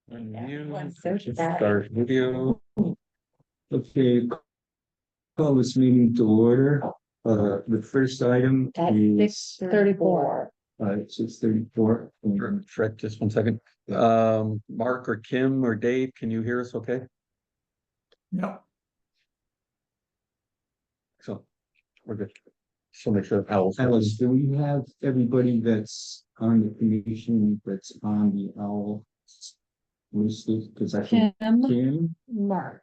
Start video. Okay, call this meeting to order. The first item At is 6:34. 6:34. Fred, just 1 second. Mark or Kim or Dave, can you hear us okay? No. So we're good. So make sure Owl's. Alice, do we have everybody that's on the commission that's on the owl listed? Because I think Kim, Mark,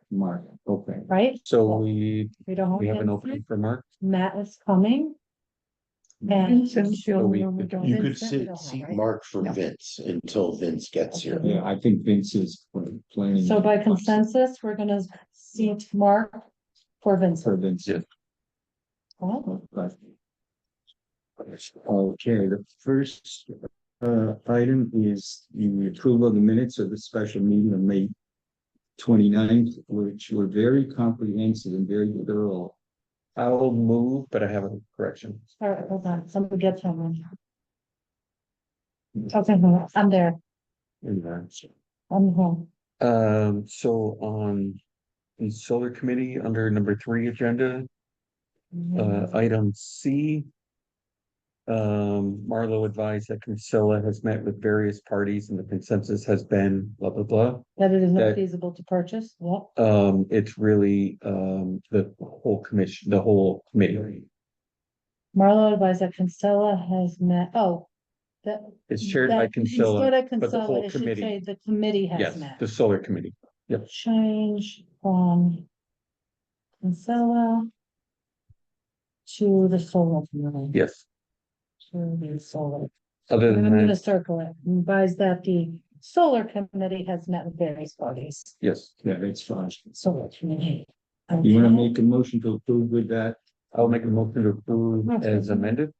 okay. right? So we don't have an him. opening for Mark. Matt is coming. And So You could seat Mark for Vince until Vince gets here. Yeah, I think Vince is planning. so by consensus, we're gonna seat Mark for Vincent. For Vince. Yeah. Oh, Okay, the first item is the approval of the minutes of the special meeting of May 29th, which were very comprehensive and very thorough. I'll move, but I have a correction. all right, hold on, somebody get someone. Okay, I'm there, I'm home. So on the solar committee under number 3 agenda, item C. Marlo advised that Consilla has met with various parties and the consensus has been blah, blah, blah. That it is not that- feasible to purchase, what? It's really, the whole commission, the whole committee. Marlo advised that Kinsella has met, that. It's chaired by Consilla, Instead of but the Kinsella, whole it should committee. say the committee has Yes, met. the solar committee. Yep. Change from Kinsella to the solar committee. Yes. To the solar. Other I'm than gonna that, circle it, advise that the solar committee has met with various parties. yes, Yeah, that's fine. Solar committee. You want to make a motion to approve with that? I'll make a motion to approve as amended.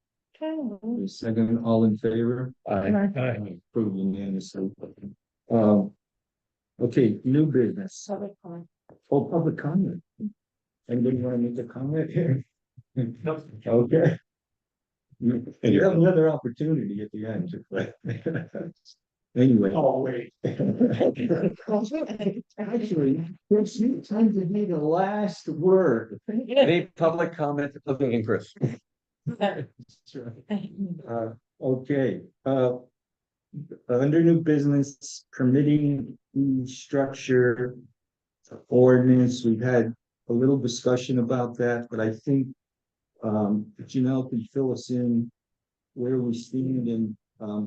Okay. Second, all in favor? Okay. Approved unanimously. Okay, new business. Oh, public comment. Anybody want to make a comment here? Okay. You have another opportunity at the end. Anyway. Oh, wait. Actually, there's time to make a last word. Any public comment of the interest? Okay, under new business permitting structure ordinance, we've had a little discussion about that, but I think Janelle can fill us in where we stand, and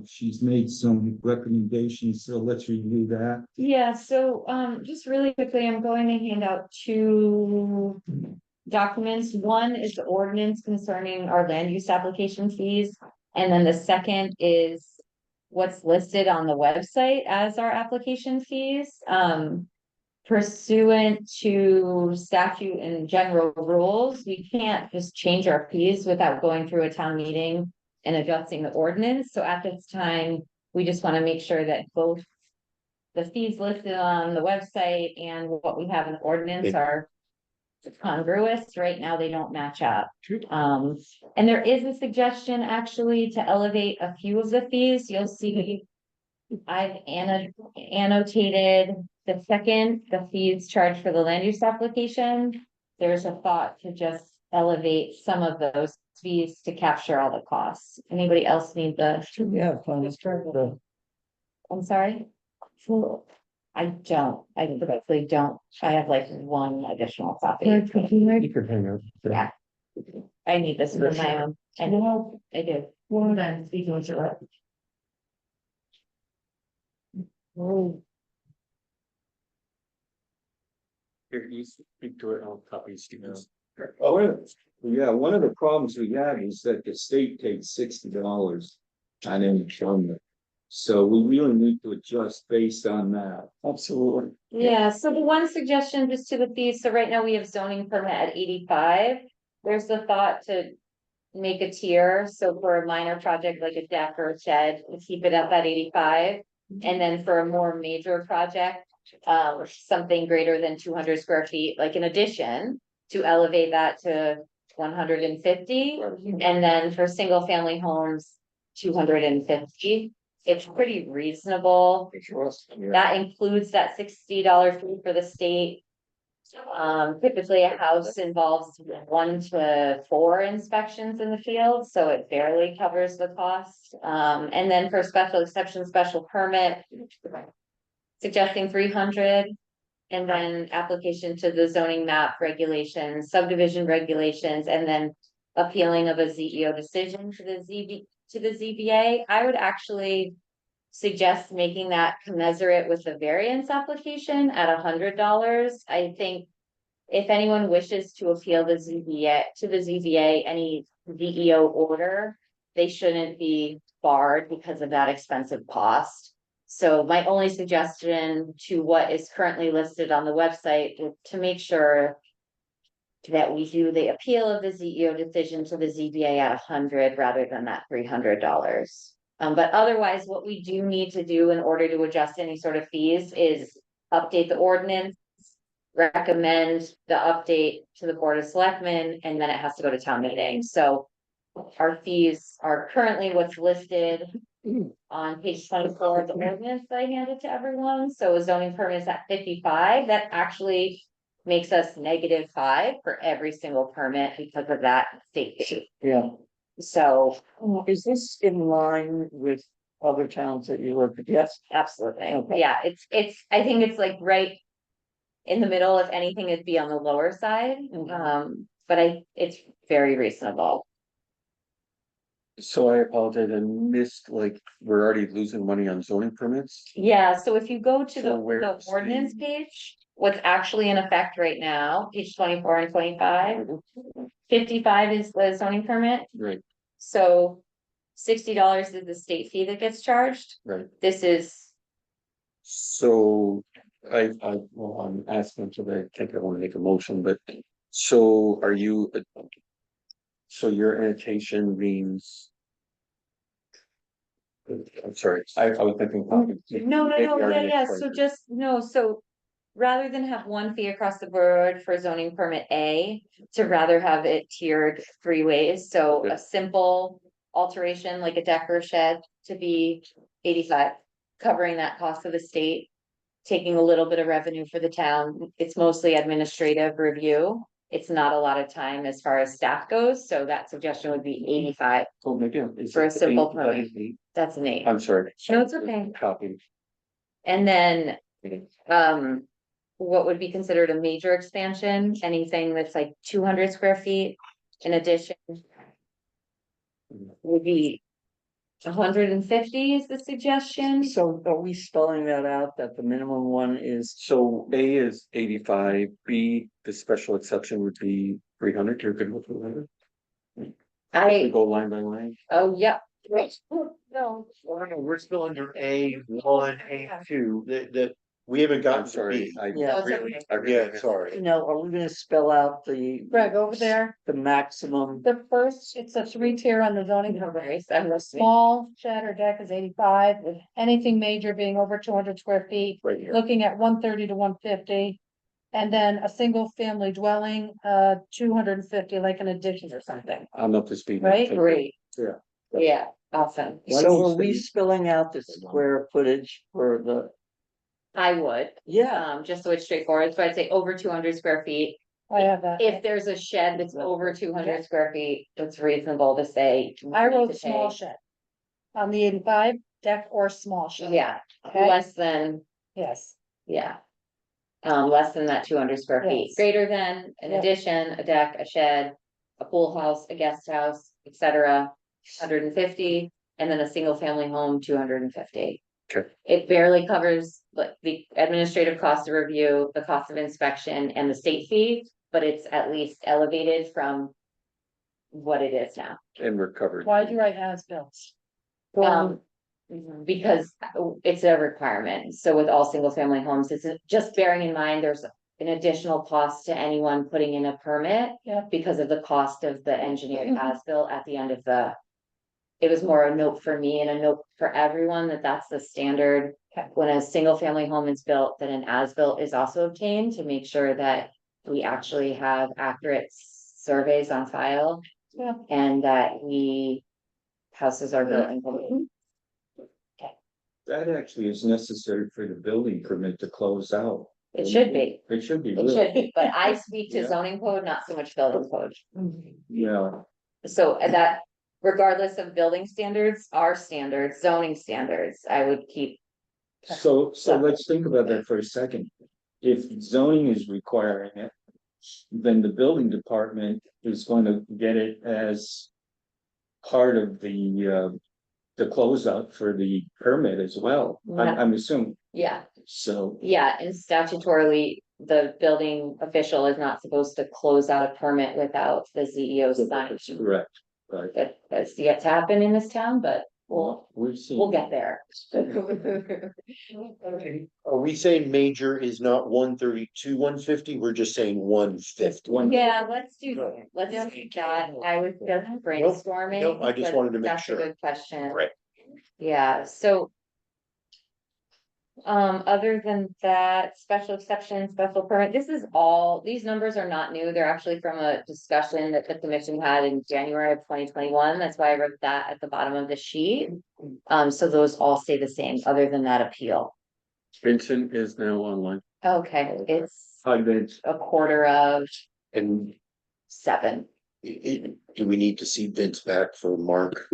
she's made some recommendations, so let's review that. Yeah, so just really quickly, I'm going to hand out 2 documents. One is the ordinance concerning our land use application fees. And then the second is what's listed on the website as our application fees. Pursuant to statute and general rules, we can't just change our fees without going through a town meeting and adjusting the ordinance. So at this time, we just want to make sure that both the fees listed on the website and what we have in the ordinance are congruous. Right now, they don't match up. And there is a suggestion actually to elevate a few of the fees. You'll see I've annotated the second, the fees charged for the land use application. There's a thought to just elevate some of those fees to capture all the costs. Anybody else need the? Yeah. I'm sorry? I don't, I directly don't. I have like one additional copy. You could hang out. Yeah. I need this for my own. I know, I do. Well, I'm speaking with you. Oh, Here, you speak to it, I'll copy Stevens. Oh, yeah, one of the problems we have is that the state takes $60 on any permit. So we really need to adjust based on that. Absolutely. yeah, so the one suggestion just to the fees, so right now we have zoning permit at 85. There's the thought to make a tier, so for a minor project like a deck or a shed, we keep it up at 85. And then for a more major project, something greater than 200 square feet, like an addition, to elevate that to 150. And then for single family homes, 250. it's pretty reasonable. That includes that $60 fee for the state. Typically a house involves 1 to 4 inspections in the field, so it barely covers the cost. And then for special exception, special permit, suggesting 300. And then application to the zoning map regulations, subdivision regulations, and then appealing of a ZEO decision to the ZBA. I would actually suggest making that commensurate with the variance application at $100. I think if anyone wishes to appeal the ZBA, any ZEO order, they shouldn't be barred because of that expensive cost. So my only suggestion to what is currently listed on the website is to make sure that we do the appeal of the ZEO decision to the ZBA at 100 rather than that $300. But otherwise, what we do need to do in order to adjust any sort of fees is update the ordinance, recommend the update to the Board of Selectmen, and then it has to go to town meeting. So our fees are currently what's listed on page 24 of the ordinance that I handed to everyone. So a zoning permit is at 55. That actually makes us -5 for every single permit because of that state fee. Yeah, So is this in line with other towns that you work with? Yes. absolutely, Okay. yeah, I think it's like right in the middle. If anything, it'd be on the lower side. But it's very reasonable. So I apologize, I missed, like, we're already losing money on zoning permits? Yeah, so if you go to So the where's the- ordinance page, what's actually in effect right now, page 24 and 25. 55 is the zoning permit, Right, so $60 is the state fee that gets charged. right. This is, So well, I'm asking, so I think I want to make a motion, but so are you? So your annotation means. I'm sorry, I was thinking. so rather than have one fee across the board for zoning permit A, to rather have it tiered 3 ways, so Okay. a simple alteration like a deck or shed to be 85, covering that cost of the state, taking a little bit of revenue for the town. It's mostly administrative review. It's not a lot of time as far as staff goes, so that suggestion would be 85. Oh, maybe is For a it simple 8? permit. That's an 8. I'm sorry. No, it's okay. Copy. And then, what would be considered a major expansion, anything that's like 200 square feet in addition. Would be 150 is the suggestion. So are we spelling that out, that the minimum one is, So A is 85, B, the special exception would be 300, you're good with 300? We go line by line? Oh, yeah. No, we're still under A1, A2, we haven't I'm gotten to sorry, B. I Yeah. really, I Yeah, really. sorry. are we gonna spell out Greg, over there, the maximum? the first, it's a 3-tier on the zoning. I'm listening. Small shed or deck is 85, anything major being over 200 square feet, Right here. looking at 130 to 150. And then a single family dwelling, 250, like an addition or something. I'm up to speed. Right? Great. Yeah. Yeah, awesome. So are we spelling out the square footage for the, I would, yeah, just so it's straightforward, so I'd say over 200 square feet. I have that. If there's a shed that's over 200 square feet, it's reasonable to say. I we need wrote to small pay- shed. On the 85, deck or small shed. Yeah, Okay. less than, Yes, yeah. Less than that 200 square feet, Yes. greater than an Yeah. addition, a deck, a shed, a pool house, a guest house, etc. 150, and then a single family home, 250. Okay. It barely covers like the administrative cost of review, the cost of inspection and the state fee, but it's at least elevated from what it is now. And we're covered. why'd you write as built? Because it's a requirement. So with all single family homes, it's just bearing in mind, there's an additional cost to anyone putting in a permit. Yeah. Because of the cost of the engineering as-built at the end of the. It was more a note for me and a note for everyone that that's the standard. Okay. When a single family home is built, then an as-built is also obtained to make sure that we actually have accurate surveys on file. Yeah. And that houses are built in. that actually is necessary for the building permit to close out. It should be, It should be. it should be, but I speak to Yeah. zoning code, not so much building code. Yeah, So that regardless of building standards, our standards, zoning standards, I would keep. so let's think about that for a second. If zoning is requiring it, then the building department is going to get it as part of the closeout for the permit as well. I'm assuming, Yeah, so. yeah, and statutorily, the building official is not supposed to close out a permit without the CEO's sign. That's correct, right. That's yet to happen in this town, but We've seen. we'll get there. Are we saying major is not 132, 150? We're just saying 150. Yeah, let's do that. I was just brainstorming. nope, I just but wanted to make that's a sure. Good question. Right. Yeah, so. Other than that, special exception, special permit, these numbers are not new. They're actually from a discussion that the commission had in January of 2021. That's why I wrote that at the bottom of the sheet. So those all stay the same, other than that appeal. Vincent is now online. Okay, it's Hi, Vince. a quarter of And 7. do we need to see Vince back for Mark?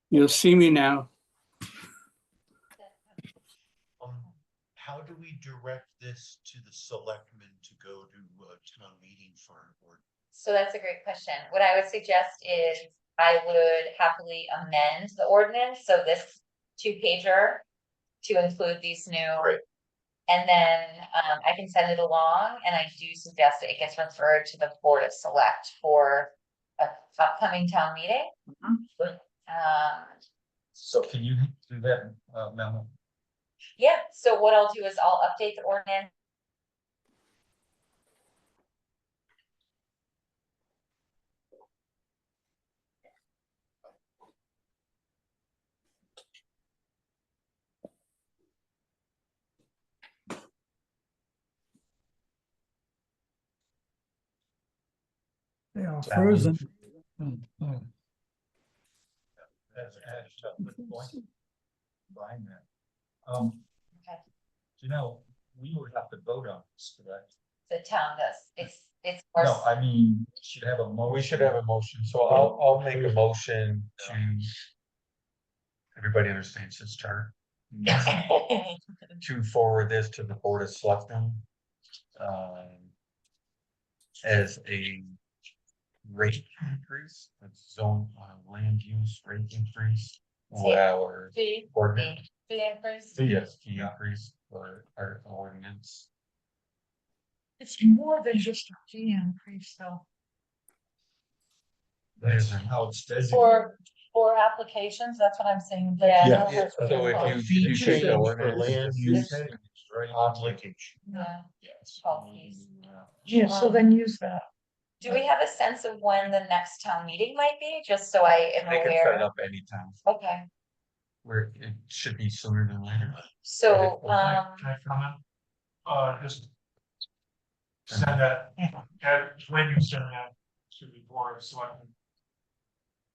You'll see me now. How do we direct this to the selectmen to go to town meeting for an ordinance? So that's a great question. What I would suggest is I would happily amend the ordinance, so this 2-pager to include these new. Right. And then I can send it along, and I do suggest that it gets referred to the Board of Select for a upcoming town meeting. So can you do that, Mel? Yeah, so what I'll do is I'll update the ordinance. They are frozen. Buying that. Okay. You know, we would have to vote on this, correct? The town does, it's. No, I mean, should have a motion. We should have a motion, so I'll make a motion to. Everybody understands this chart, to forward this to the Board of Selectmen. As a rate increase, that's zone, land use rate increase. For our ordinance. Yes, fee increase for our ordinance. It's more than just a fee increase though. There's How it's designated. For applications, that's what I'm saying. Yeah. So if you take the For ordinance. land use Right. on linkage. Yeah. Yes. Called fees. Yeah, so then use that. Do we have a sense of when the next town meeting might be, just so I am They can set it aware? up anytime, Okay, where it should be sooner than later. so, Can I comment? Just send that, when you send that to the Board of Selectmen.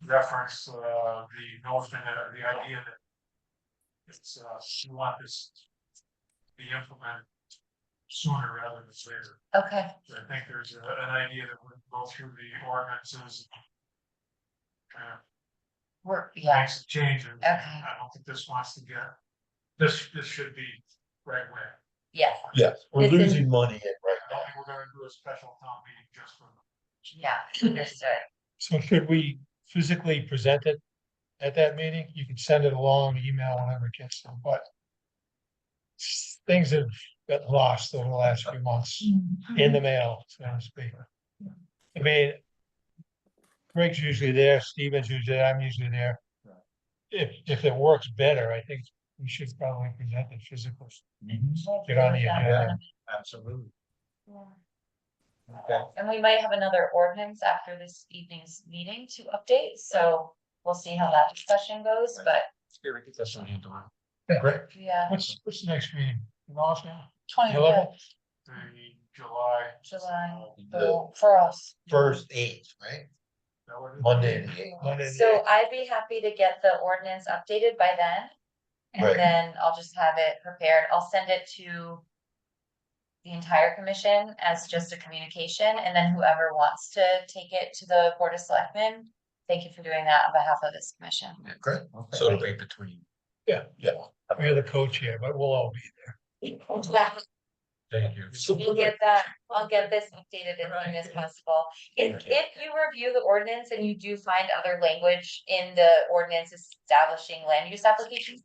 Reference, the notion, the idea that it's, you want this to be implemented sooner rather than later. okay, So I think there's an idea that would go through the ordinances. Kind of yeah, make some changes. Okay. I don't think this wants to get, this should be right away. yes, Yes, we're It's in- losing money in right I don't think we're gonna do a special town meeting just for. yeah, understood. So should we physically present it at that meeting? You can send it along, email, whatever it gets them, but. Things have got lost over the last few months in the mail, so to speak. I mean. Greg's usually there, Steven's usually there, I'm usually there. If it works better, I think we should probably present it physically. Get on the agenda. Absolutely. Yeah. Okay. And we might have another ordinance after this evening's meeting to update, so we'll see how that discussion goes, but That's not handled. Great. yeah. What's the next meeting? In August now? 25th The July. July, for us. First 8th, right? Monday the 8th. Monday. So I'd be happy to get the ordinance updated by then. Right. And then I'll just have it prepared. I'll send it to the entire commission as just a communication, and then whoever wants to take it to the Board of Selectmen, thank you for doing that on behalf of this commission. Great. Okay. So it'll be between. Yeah. Yeah. We're the co-chair, but we'll all be Thank you. We'll get that, I'll get this updated as soon as possible. If you review the ordinance and you do find other language in the ordinance establishing land use applications,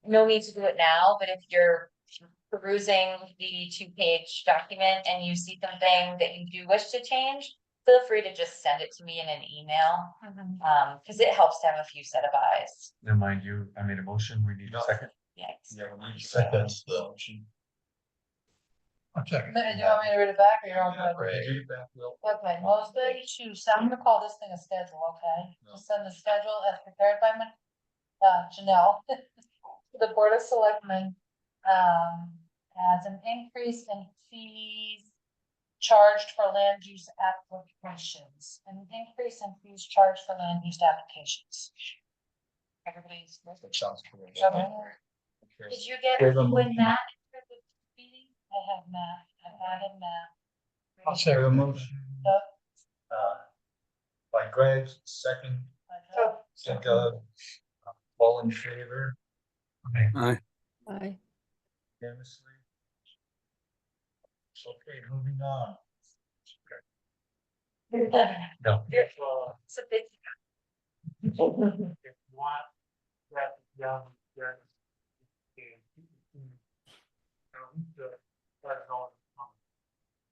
no need to do it now, but if you're perusing the 2-page document and you see something that you do wish to change, feel free to just send it to me in an email. Cause it helps to have a few set of eyes. Now, mind you, I made a motion, we need a second. Yes. Yeah, we need a Second, second. that's the motion. there. I'll check. Do you want me to read it back or you don't? Right. Okay, mostly so I'm gonna call this thing a schedule, okay? We'll send the schedule as prepared by Janelle. To the Board of Selectmen, as an increase in fees charged for land use applications, an increase in fees charged for land use applications. Everybody's. That sounds great. Okay. Did you get Give 'em- when Matt? I have Matt, I added Matt. I'll check. A motion. Yep. By Greg, second, all in favor, Aye. unanimously. Okay, moving on. No. It's a big. If you want that young,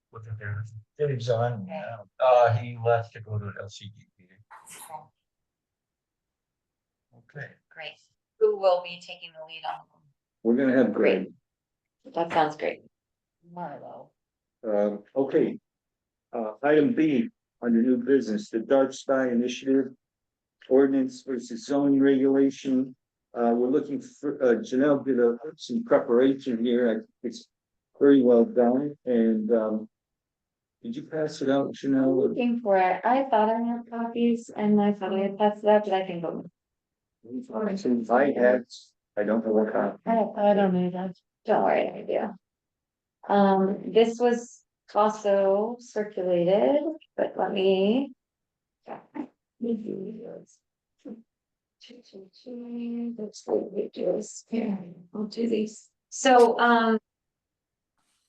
What's it there? Dave's on now. He left to go to an LCD meeting. Okay. Great. Who will be taking the lead on? We're gonna have Greg. That sounds great. Marlo. Okay. Item B, under new business, the Dark Sky Initiative. Ordinance versus zoning regulation. We're looking for, Janelle did some preparation here. I think it's very well done, and, did you pass it out, Janelle? Looking for it. I thought I had copies and I thought I had passed it out, but I can go. Since I had, I don't know what kind. I don't need that. Don't worry, I do. This was also circulated, but let me. Let's see what we do is here. I'll do these. So,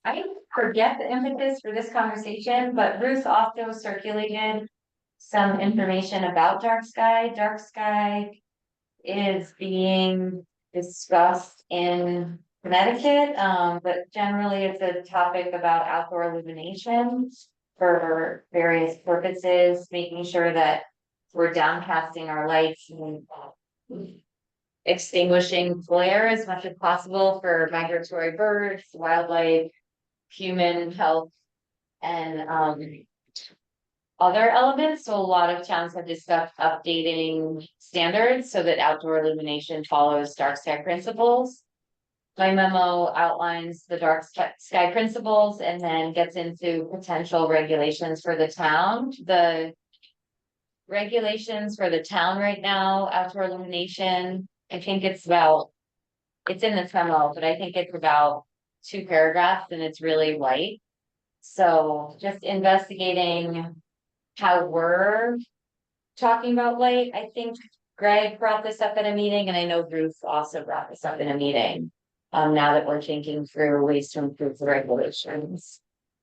I forget the impetus for this conversation, but Ruth also circulated some information about dark sky. Dark sky is being discussed in Connecticut, but generally it's a topic about outdoor illumination for various purposes, making sure that we're downcasting our lights and extinguishing glare as much as possible for migratory birds, wildlife, human health, and other elements. So a lot of towns have discussed updating standards so that outdoor illumination follows dark sky principles. My memo outlines the dark sky principles and then gets into potential regulations for the town. The regulations for the town right now, outdoor illumination, I think it's in the memo, but I think it's about 2 paragraphs and it's really light. So just investigating how we're talking about light. I think Greg brought this up at a meeting and I know Ruth also brought this up in a meeting. Now that we're thinking through ways to improve the regulations.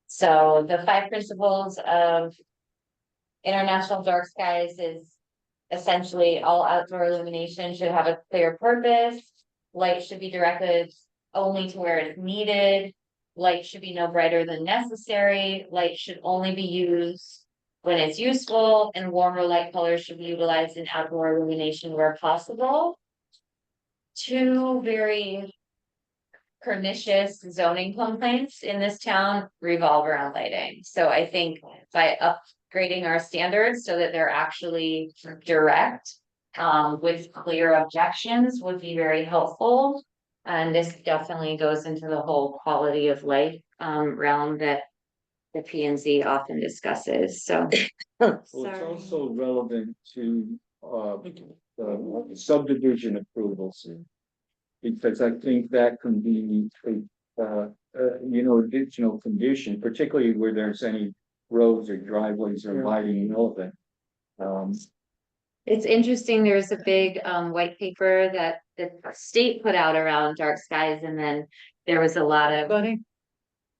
So the 5 principles of international dark skies is essentially all outdoor illumination should have a clear purpose. Light should be directed only to where it's needed. Light should be no brighter than necessary. Light should only be used when it's useful, and warmer light colors should be utilized in outdoor illumination where possible. 2 very pernicious zoning complaints in this town revolve around lighting. So I think by upgrading our standards so that they're actually direct with clear objections would be very helpful. And this definitely goes into the whole quality of life realm that the P and Z often discusses. So Well, it's also relevant to, subdivision approvals. because I think that can be additional condition, particularly where there's any roads or driveways or lighting and all that. It's interesting, there's a big white paper that the state put out around dark skies, and then there was a lot of Buddy,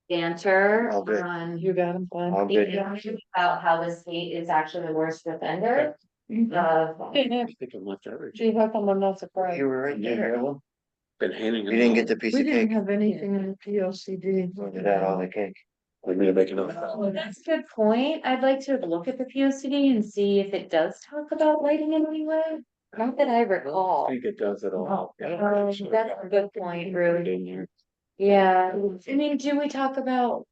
banter All good. on you got him, fine. All good. about how the state is actually the worst offender of I think I'm left over. Gee, how come I'm not surprised? You were right there. Been handing. You didn't get the piece We of didn't cake. have anything in the P O C D. Look at that, all the cake. We need to make another. Well, that's a good point. I'd like to look at the P O C D and see if it does talk about lighting in any way. Not that I I recall. think it does at all. That's a good point, Put Ruth. it in there. Yeah, I mean, do we talk about,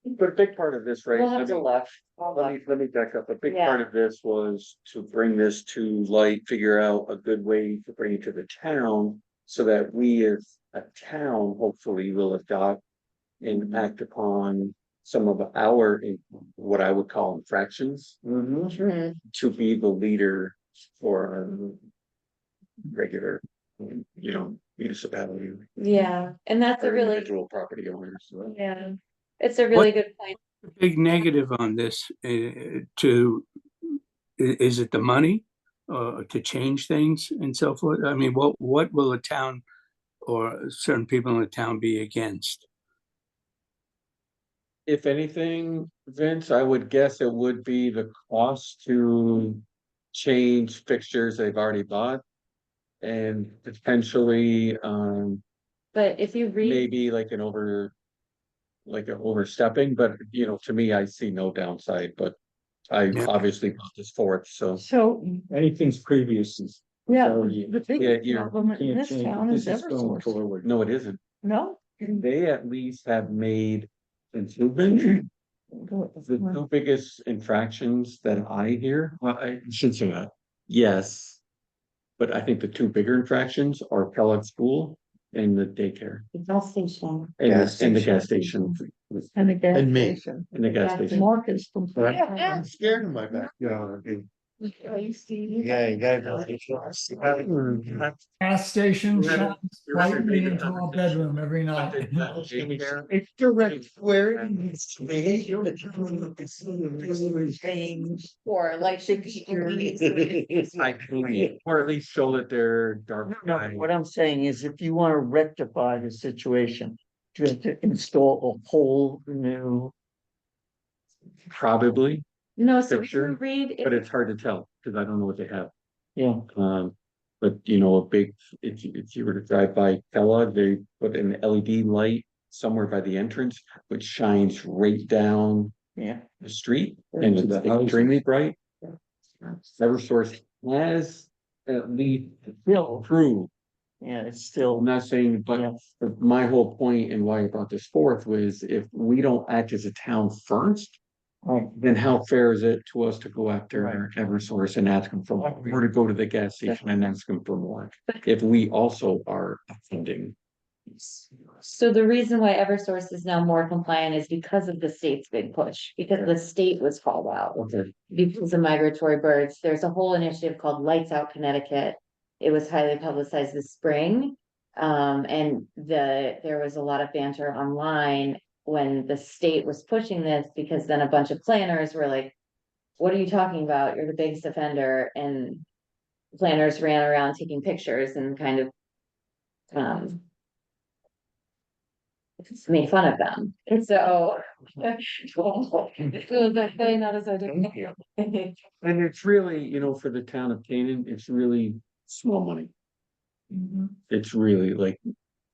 But a big part of this, right? we'll have to look. Let me back up. A big Yeah. part of this was to bring this to light, figure out a good way to bring it to the town. So that we as a town hopefully will adopt and act upon some of our, what I would call infractions. Mhm. To be the leader for our regular, municipality. Yeah, and that's a Or really, individual property owners. yeah, it's a really good point. The big negative on this, is it the money? To change things and so forth? I mean, what will a town or certain people in the town be against? If anything, Vince, I would guess it would be the cost to change fixtures they've already bought. And potentially, But if you read, maybe like an overstepping, but to me, I see no downside, but I Yeah. obviously bought this fourth, so So, anything's previous is. yeah, already- the Yeah, biggest you problem in can't this change. town is This going Eversource. forward. No, it isn't. No? They at least have made improvement. The two biggest infractions that I hear, well, I should say that, yes. But I think the two bigger infractions are Kellogg School and the daycare. the gas station. And the gas station. And the gas And me. station. And the gas Gas station. Mark is complaining. I'm scared of my backyard. Are you seeing? Yeah, you gotta go. Gas station shines You're right. brightly into our bedroom every night. It's direct where it needs to be. Or like. I agree. Or at least show that they're dark. No, what I'm saying is if you wanna rectify the situation, you have to install a whole new. Probably, No, so if Picture, you read, but it's hard to tell because I don't know what they have. Yeah. But if you were to drive by Kellogg, they put an LED light somewhere by the entrance, which shines right down Yeah. the street and it's extremely bright. Eversource has at least Still, true. yeah, it's I'm still, not saying, but yeah, my whole point and why I brought this forth was if we don't act as a town first, right, then how fair is it to us to go after Right. Eversource and ask them for more, or to go to the gas station and ask them for more? If we also are offending. so the reason why Eversource is now more compliant is because of the state's big push, because the state was called out. Okay. Because of migratory birds, there's a whole initiative called Lights Out Connecticut. It was highly publicized this spring. And there was a lot of banter online when the state was pushing this, because then a bunch of planners were like, what are you talking about? You're the biggest offender. And planners ran around taking pictures and kind of made fun of them. And so it was like, "Hey, not as I did." And it's really, for the town of Canaan, it's really small money. It's really like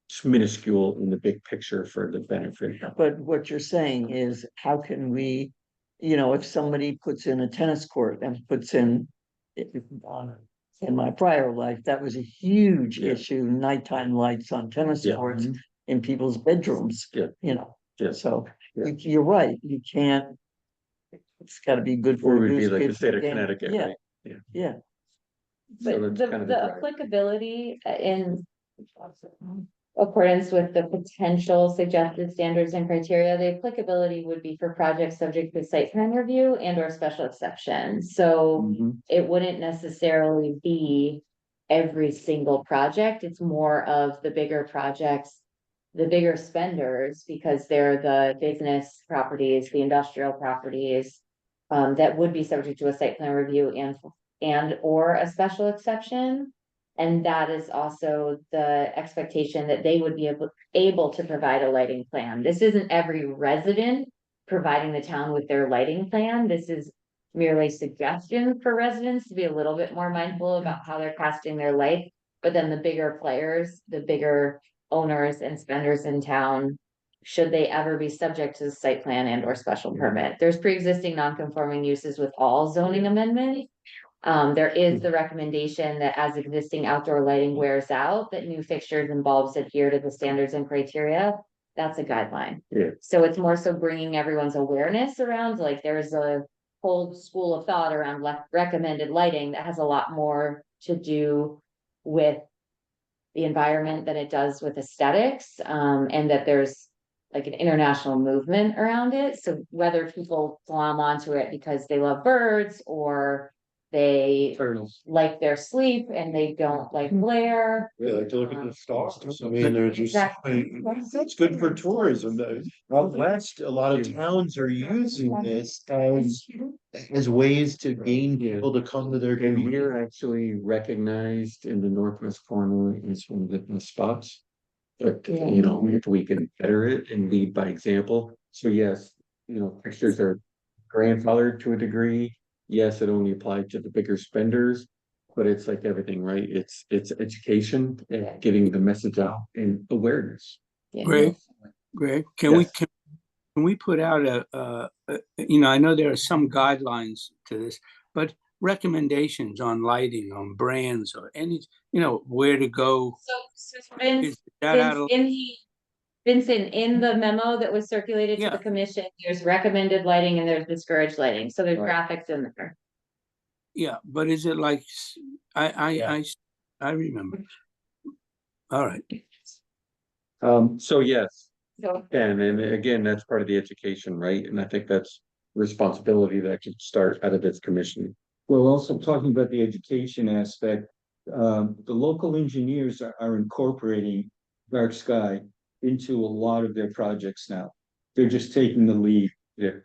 it's minuscule in the big picture for the benefit. but what you're saying is, how can we, if somebody puts in a tennis court and puts in. In my prior life, that was a huge Yeah. issue, nighttime lights on tennis Yeah. courts in people's bedrooms. Yeah. Yeah. So Yeah. you're right, you can't. It's gotta be good for. Or it would be goose, like the good for state of gander. Connecticut, Yeah, right? yeah. So But that's kind of the drive. applicability in accordance with the potential suggested standards and criteria, the applicability would be for projects subject to site plan review and or special exception. So Mhm. it wouldn't necessarily be every single project. It's more of the bigger projects, the bigger spenders, because they're the business properties, the industrial properties, that would be subject to a site plan review and or a special exception. And that is also the expectation that they would be able to provide a lighting plan. This isn't every resident providing the town with their lighting plan. This is merely suggestions for residents to be a little bit more mindful about how they're casting their light. But then the bigger players, the bigger owners and spenders in town, should they ever be subject to the site plan and or special permit, there's pre-existing non-conforming uses with all zoning amendments. There is the recommendation that as existing outdoor lighting wears out, that new fixtures and bulbs adhere to the standards and criteria. That's a guideline. Yeah. So it's more so bringing everyone's awareness around, like there's a whole school of thought around recommended lighting that has a lot more to do with the environment than it does with aesthetics, and that there's like an international movement around it. So whether people glom onto it because they love birds or they Turtles. like their sleep and they don't like glare. We like to look at the stars. I mean, they're just, Exactly. that's good for tourism. Though. Out west, a lot of towns are using this as ways to gain people to come to their And community. we're actually recognized in the northwest corner as one of the spots. But, you know, if we can better it and lead by example. So yes, you know, fixtures are grandfathered to a degree. Yes, it only applied to the bigger spenders, but it's like everything, right? It's education and getting the message out and awareness. Yeah. Greg, can we, Yes. can we put out you know, I know there are some guidelines to this, but recommendations on lighting, on brands or any, you know, where to go? So Vince, Is that out of, Vincent, in the memo that was circulated to Yeah. the commission, there's recommended lighting and there's discouraged lighting, so there's Right. graphics in there. yeah, but is it like, I remember. All right, So yes, So, and again, that's part of the education, right? And I think that's responsibility that should start out of this commission. Well, also talking about the education aspect, the local engineers are incorporating dark sky into a lot of their projects now. They're just taking the lead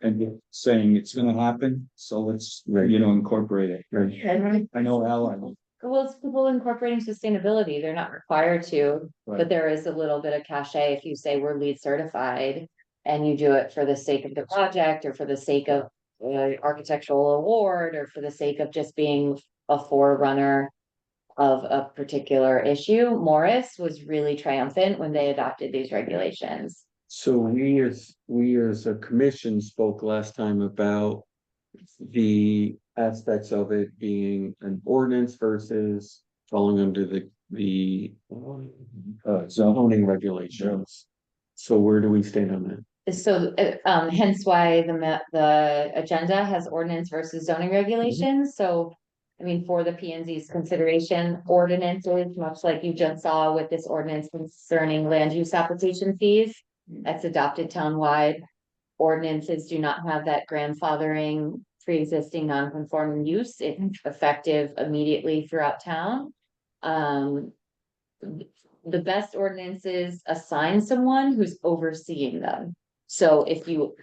and saying it's gonna happen, so let's, you know, incorporate it. and I know Alan. well, it's people incorporating sustainability, they're not required to, Right. but there is a little bit of cachet if you say we're LEED certified. And you do it for the sake of the project or for the sake of architectural award or for the sake of just being a forerunner of a particular issue. Morris was really triumphant when they adopted these regulations. So we as a commission spoke last time about the aspects of it being an ordinance versus falling under the zoning regulations. So where do we stand on that? So, hence why the agenda has ordinance versus zoning regulations, so. I mean, for the P and Z's consideration, ordinances, much like you just saw with this ordinance concerning land use application fees. That's adopted townwide. Ordinances do not have that grandfathering pre-existing non-conforming use, it's effective immediately throughout town. The best ordinances assign someone who's overseeing them. So if you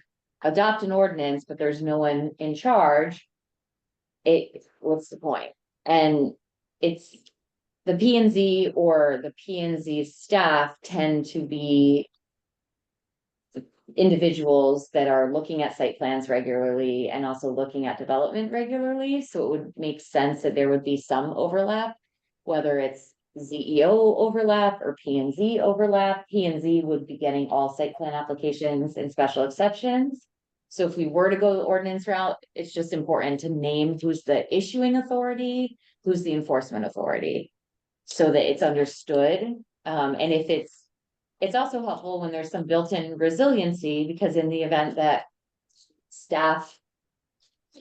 adopt an ordinance, but there's no one in charge, what's the point? And it's the P and Z or the P and Z staff tend to be individuals that are looking at site plans regularly and also looking at development regularly. So it would make sense that there would be some overlap, whether it's ZEO overlap or P and Z overlap. P and Z would be getting all site plan applications and special exceptions. So if we were to go the ordinance route, it's just important to name who's the issuing authority, who's the enforcement authority, so that it's understood. And if it's also helpful when there's some built-in resiliency, because in the event that staff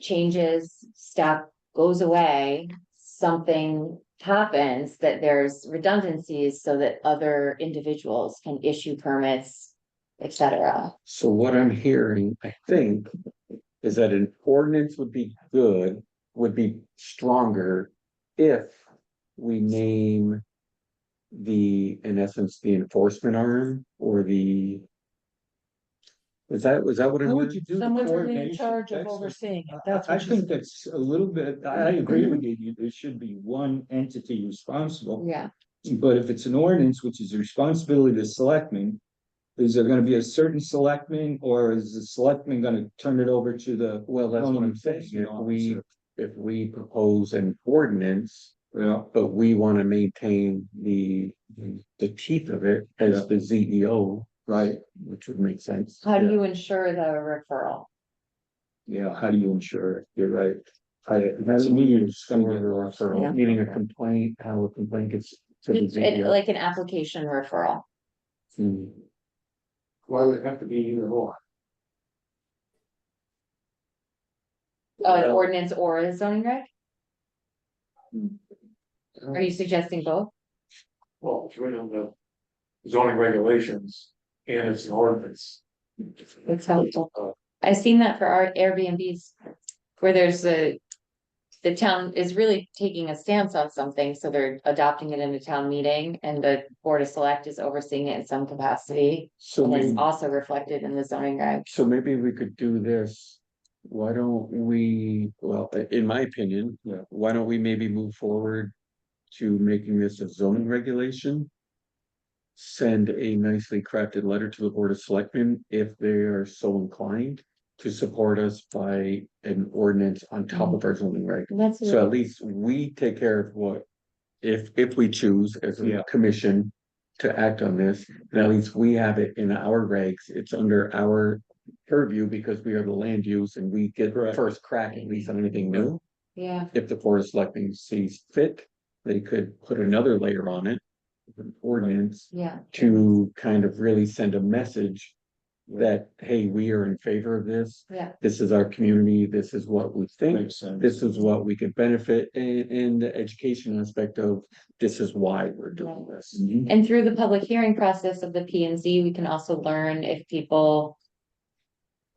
changes, staff goes away, something happens, that there's redundancies so that other individuals can issue permits, etc. So what I'm hearing, I think, is that an ordinance would be good, would be stronger if we name in essence, the enforcement arm or was that what it How would was? you do the Someone to be in coordination? charge of That's the- overseeing it. I, That's I what you think said. that's a little bit, I agree with you, there should be one entity responsible. Yeah, But if it's an ordinance, which is the responsibility of the selectmen, is there gonna be a certain selectman, or is the selectman gonna turn it over to the? Well, that's what I'm saying. If we propose an ordinance, Yeah, but we want to maintain the teeth of it as Yeah. the ZEO, right, which would make sense. how do you ensure the referral? yeah, how do you ensure it? You're right. That's To me, it's gonna for be the a lot. referral, meaning a complaint, how a complaint gets to the ZEO. Like an application referral. Hmm. Why would it have to be either or? Oh, an ordinance or a zoning reg? Are you suggesting both? Well, it's written in the zoning regulations and it's an ordinance. It's helpful. I've seen that for our Airbnbs, where the town is really taking a stance on something, so they're adopting it in a town meeting, and the board of select is overseeing it in some capacity. So And it's maybe, also reflected in the zoning reg. so maybe we could do this. Why don't we, well, in my opinion, Yeah. why don't we maybe move forward to making this a zoning regulation? Send a nicely crafted letter to the Board of Selectmen if they are so inclined to support us by an ordinance on top of our zoning reg. That's So at least we take care of what, if we choose as Yeah. a commission to act on this, then at least we have it in our regs. It's under our purview because we are the land use and we get Correct. first crack at least on anything new. Yeah, If the Board of Selectmen sees fit, they could put another layer on it, an ordinance, yeah. to kind of really send a message that, hey, we are in favor of this. Yeah. This is our community. This is what we think. Makes sense. This is what we could benefit in the education aspect of this is why we're doing this. Mhm. And through the public hearing process of the P and Z, we can also learn if people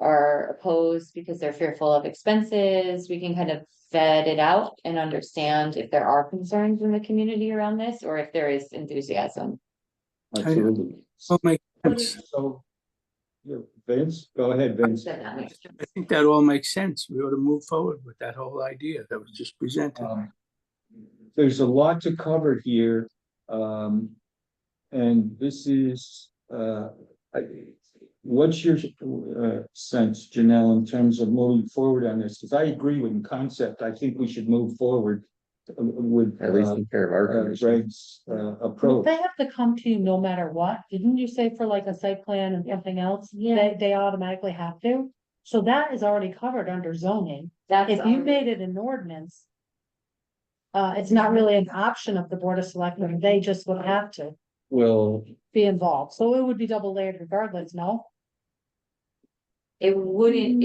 are opposed because they're fearful of expenses. We can kind of vet it out and understand if there are concerns in the community around this, or if there is enthusiasm. Absolutely. All makes sense. So, yeah, Vince, go ahead, Vince. I think that all makes sense. We ought to move forward with that whole idea that was just presented. There's a lot to cover here. And this is, what's your sense, Janelle, in terms of moving forward on this? Because I agree with the concept. I think we should move forward with At least take care of our condition. Greg's approach. They have to come to you no matter what. Didn't you say for like a site plan and something else? Yeah. They automatically have to. So that is already covered under zoning. That's If you made it an ordinance. It's not really an option of the Board of Selectmen. They just would have to Well, be involved. So it would be double layered regardless, no? It wouldn't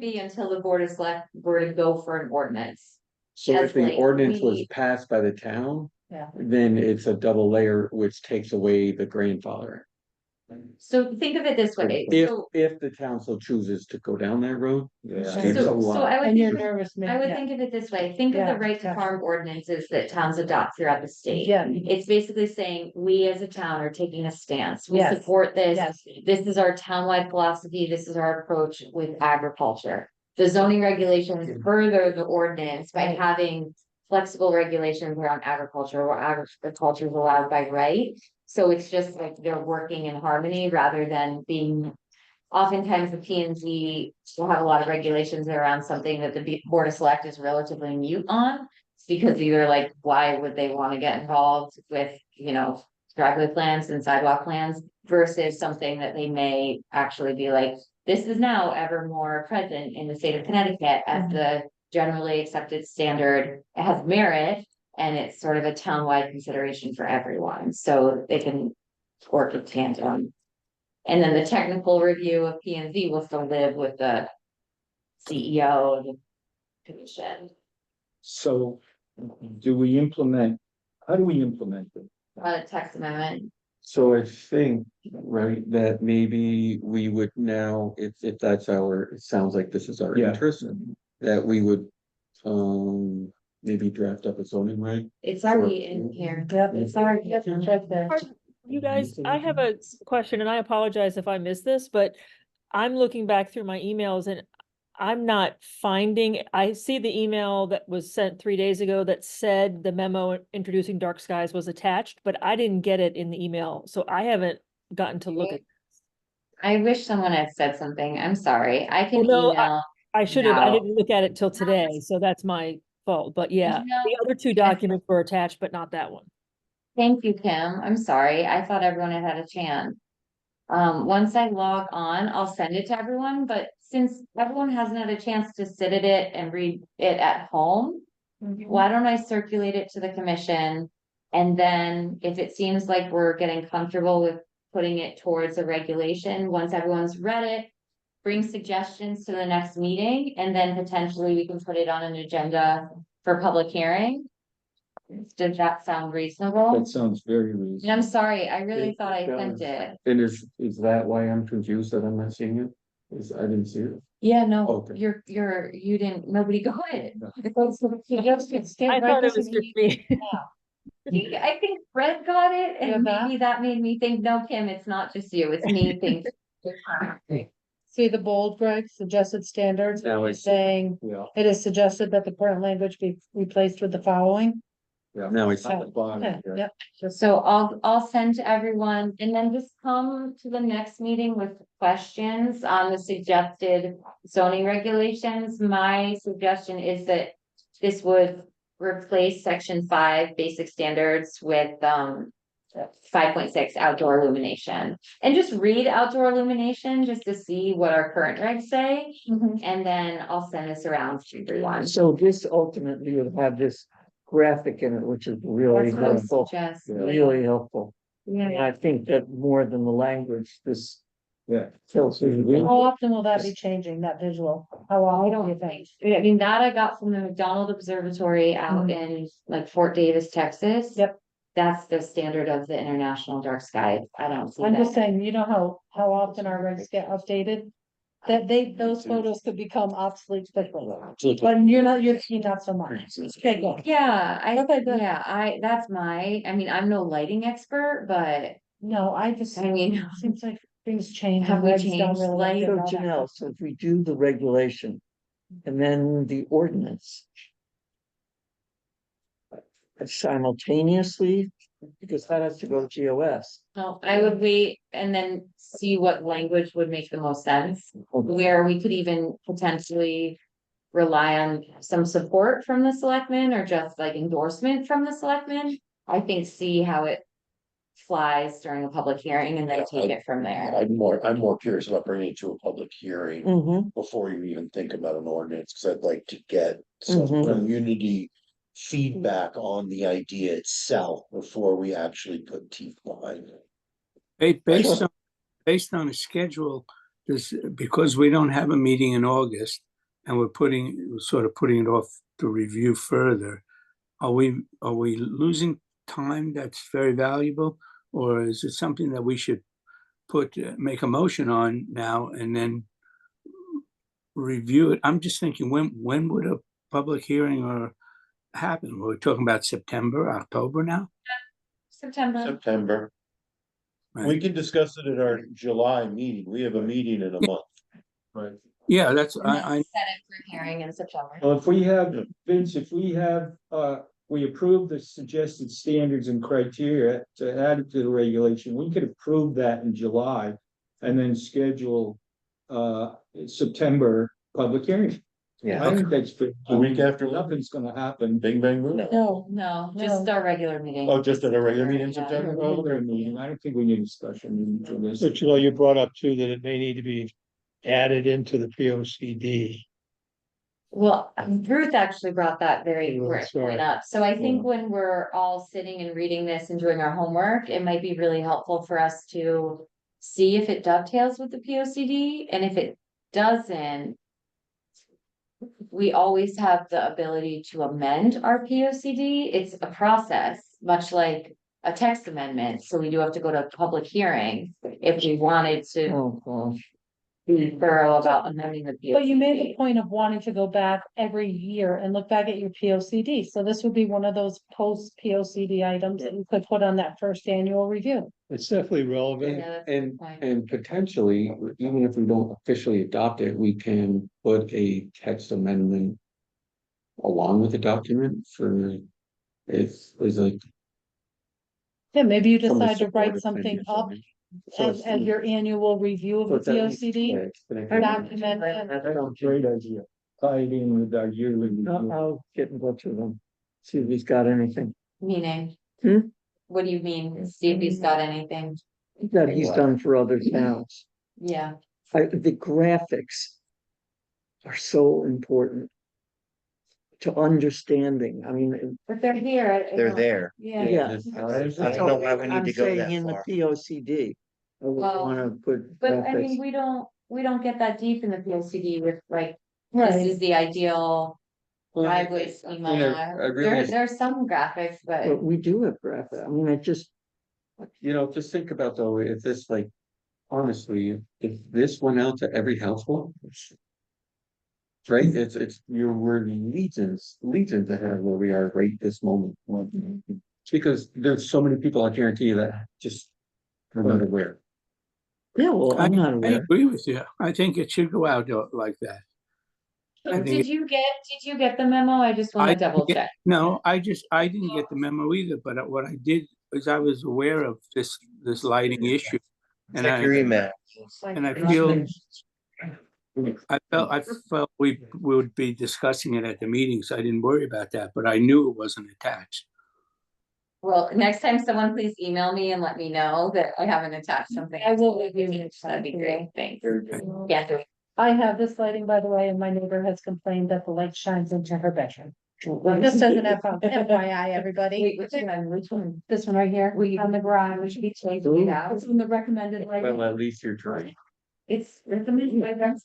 be until the board of select were to go for an ordinance. so As if the like ordinance was we- passed by the town, Yeah. then it's a double layer, which takes away the grandfather. So think of it this way, If, so, if the council chooses to go down that road. Yeah. it's So- a so lot. I would And you're think, nervous. I would think of it this way, think of Yeah, the right to yeah. farm ordinances that towns adopt throughout the state. Yeah, It's basically saying, we as a town are taking a stance, we Yes. support this. yes. This is our townwide philosophy, this is our approach with agriculture. The zoning regulations further the ordinance by Right. having flexible regulations around agriculture, where agriculture is allowed by right. So it's just like they're working in harmony rather than being. Oftentimes the P and Z will have a lot of regulations around something that the Board of Select is relatively mute on. Because either like, why would they want to get involved with, driveway plans and sidewalk plans versus something that they may actually be like, this is now ever more present in the state of Connecticut as the generally accepted standard. It has merit and it's sort of a townwide consideration for everyone, so they can work in tandem. And then the technical review of P and Z will still live with the CEO of the commission. So do we implement, how do we implement it? Text amendment. So I think, right, that maybe we would now, if that's our, it sounds like this is our Yeah. interest, that we would, maybe draft up a zoning reg. It's already in here. Yep, it's already, yep, it's right there. You guys, I have a question and I apologize if I missed this, but I'm looking back through my emails and I'm not finding, I see the email that was sent 3 days ago that said the memo introducing dark skies was attached, but I didn't get it in the email, so I haven't gotten to look at. I wish someone had said something. I'm sorry. I can Well, no, email. I should have, I now. didn't look at it till today, so that's my fault, but yeah, the other two documents were attached, but not that one. Thank you, Kim. I'm sorry. I thought everyone had had a chance. Once I log on, I'll send it to everyone, but since everyone hasn't had a chance to sit at it and read it at home, why don't I circulate it to the commission? And then if it seems like we're getting comfortable with putting it towards a regulation, once everyone's read it, bring suggestions to the next meeting, and then potentially we can put it on an agenda for public hearing. Does that sound reasonable? That sounds very And reasonable. I'm sorry, I really thought I sent it. And is that why I'm confused that I'm not seeing it? I didn't see it. Yeah, no, Okay. you didn't, nobody got it. I thought it was just me. I think Fred got it, Yeah, and that- maybe that made me think, no, Kim, it's not just you, it's me thinking. See the bold, Greg, suggested standards, Now I see. saying Yeah. it is suggested that the current language be replaced with the following. Yeah, now I see Oh, the bottom. Okay, yeah. yep. So I'll send to everyone, and then just come to the next meeting with questions on the suggested zoning regulations. My suggestion is that this would replace section 5 basic standards with 5.6 outdoor illumination. And just read outdoor illumination just to see what our current regs say, and then I'll send this around to everyone. So this ultimately would have this graphic in it, which is really That's what I helpful, suggest. really helpful. And Yeah. I think that more than the language, this Yeah. tells you. How often will that be changing, that visual? How I often do don't you think? think, I mean, that I got from the McDonald Observatory out in like Fort Davis, Texas. Yep. That's the standard of the International Dark Sky. I don't see I'm just that. saying, you know how often our regs get updated? That those photos could become obsolete quickly, but you're not so much. Okay, go. Yeah, Okay, good. that's I mean, I'm no lighting expert, but No, I just, I mean, seems like things change. Have and we regs don't changed really light get So all that Janelle, so if we do the regulation and then the ordinance. Simultaneously, because that has to go to GOS. no, I would wait and then see what language would make the most sense. Where we could even potentially rely on some support from the selectmen or just like endorsement from the selectmen. I think see how it flies during a public hearing and then take it from there. I'm more curious about bringing it to a public hearing Mm-hmm. before you even think about an ordinance, because I'd like to get some Mhm. community feedback on the idea itself before we actually put teeth behind it. Based on a schedule, because we don't have a meeting in August and we're sort of putting it off to review further, are we losing time that's very valuable? Or is it something that we should make a motion on now and then review it? I'm just thinking, when would a public hearing happen? We're talking about September, October now? September. September. Right. We can discuss it at our July meeting. We have a meeting in a month. Right. Yeah, that's, And then I set it for hearing in September. Well, if we have, Vince, we approve the suggested standards and criteria to add it to the regulation, we could approve that in July. And then schedule September public hearing. Yeah. I think that's good. A week after. Nothing's gonna happen. Bing, bang, boom. No, No, just our regular meeting. Oh, just at a regular meeting in Yeah. September? Oh, Regular okay. meeting. I don't think we need a special meeting for this. So, Joe, you brought up too that it may need to be added into the P O C D. Well, Ruth actually brought that very Oh, great sorry. point up. So I think when we're all sitting and reading this and doing our homework, it might be really helpful for us to see if it dovetails with the P O C D, and if it doesn't, we always have the ability to amend our P O C D. It's a process, much like a text amendment. So we do have to go to a public hearing if we wanted to Oh, gosh. be thorough about amending the. But you made the point of wanting to go back every year and look back at your P O C D, so this would be one of those post P O C D items that you could put on that first annual review. It's definitely relevant. Yeah, that's a good And, point. and potentially, even if we don't officially adopt it, we can put a text amendment along with the document for, it's like. Yeah, maybe you from the decide to support write of something planning and up zoning. So as, it's- your annual review of so the it's at P O least C D. text, but I think- Document it. That sounds great idea. Tie it in with our yearly. review. I'll get in touch with him, see if he's got anything Meaning? Hmm? What do you mean? See if he's got anything? that he's done for other towns. Yeah. The graphics are so important to understanding. I mean, But they're here. They're there. Yeah. yeah. I don't know why we need I'm to go saying that in the far. P O C D. I would Well, wanna put But I mean, graphics. we don't get that deep in the P O C D with like, this Right, is the ideal Well, driveway I mean, I schema. really- There's some graphics, But but we do have graphics. I mean, I just, Just think about though, if this like, honestly, if this went out to every household. Right, we're legions ahead of where we are right this moment. Because there's so many people, I guarantee you that just are not aware. yeah, well, I'm not I aware. agree with you. I think it should go out like that. I think did you get the memo? I just wanna I double didn't check. No, I didn't get the memo either, but what I did is I was aware of this lighting issue. And Check your email. and I feel, I felt we would be discussing it at the meeting, so I didn't worry about that, but I knew it wasn't attached. Well, next time someone please email me and let me know that I haven't attached something. I will. That'd be great, thanks. Yeah. I have this lighting, by the way, and my neighbor has complained that the light shines into her bedroom. Just as an FYI, everybody. Wait, which one? This one right here, on the garage. We should be changing it out. It's in the recommended lighting. Well, at least you're trying. It's recommended by that's.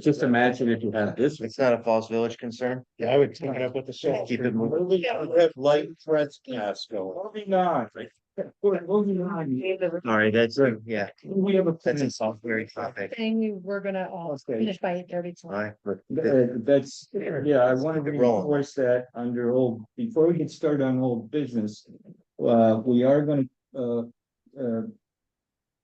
Just imagine if you had this. It's not a false village concern. Yeah, I would take it up with the. Just keep it moving. We have light threats gas going. Moving on. Moving on. All right, that's, yeah, We have a. that's a software topic. Saying we were gonna finish by 8:30 All right, but That's, yeah, I want to Keep it rolling. reinforce that under before we get started on old business. We are gonna,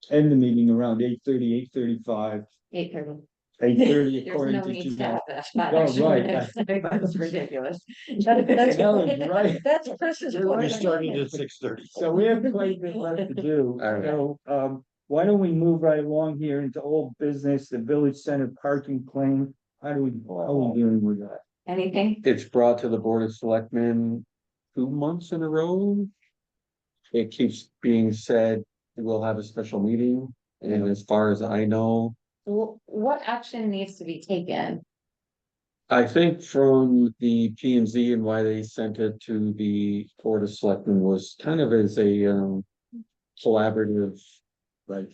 end the meeting around 8:35. 8:30. 8:30 There's according no to need to Janelle. have that. much Oh, right. minutes. That's ridiculous. Janelle is right. That's Chris's We're point. starting at 6:30. So we have quite a bit left to do. All right. So, why don't we move right along here into old business, the village center parking plan? How are we doing with that? Anything? It's brought to the Board of Selectmen 2 months in a row. It keeps being said, we'll have a special meeting, and as far as I know, What action needs to be taken? I think from the P and Z and why they sent it to the Board of Selectmen was kind of as a collaborative, like.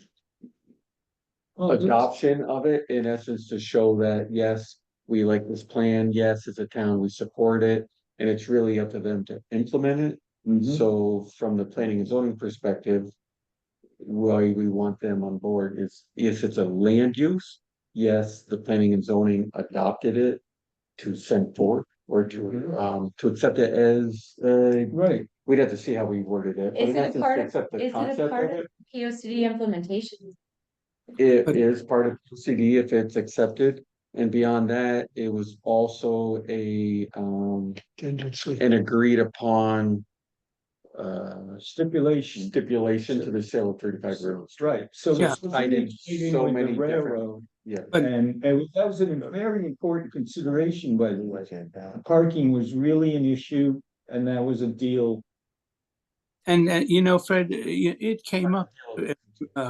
Adoption of it, in essence, to show that, yes, we like this plan, yes, as a town, we support it, and it's really up to them to implement it. So from the planning and zoning perspective, why we want them on board is if it's a land use, yes, the planning and zoning adopted it to send forth or to accept it as, Right. we'd have to see how we worded it. but Is in it a essence, part of, accept the is it a concept part of of it. P O C D implementation? It But- is part of CD if it's accepted, and beyond that, it was also an agreed upon. Stipulation. Stipulation to the sale of 35 roads. Right, so. Yeah. it's I did communicating so with the many different- railroad, Yeah. But- and that was a very important consideration, by the way. Parking was really an issue, and that was a deal. And Fred, it came up,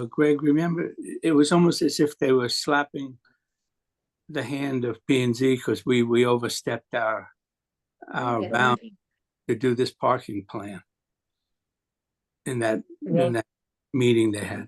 Greg, remember, it was almost as if they were slapping the hand of P and Z because we overstepped our bound to do this parking plan in that meeting they had.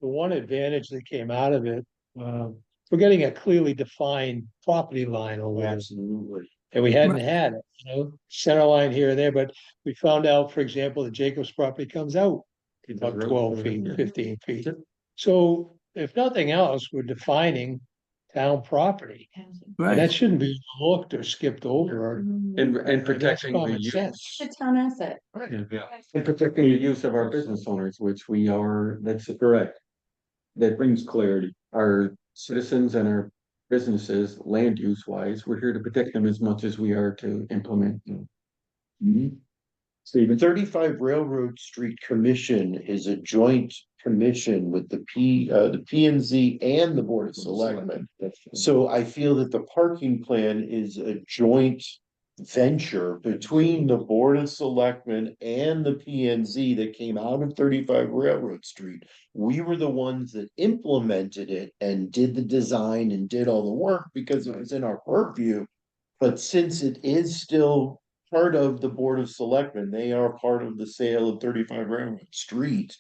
The one advantage that came out of it, we're getting a clearly defined property line over there. Absolutely. And we hadn't had it, center line here or there, but we found out, for example, the Jacobs property comes out about 12 feet, 15 feet. So if nothing else, we're defining town property. And that Right, shouldn't be looked or skipped over. And That's protecting the common use. sense. It's a town asset. And protecting the use of our business owners, which we are, that's correct. That Brings clarity. our citizens and our businesses, land use wise, we're here to protect them as much as we are to implement. Stephen? 35 Railroad Street Commission is a joint commission with the P and Z and the Board of Selectmen. So I feel that the parking plan is a joint venture between the Board of Selectmen and the P and Z that came out of 35 Railroad Street. We were the ones that implemented it and did the design and did all the work because it was in our purview. But since it is still part of the Board of Selectmen, they are part of the sale of 35 Railroad Street.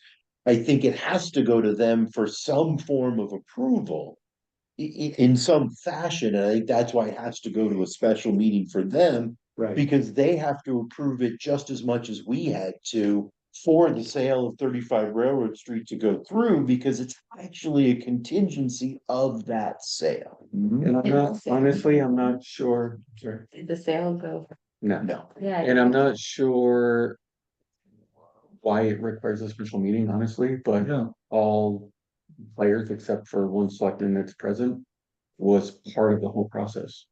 I think it has to go to them for some form of approval in some fashion, and I think that's why it has to go to a special meeting for them, Right. because they have to approve it just as much as we had to for the sale of 35 Railroad Street to go through, because it's actually a contingency of that sale. And I'm not, honestly, I'm not sure. Sure. Did the sale go? No, No. Yeah. and I'm not sure why it requires a special meeting, honestly, but Yeah. all players except for one selectman that's present was part of the whole process.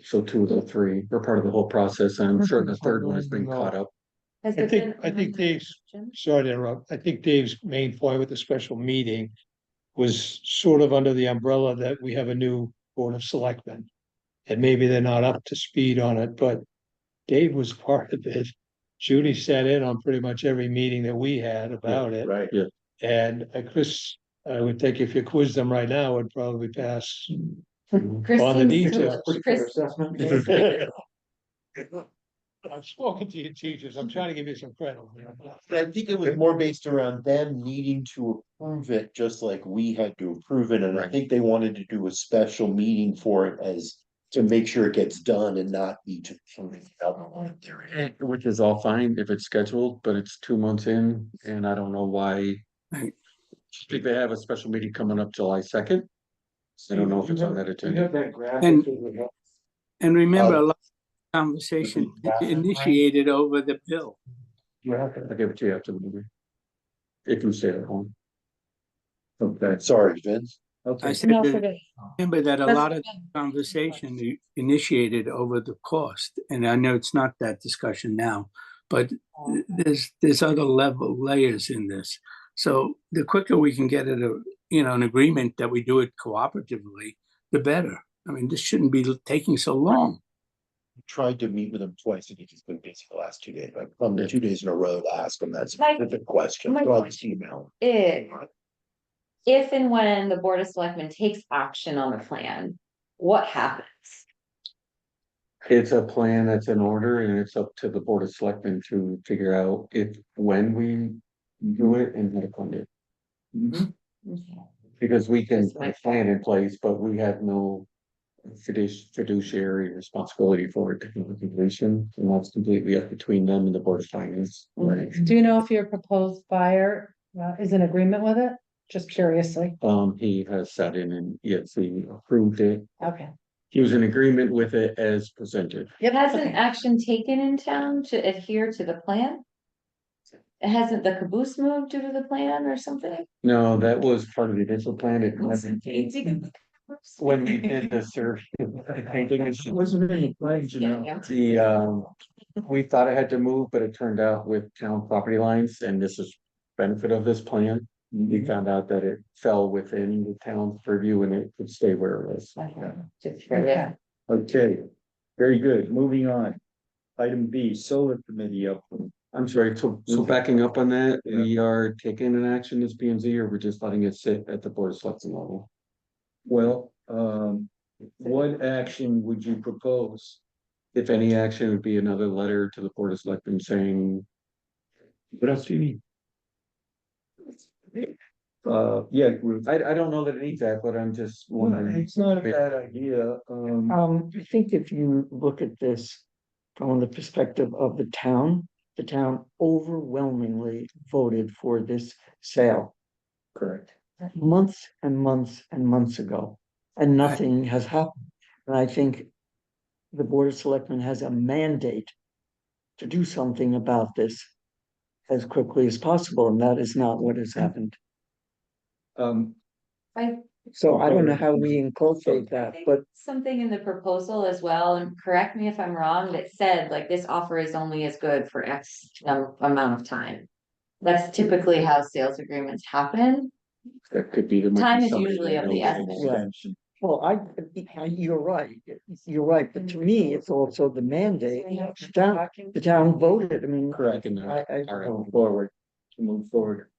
So two of the three were part of the whole process, and I'm sure the third one has been caught up. Has I there think, been- I think Dave's, Jim? sorry to interrupt, I think Dave's main point with the special meeting was sort of under the umbrella that we have a new Board of Selectmen. And maybe they're not up to speed on it, but Dave was part of it. Judy sat in on pretty much every meeting that we had about it. Right. Yeah. And Chris, I would think if you quizzed them right now, would probably pass. Chris On the seems to- details. Chris- I've spoken to your teachers. I'm trying to give you some credit. I think it was more based around them needing to approve it, just like we had to approve it, and I Right. think they wanted to do a special meeting for it as. To make sure it gets done and not be to something else. Which is all fine if it's scheduled, but it's 2 months in, and I don't know why. Right. I think they have a special meeting coming up July 2nd. I don't know if it's on that agenda. and remember, a lot of conversation initiated over the bill. I'll give it to you after the movie. If you stay at home. Okay, sorry, Vince. I said, No, that- forget it. remember that a That's lot of fine. conversation initiated over the cost, and I know it's not that discussion now, but there's other layers in this. So the quicker we can get it, an agreement that we do it cooperatively, the better. I mean, this shouldn't be taking so long. Tried to meet with him twice, and he's just been busy the last 2 days. I've come to 2 days in a row to ask him that specific question. my So I'll just email. If and when the Board of Selectmen takes action on the plan, what happens? It's a plan that's in order, and it's up to the Board of Selectmen to figure out when we do it and how to fund it. Because we can That's my- put a plan in place, but we have no fiduciary responsibility for it to completion, and that's completely up between them and the Board of Finance. Do you know if your proposed buyer is in agreement with it? Just curiously. He has sat in and yes, he approved it. Okay. He was in agreement with it as presented. Hasn't action taken in town to adhere to the plan? Hasn't the caboose moved due to the plan or something? No, that was part of the initial plan. It wasn't. When we did the survey. Wasn't any claims, We thought it had to move, but it turned out with town property lines, and this is benefit of this plan. We found out that it fell within the town's purview and it could stay where it was. Okay. Okay, very good. Moving on. Item B, solar committee up. I'm sorry, so backing up on that, we are taking an action as P and Z, or we're just letting it sit at the Board of Selectmen level? Well, what action would you propose? If any action, would be another letter to the Board of Selectmen saying. What else do you need? Yeah. I don't know that it needs that, but I'm just wondering. It's not a bad idea. I think if you look at this from the perspective of the town overwhelmingly voted for this sale. Correct. months and months and months ago, and nothing has happened. And I think the Board of Selectmen has a mandate to do something about this as quickly as possible, and that is not what has happened. Um, So I don't know how we inculcate that, but Something in the proposal as well, and correct me if I'm wrong, that said, like, this offer is only as good for X amount of time. That's typically how sales agreements happen. That could be. there might be Time is somebody usually that of the knows essence. extension. well, you're right. You're right, but to me, it's also the mandate. The town voted, I mean. Correct. In the- I- all right. Move forward.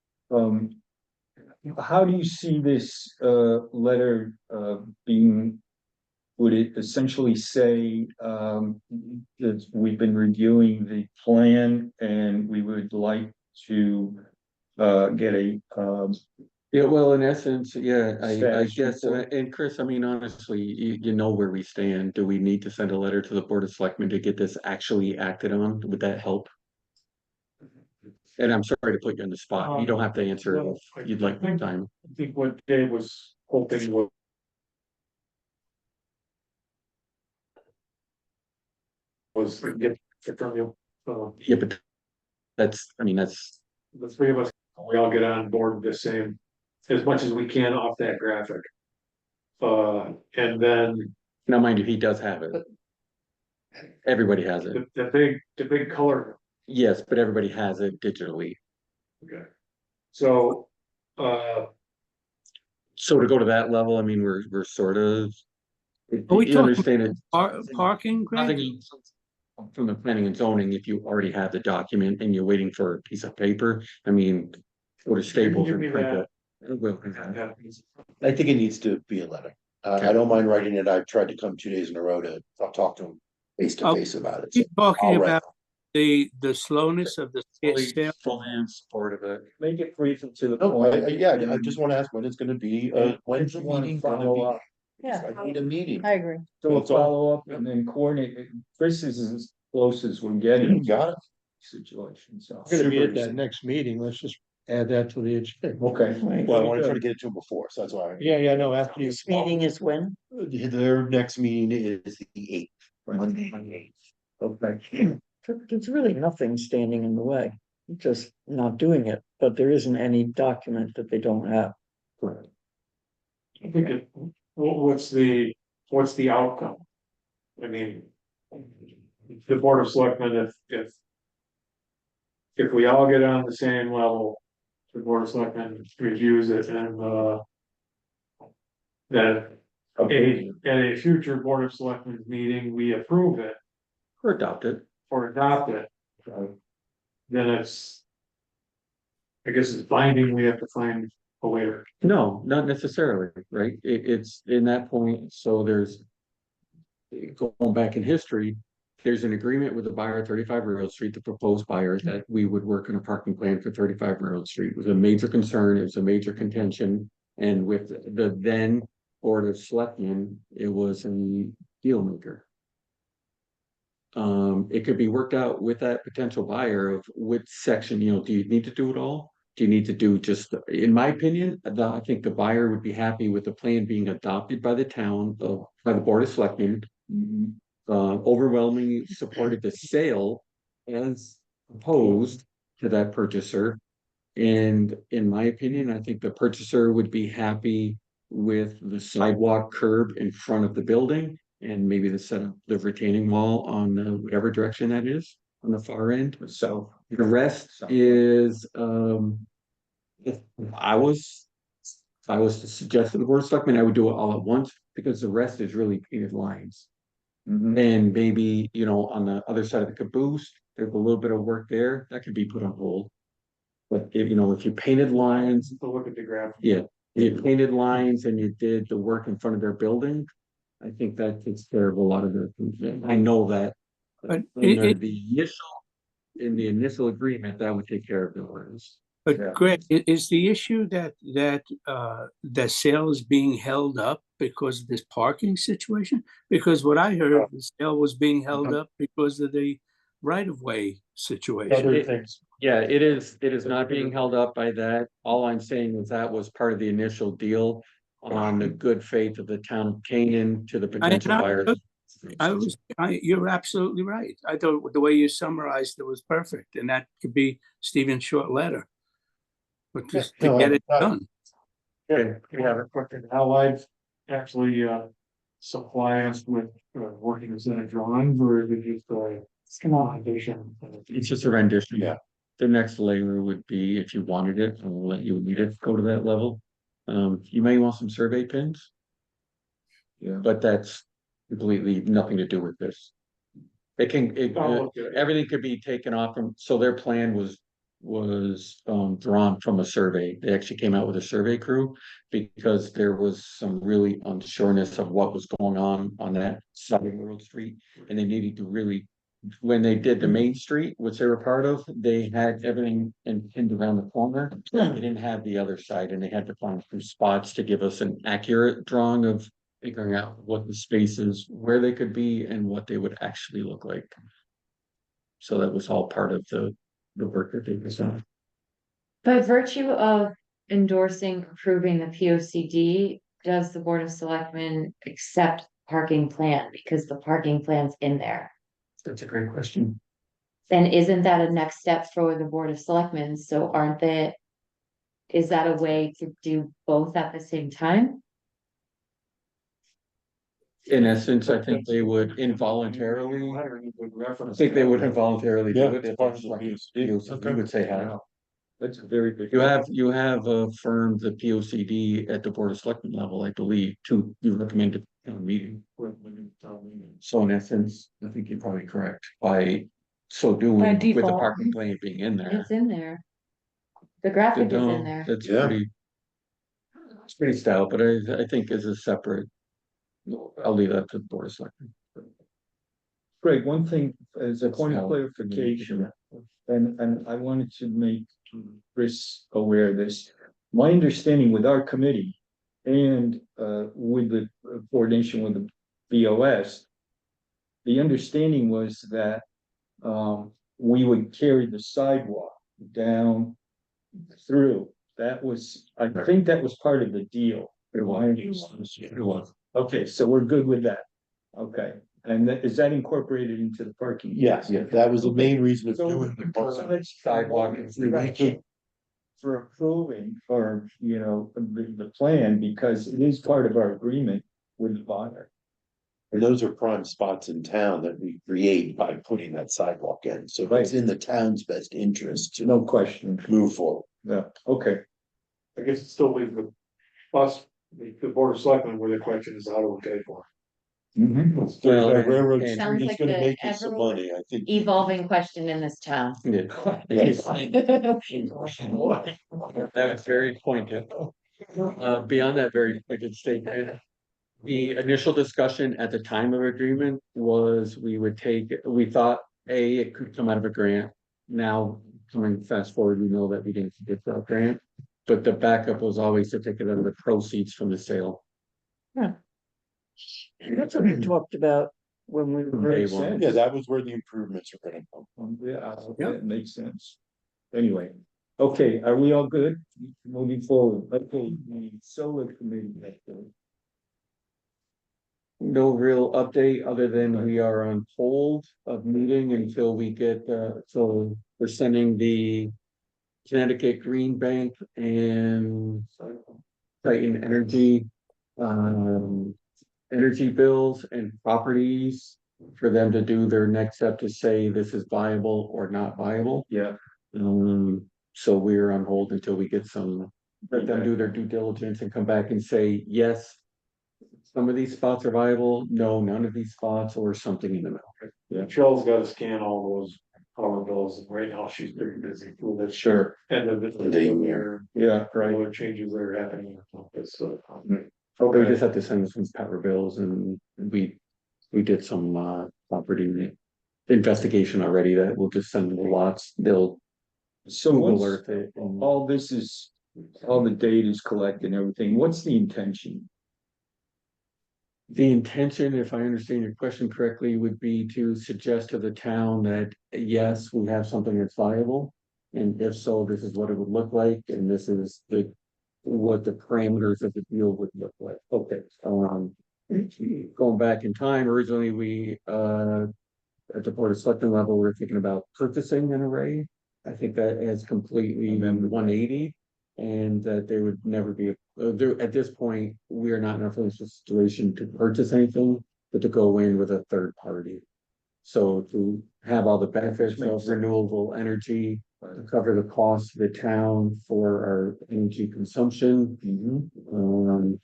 How do you see this letter being? Would it essentially say that we've been reviewing the plan and we would like to get a Yeah, well, in essence, yeah, I Status guess, report. and Chris, I mean, honestly, you know where we stand. Do we need to send a letter to the Board of Selectmen to get this actually acted on? Would that help? And I'm sorry to put you on the spot. You don't have to answer No, if you'd like more time. I think what Dave was hoping was to get from you, Yeah, but that's, I mean, that's, the three of us, we all get on board with the same, as much as we can off that graphic. And then now mind you, he does have it. Everybody has it. the big color. Yes, but everybody has it digitally. Okay. So, So to go to that level, I mean, we're sort of. Are we You talking understand it? parking, Greg? Nothing from the planning and zoning, if you already have the document and you're waiting for a piece of paper, I mean, go to Staples give and me print that. it. Well, I think it needs to be a letter. I don't mind writing it. I've tried to come 2 days in a row to talk to him face to face about it. So You're talking I'll write about the slowness of the sale. Fully in support of it. make it brief and to the No, point. yeah, I just want to ask when it's gonna be, when's the meeting gonna Follow be? up. I need a meeting. I agree. So we'll That's all. follow up and then coordinate. Chris is as close as we're getting. Got it. Situation, so. Gonna be at that next meeting, let's just add that to the agenda. Okay. Well, I want to try to get it to him before, so that's why. Yeah, no, after you. this meeting is when? Their next meeting is the 8th. Monday. Okay. There's really nothing standing in the way, just not doing it, but there isn't any document that they don't have. I think what's the outcome? I mean, the Board of Selectmen, if we all get on the same level, the Board of Selectmen reviews it and, then at a future Board of Selectmen meeting, we approve it Or adopt it. or adopt it, then it's, I guess it's binding, we have to find a way to. No, not necessarily, right? It's in that point, so there's. Going back in history, there's an agreement with the buyer at 35 Railroad Street, the proposed buyer, that we would work on a parking plan for 35 Railroad Street. It was a major concern, it was a major contention, and with the then Board of Selectmen, it was a deal maker. It could be worked out with that potential buyer of which section, do you need to do it all? Do you need to do just, in my opinion, I think the buyer would be happy with the plan being adopted by the town, by the Board of Selectmen. Overwhelmingly supported the sale as opposed to that purchaser. And in my opinion, I think the purchaser would be happy with the sidewalk curb in front of the building. And maybe the set up the retaining wall on whatever direction that is on the far end. So the rest is, if I was to suggest to the Board of Selectmen, I would do it all at once because the rest is really painted lines. And maybe, on the other side of the caboose, there's a little bit of work there that could be put on hold. But if you painted lines, To look at the graph. yeah, you painted lines and you did the work in front of their building. I think that takes care of a lot of their, I know that. But In the initial agreement, that would take care of the words. But Yeah. Greg, is the issue that the sale is being held up because of this parking situation? Because what I heard, the sale was being held up because of the right-of-way situation. Other things. Yeah, it is not being held up by that. All I'm saying is that was part of the initial deal on the good faith of the town of Canaan to the potential buyers. You're absolutely right. I thought the way you summarized it was perfect, and that could be Stephen's short letter. But just to No, get it I- done. Okay, We have a question, how I've actually, supply us with, working as a drawings, or is it just a schematic? it's just a rendition. Yeah. The next layer would be, if you wanted it, I'll let you need it, go to that level. You may want some survey pins. Yeah. But that's completely nothing to do with this. Everything could be taken off from, so their plan was drawn from a survey. They actually came out with a survey crew because there was some really unsureness of what was going on that side of World Street. And they needed to really, when they did the main street, which they were part of, they had everything pinned around the corner. They didn't have the other side, and they had to find some spots to give us an accurate drawing of figuring out what the spaces, where they could be and what they would actually look like. So that was all part of the work that they was done. By virtue of endorsing, approving the P O C D, does the Board of Selectmen accept parking plan? Because the parking plan's in there. That's a great question. And isn't that a next step for the Board of Selectmen? So aren't they? Is that a way to do both at the same time? In essence, I think they would involuntarily, I think they would involuntarily do it. If it's like you would say how. That's a very big. You have affirmed the P O C D at the Board of Selectmen level, I believe, you recommended a meeting. So in essence, I think you're probably correct by so doing with the default. parking plan being in there. It's in there. The graphic is No, in there. That's Yeah. pretty. It's pretty stout, but I think as a separate. I'll leave that to the Board of Selectmen. Greg, one thing as a point of how- clarification, and I wanted to make Chris aware of this. My understanding with our committee and with the coordination with the BOS, the understanding was that we would carry the sidewalk down through. That was, I think that was part of the deal. It was. Okay, so we're good with that. Okay, and is that incorporated into the parking? Yes, that was the main reason of doing the parking. Sidewalk. For approving or, the plan, because it is part of our agreement with the buyer. And those are prime spots in town that we create by putting that sidewalk in, so it's in the town's best interest to No question. move forward. Yeah, okay. I guess it still leaves us, the Board of Selectmen, where the question is, how do we pay for it? Well, That railroad and- street Sounds is like gonna the make you some ever- money, I think. Evolving question in this town. Yeah. That was very pointed. Beyond that very pointed statement. The initial discussion at the time of agreement was we thought, it could come out of a grant. Now, coming fast forward, we know that we didn't get that grant. But the backup was always to take it out of the proceeds from the sale. That's what we talked about when we were. Day one. Yeah, that was where the improvements are gonna come from. Yeah, it makes sense. Anyway, okay, are we all good? Moving forward, okay, the solar committee. No real update other than we are on hold of meeting until we get, so we're sending the Connecticut Green Bank and Titan Energy, energy bills and properties for them to do their next step to say this is viable or not viable. Yeah. So we're on hold until we get let them do their due diligence and come back and say, yes, some of these spots are viable, no, none of these spots, or something in the middle. Yeah, Michelle's got to scan all those power bills, and right now she's pretty busy with it. Sure. And the Yeah, right. other changes that are happening. So, We just have to send some power bills and we did some property investigation already that we'll just send the lots, they'll So Google once Earth it. and- all this is, all the data is collected and everything, what's the intention? The intention, if I understand your question correctly, would be to suggest to the town that, yes, we have something that's viable. And if so, this is what it would look like, and this is what the parameters of the deal would look like. Okay, going back in time, originally we, at the Board of Selectmen level, we're thinking about purchasing an array. I think that has completely 180, and that there would never be, at this point, we are not in a financial situation to purchase anything, but to go in with a third party. So to have all the benefits of renewable energy, to cover the cost of the town for our energy consumption.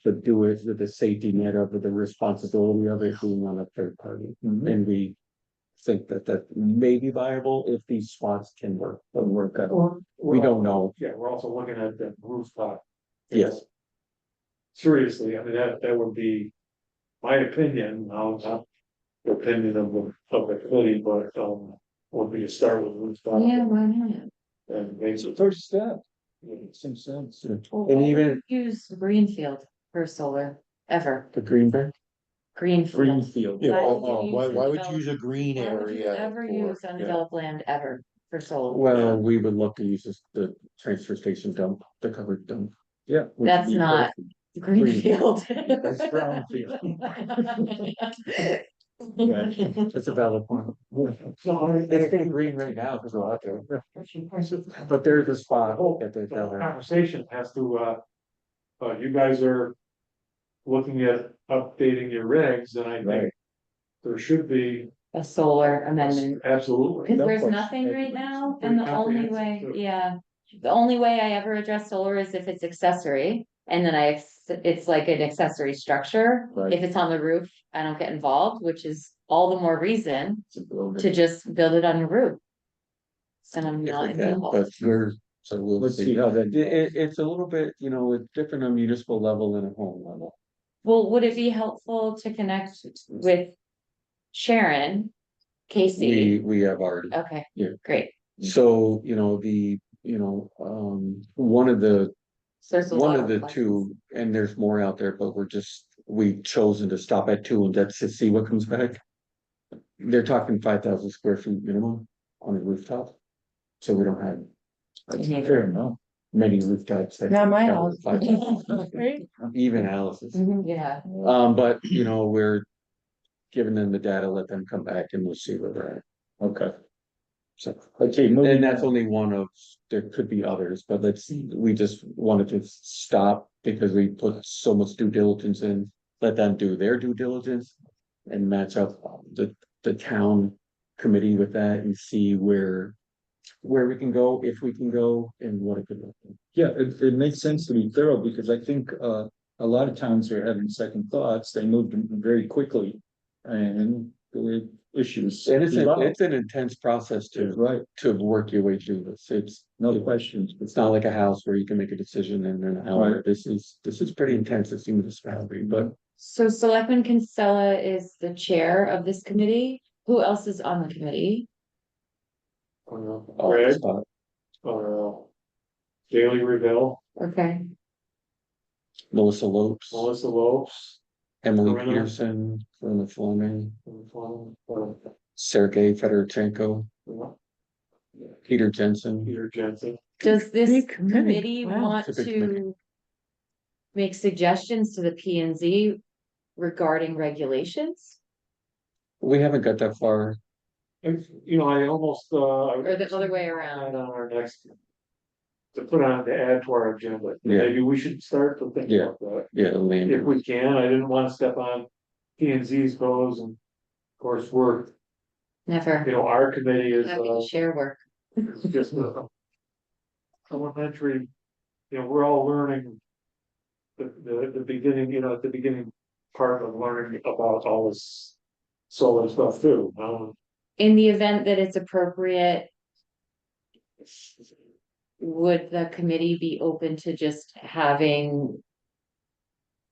To do it with the safety net of it, the responsibility of it being on a third party. And we think that that may be viable if these spots can work out. We don't know. Yeah, we're also looking at the rooftop. Yes, Seriously, I mean, that would be my opinion, now, not the opinion of the committee, but, would be to start with rooftop. Yeah, why not? And maybe. It's a first step. Makes sense. and even Use Greenfield for solar, ever, the Greenberg. Greenfield. Greenfield. Yeah, Why well, would you why, use why would you undeveloped- use a green Why would you area? ever for- use yeah. undeveloped land ever for solar? Well, we would look to use the transfer station dump, the covered dump. Yeah. which would That's be not perfect. Greenfield. That's brownfield. That's a valid point. It's getting green right now because we're out there. But there's a spot at the The conversation has to, you guys are looking at updating your regs, and I think Right. there should be. A solar amendment, Absolutely. cause No there's question. nothing right now, Pretty and the only way, comprehensive, too. yeah. The only way I ever address solar is if it's accessory, and then it's like an accessory structure. Right. If it's on the roof, I don't get involved, which is all the more reason It's a building. to just build it on your roof. And I'm If not we can, involved. but so we'll Let's see see. how that. It's a little bit, it's different on municipal level than a home level. Well, would it be helpful to connect with Sharon, Casey? We have already, Okay. Yeah. Great. so, one of the So there's a lot One of the questions. two, and there's more out there, but we've chosen to stop at two and that's to see what comes back. They're talking 5,000 square feet minimum on the rooftop. So we don't have Fair enough. many rooftops. that Not my cover house. 5,000. Even Alice's. Yeah. But we're giving them the data, let them come back and we'll see where they're at. Okay. So, Okay, and moving that's on. only one of, there could be others, but we just wanted to stop because we put so much due diligence in. Let them do their due diligence and match up the town committee with that and see where we can go, if we can go, and what it could look like. Yeah, it makes sense to be thorough because I think a lot of towns are having second thoughts. They moved very quickly and there were issues. And it's involved. an intense process Right, to work your way through this. no questions. It's not like a house where you can make a decision in an hour. Right. This is pretty intense. It seems disparity, but So Selectman Kinsella is the chair of this committee. Who else is on the committee? Greg, spot. Daily Revell, Okay. Melissa Lopes, Melissa Lopes. Emily Corinna. Peterson, Corinna Fleming, uh, Sergey Fedorchenko, Peter Jensen. Peter Jensen. Does this Big committee. committee Wow. want It's a big committee. to make suggestions to the P and Z regarding regulations? We haven't got that far. And, I almost, Or the other way around? On our next. To put on, to add to our agenda, Yeah. maybe we should start to think Yeah. about that. Yeah, land. If we can, I didn't wanna step on P and Z's toes, and of course, Never. our committee is, Happy to share work. it's just a. Elementary, we're all learning. The beginning, at the beginning part of learning about all this solar stuff too, In the event that it's appropriate, would the committee be open to just having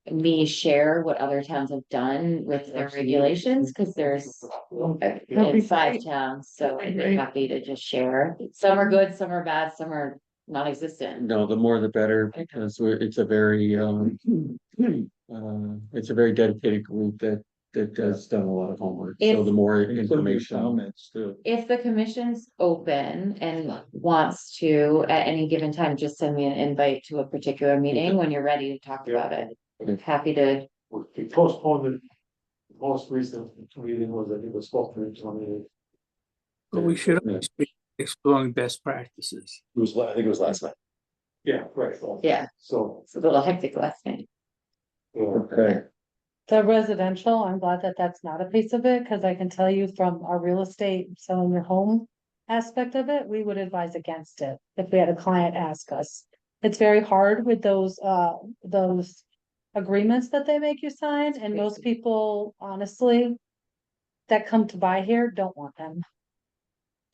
me share what other towns have done with their regulations? Cause there's in 5 towns, so I'd be happy to just share. Some are good, some are bad, some are non-existent. No, the more the better, because it's a very dedicated group that that has done a lot of homework, so If- the more Include your information. comments too. If the commission's open and wants to, at any given time, just send me an invite to a particular meeting when you're ready to talk about it. Happy to, We postponed it. Most recent meeting was, I think, was spoke to 28. But we should always be exploring best practices. I think it was last night. Yeah, right. yeah, So. it's a little hectic last night. Okay, The residential, I'm glad that that's not a piece of it, because I can tell you from our real estate, selling your home aspect of it, we would advise against it if we had a client ask us. It's very hard with those agreements that they make you sign, and most people, honestly, that come to buy here don't want them.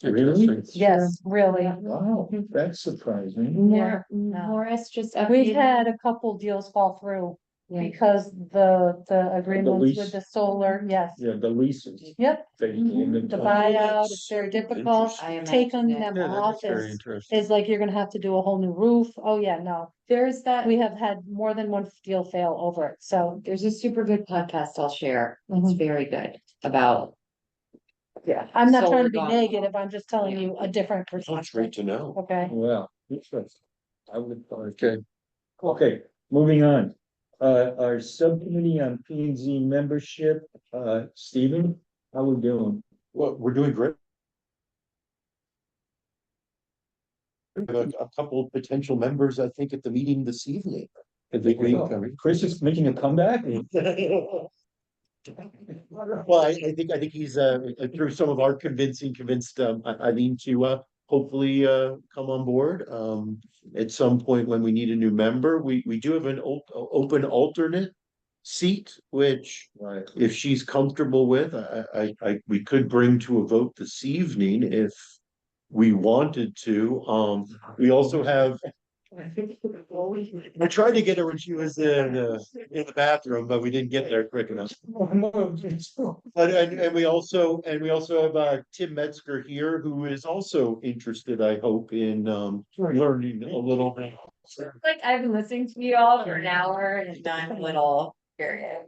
Really? Yes, really. Wow, that's surprising. More, no. Morris just We've updated. had a couple deals fall through Yeah. because the agreements lease. with the solar, yes. Yeah, the leases. Yep, They- the buyout is very difficult. I Taking imagine them it. off Very is interesting. like you're gonna have to do a whole new roof. Oh, yeah, no. There's that, We have had more than one deal fail over it, so. there's a super good podcast I'll share. It's Mhm. very good about. Yeah, I'm not trying to be Solar gone. negative, I'm just telling you a different That's perspective, great to know. okay? Well, I would, okay. Okay, moving on. Our subcommittee on P and Z membership, Stephen, how we doing? Well, we're doing great. We have a couple of potential members, I think, at the meeting this evening. Chris is making a comeback? Well, I think he's through some of our convinced Eileen to hopefully come on board. At some point when we need a new member, we do have an open alternate seat, which Right. if she's comfortable with, we could bring to a vote this evening if we wanted to. We also have. I tried to get her when she was in the bathroom, but we didn't get there quick enough. But and we also have Tim Metzger here, who is also interested, I hope, in learning a little bit. Like I've been listening to you all for an hour and I'm a little curious.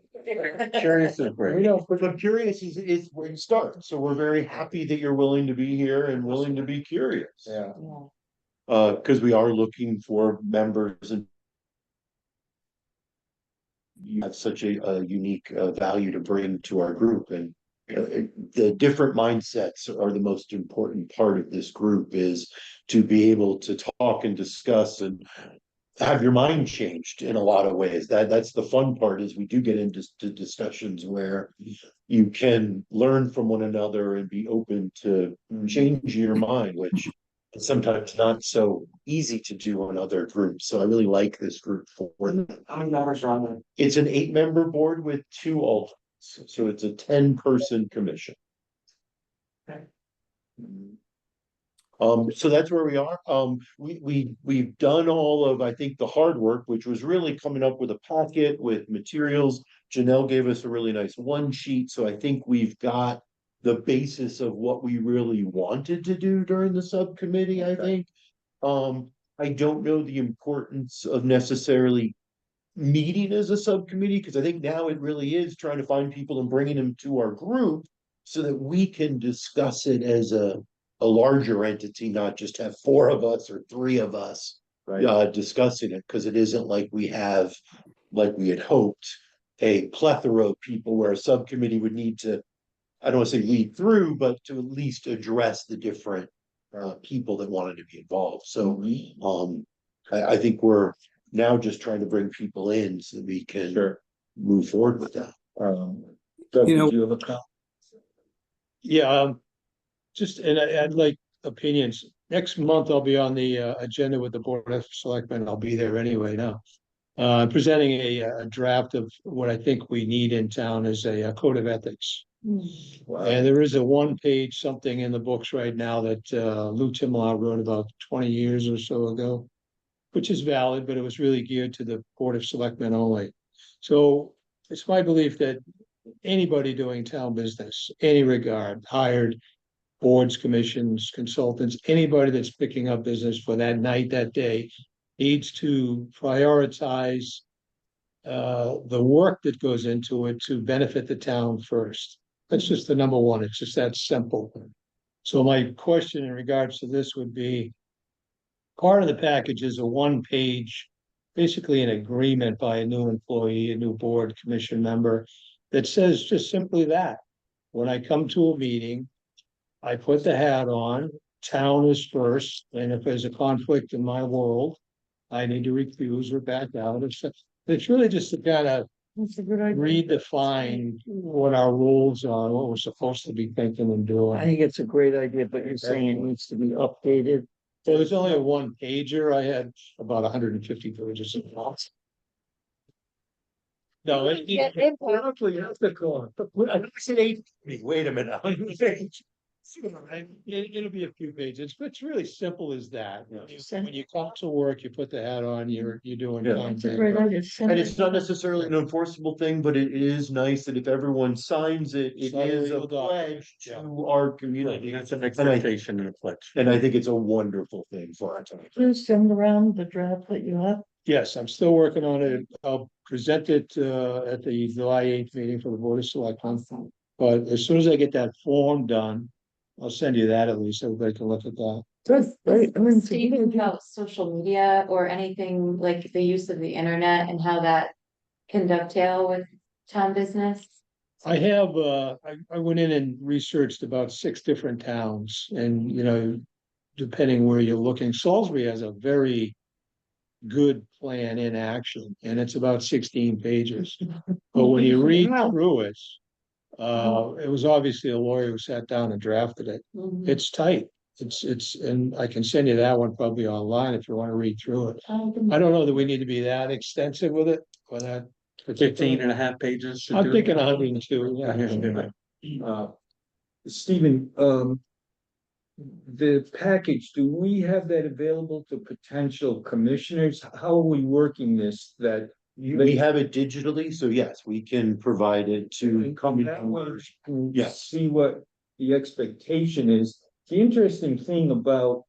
Curious is We great. know, but curious is where you start. So we're very happy that you're willing to be here and willing to be curious. Yeah. Because we are looking for members and you have such a unique value to bring to our group, and the different mindsets are the most important part of this group, is to be able to talk and discuss and have your mind changed in a lot of ways. That's the fun part, is we do get into discussions where you can learn from one another and be open to changing your mind, which is sometimes not so easy to do on other groups. So I really like this group for that. How many members are on there? It's an 8-member board with 2 alternates, so it's a 10-person commission. So that's where we are. We've done all of, I think, the hard work, which was really coming up with a packet with materials. Janelle gave us a really nice one sheet, so I think we've got the basis of what we really wanted to do during the subcommittee, I think. I don't know the importance of necessarily meeting as a subcommittee, because I think now it really is trying to find people and bringing them to our group so that we can discuss it as a larger entity, not just have 4 of us or 3 of us discussing it, because it isn't like we have, like we had hoped, a plethora of people where a subcommittee would need to, I don't want to say lead through, but to at least address the different people that wanted to be involved. So I think we're now just trying to bring people in so that we can move forward with that. Doug, You know- did you have a comment? Yeah, just, and I'd like opinions. Next month, I'll be on the agenda with the Board of Selectmen. I'll be there anyway now. I'm presenting a draft of what I think we need in town as a code of ethics. And there is a 1-page something in the books right now that Lou Timlaw wrote about 20 years or so ago, which is valid, but it was really geared to the Board of Selectmen only. So it's my belief that anybody doing town business, any regard, hired boards, commissions, consultants, anybody that's picking up business for that night, that day, needs to prioritize the work that goes into it to benefit the town first. That's just the number one. It's just that simple. So my question in regards to this would be, part of the package is a one-page, basically an agreement by a new employee, a new board commission member, that says just simply that. When I come to a meeting, I put the hat on, town is first, and if there's a conflict in my world, I need to recuse or back out. It's really just to kind of redefine what our rules are, what we're supposed to be thinking and I doing. think it's a great idea, but you're saying it needs to be updated. So there's only a one pager. I had about 150 pages of notes. No, honestly, that's the core. I said 8. Wait a minute. It'll be a few pages, but it's really simple as that. When you come to work, you put the hat on, you're doing. Yeah. It's a great idea. Send And it. it's not necessarily an enforceable thing, but it is nice that if everyone signs it, it It's not a is a legal document. pledge Yeah. to our community. That's an expectation and a pledge. And I think it's a wonderful thing for our town. Please send around the draft that you have. Yes, I'm still working on it. I'll present it at the July 8th meeting for the Board of Selectmen. But as soon as I get that form done, I'll send you that at least. Everybody can look at that. That's great. I mean, it's a good Statement idea. about social media or anything like the use of the internet and how that can dovetail with town business? I have, I went in and researched about 6 different towns and, depending where you're looking, Salisbury has a very good plan in action and it's about 16 pages. But when you read through it, it was obviously a lawyer who sat down and drafted it. Mhm. It's tight. And I can send you that one probably online if you want to read through it. I don't know that we need to be that extensive with it, or that. 15 and a half pages. should I'm do it. thinking 102, yeah. Stephen, the package, do we have that available to potential commissioners? How are we working this, that? We have it digitally, so yes, we can provide it to. Yes. See what the expectation is. The interesting thing about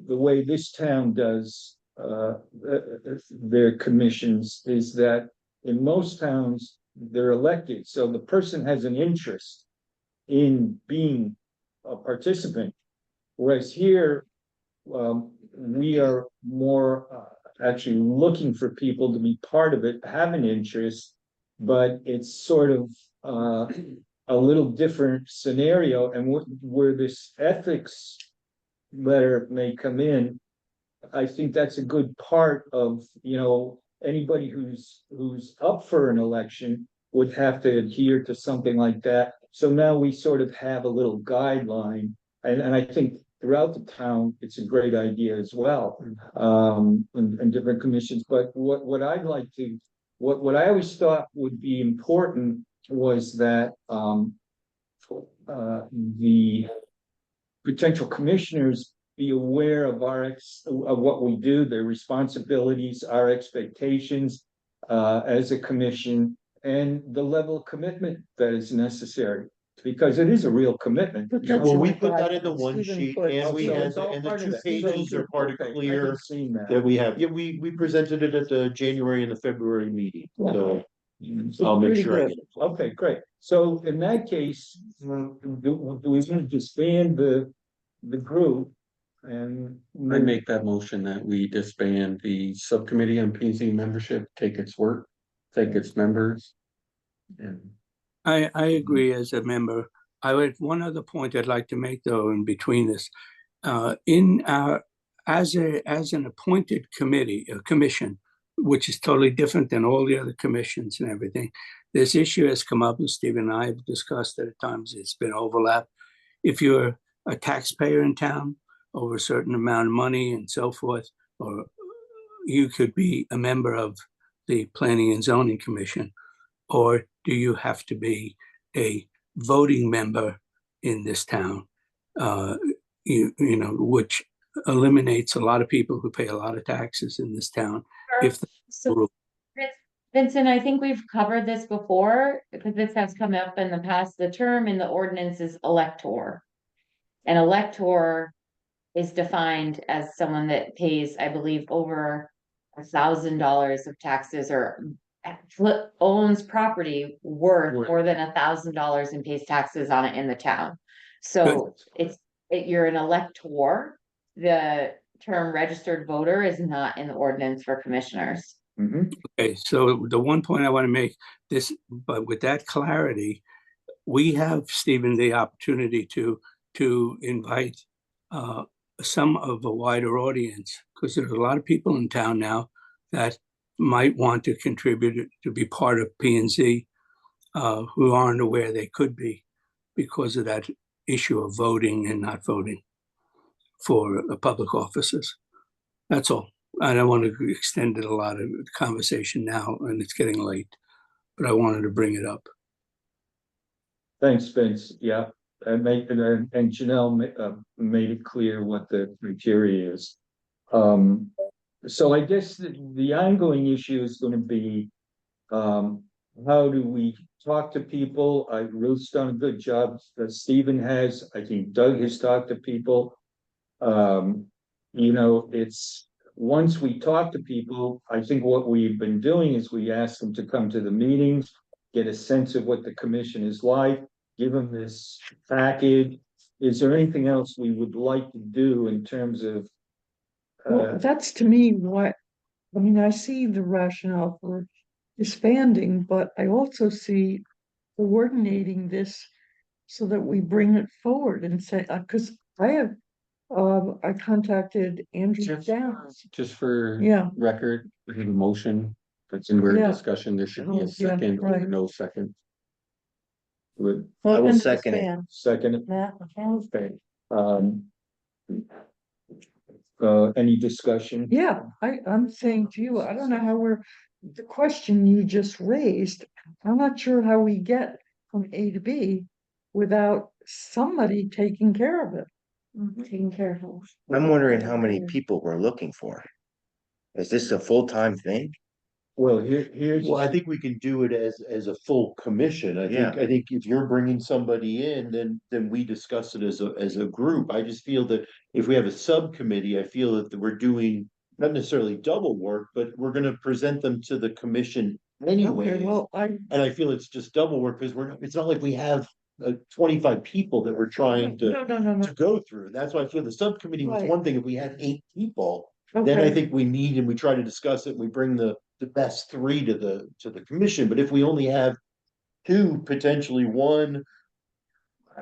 the way this town does their commissions is that in most towns, they're elected, so the person has an interest in being a participant. Whereas here, we are more actually looking for people to be part of it, have an interest, but it's sort of a little different scenario. And where this ethics letter may come in, I think that's a good part of, anybody who's up for an election would have to adhere to something like that. So now we sort of have a little guideline, and I think throughout the town, it's a great idea as well, and different commissions. But what I'd like to, what I always thought would be important was that the potential commissioners be aware of of what we do, their responsibilities, our expectations as a commission, and the level of commitment that is necessary, because it is a real commitment. Well, we put that in the one sheet and we had, and the 2 pages are part of clear that we have. Yeah, we presented it at the January and the February meeting, so. I'll make sure I get it. Okay, great. So in that case, do we want to disband the group and? I make that motion that we disband the subcommittee on P and Z membership, take its work, take its members. And I agree as a member. I would, one other point I'd like to make though, in between this, in our, as an appointed committee, a commission, which is totally different than all the other commissions and everything. This issue has come up, and Stephen and I have discussed it at times. It's been overlap. If you're a taxpayer in town over a certain amount of money and so forth, or you could be a member of the Planning and Zoning Commission, or do you have to be a voting member in this town? Which eliminates a lot of people who pay a lot of taxes in this town. If So, Vincent, I think we've covered this before, because this has come up in the past. The term in the ordinance is elector. An elector is defined as someone that pays, I believe, over $1,000 of taxes or owns property worth more than $1,000 and pays taxes on it in the town. So you're an elector. The term registered voter is not in the ordinance for commissioners. Okay, so the one point I want to make this, but with that clarity, we have, Stephen, the opportunity to invite some of a wider audience, because there's a lot of people in town now that might want to contribute to be part of P and Z who aren't aware they could be because of that issue of voting and not voting for public offices. That's all. I don't want to extend it a lot of conversation now, and it's getting late, but I wanted to bring it up. Thanks, Vince. Yeah, and Janelle made it clear what the criteria is. So I guess the ongoing issue is going to be, how do we talk to people? Ruth's done a good job. Stephen has. I think Doug has talked to people. It's once we talk to people, I think what we've been doing is we ask them to come to the meetings, get a sense of what the commission is like, give them this package. Is there anything else we would like to do in terms of? Well, that's to me what, I mean, I see the rationale for disbanding, but I also see coordinating this so that we bring it forward and say, because I contacted Andrew Downs. Just for Yeah. record, we have a motion that's in weird Yeah. discussion. There should be Oh, a second yeah, or right. no second. Would I will and second it. disband. second, Matt, okay. Any discussion? yeah, I'm saying to you, I don't know how the question you just raised, I'm not sure how we get from A to B without somebody taking care of it. Taking care of it. I'm wondering how many people we're looking for. Is this a full-time thing? Well, here's. Well, I think we can do it as a full commission. Yeah. I think if you're bringing somebody in, then we discuss it as a group. I just feel that if we have a subcommittee, I feel that we're doing not necessarily double work, but we're gonna present them to the commission anyway. Okay, well, And I feel it's just double work because it's not like we have 25 people that we're trying to no. go through. That's why I feel the subcommittee was Right. one thing. If we had 8 people, then I Okay, think we need, and we try to discuss it, we bring the best 3 to the commission. But if we only have 2, potentially 1,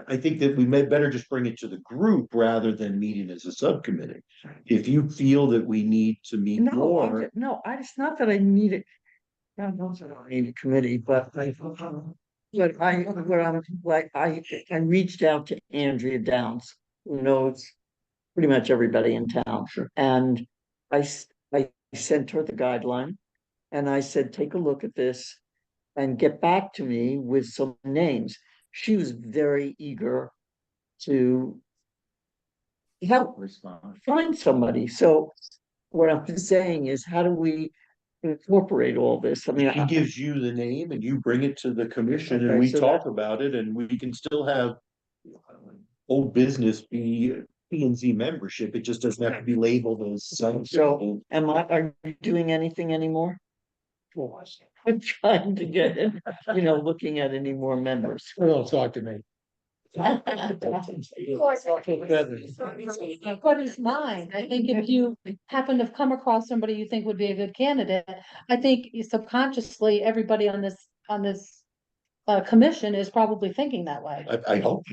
I think that we may better just bring it to the group rather than meeting as a subcommittee. If you feel that we need to meet more. it's not that I need it. God knows I don't need a committee, but I reached out to Andrea Downs, who knows pretty much everybody in town. Sure. And I sent her the guideline and I said, take a look at this and get back to me with some names. She was very eager to help find somebody. So what I'm saying is, how do we incorporate all this? I mean, She gives you the name and you bring it to the commission and Okay, we so talk about it, and we can still have old business be P and Z membership. It just doesn't have to be labeled as some. so are you doing anything anymore? I'm trying to get, looking at any more members. Don't talk to me. What is mine? I think if you happen to come across somebody you think would be a good candidate, I think subconsciously, everybody on this commission is probably thinking that way. I hope,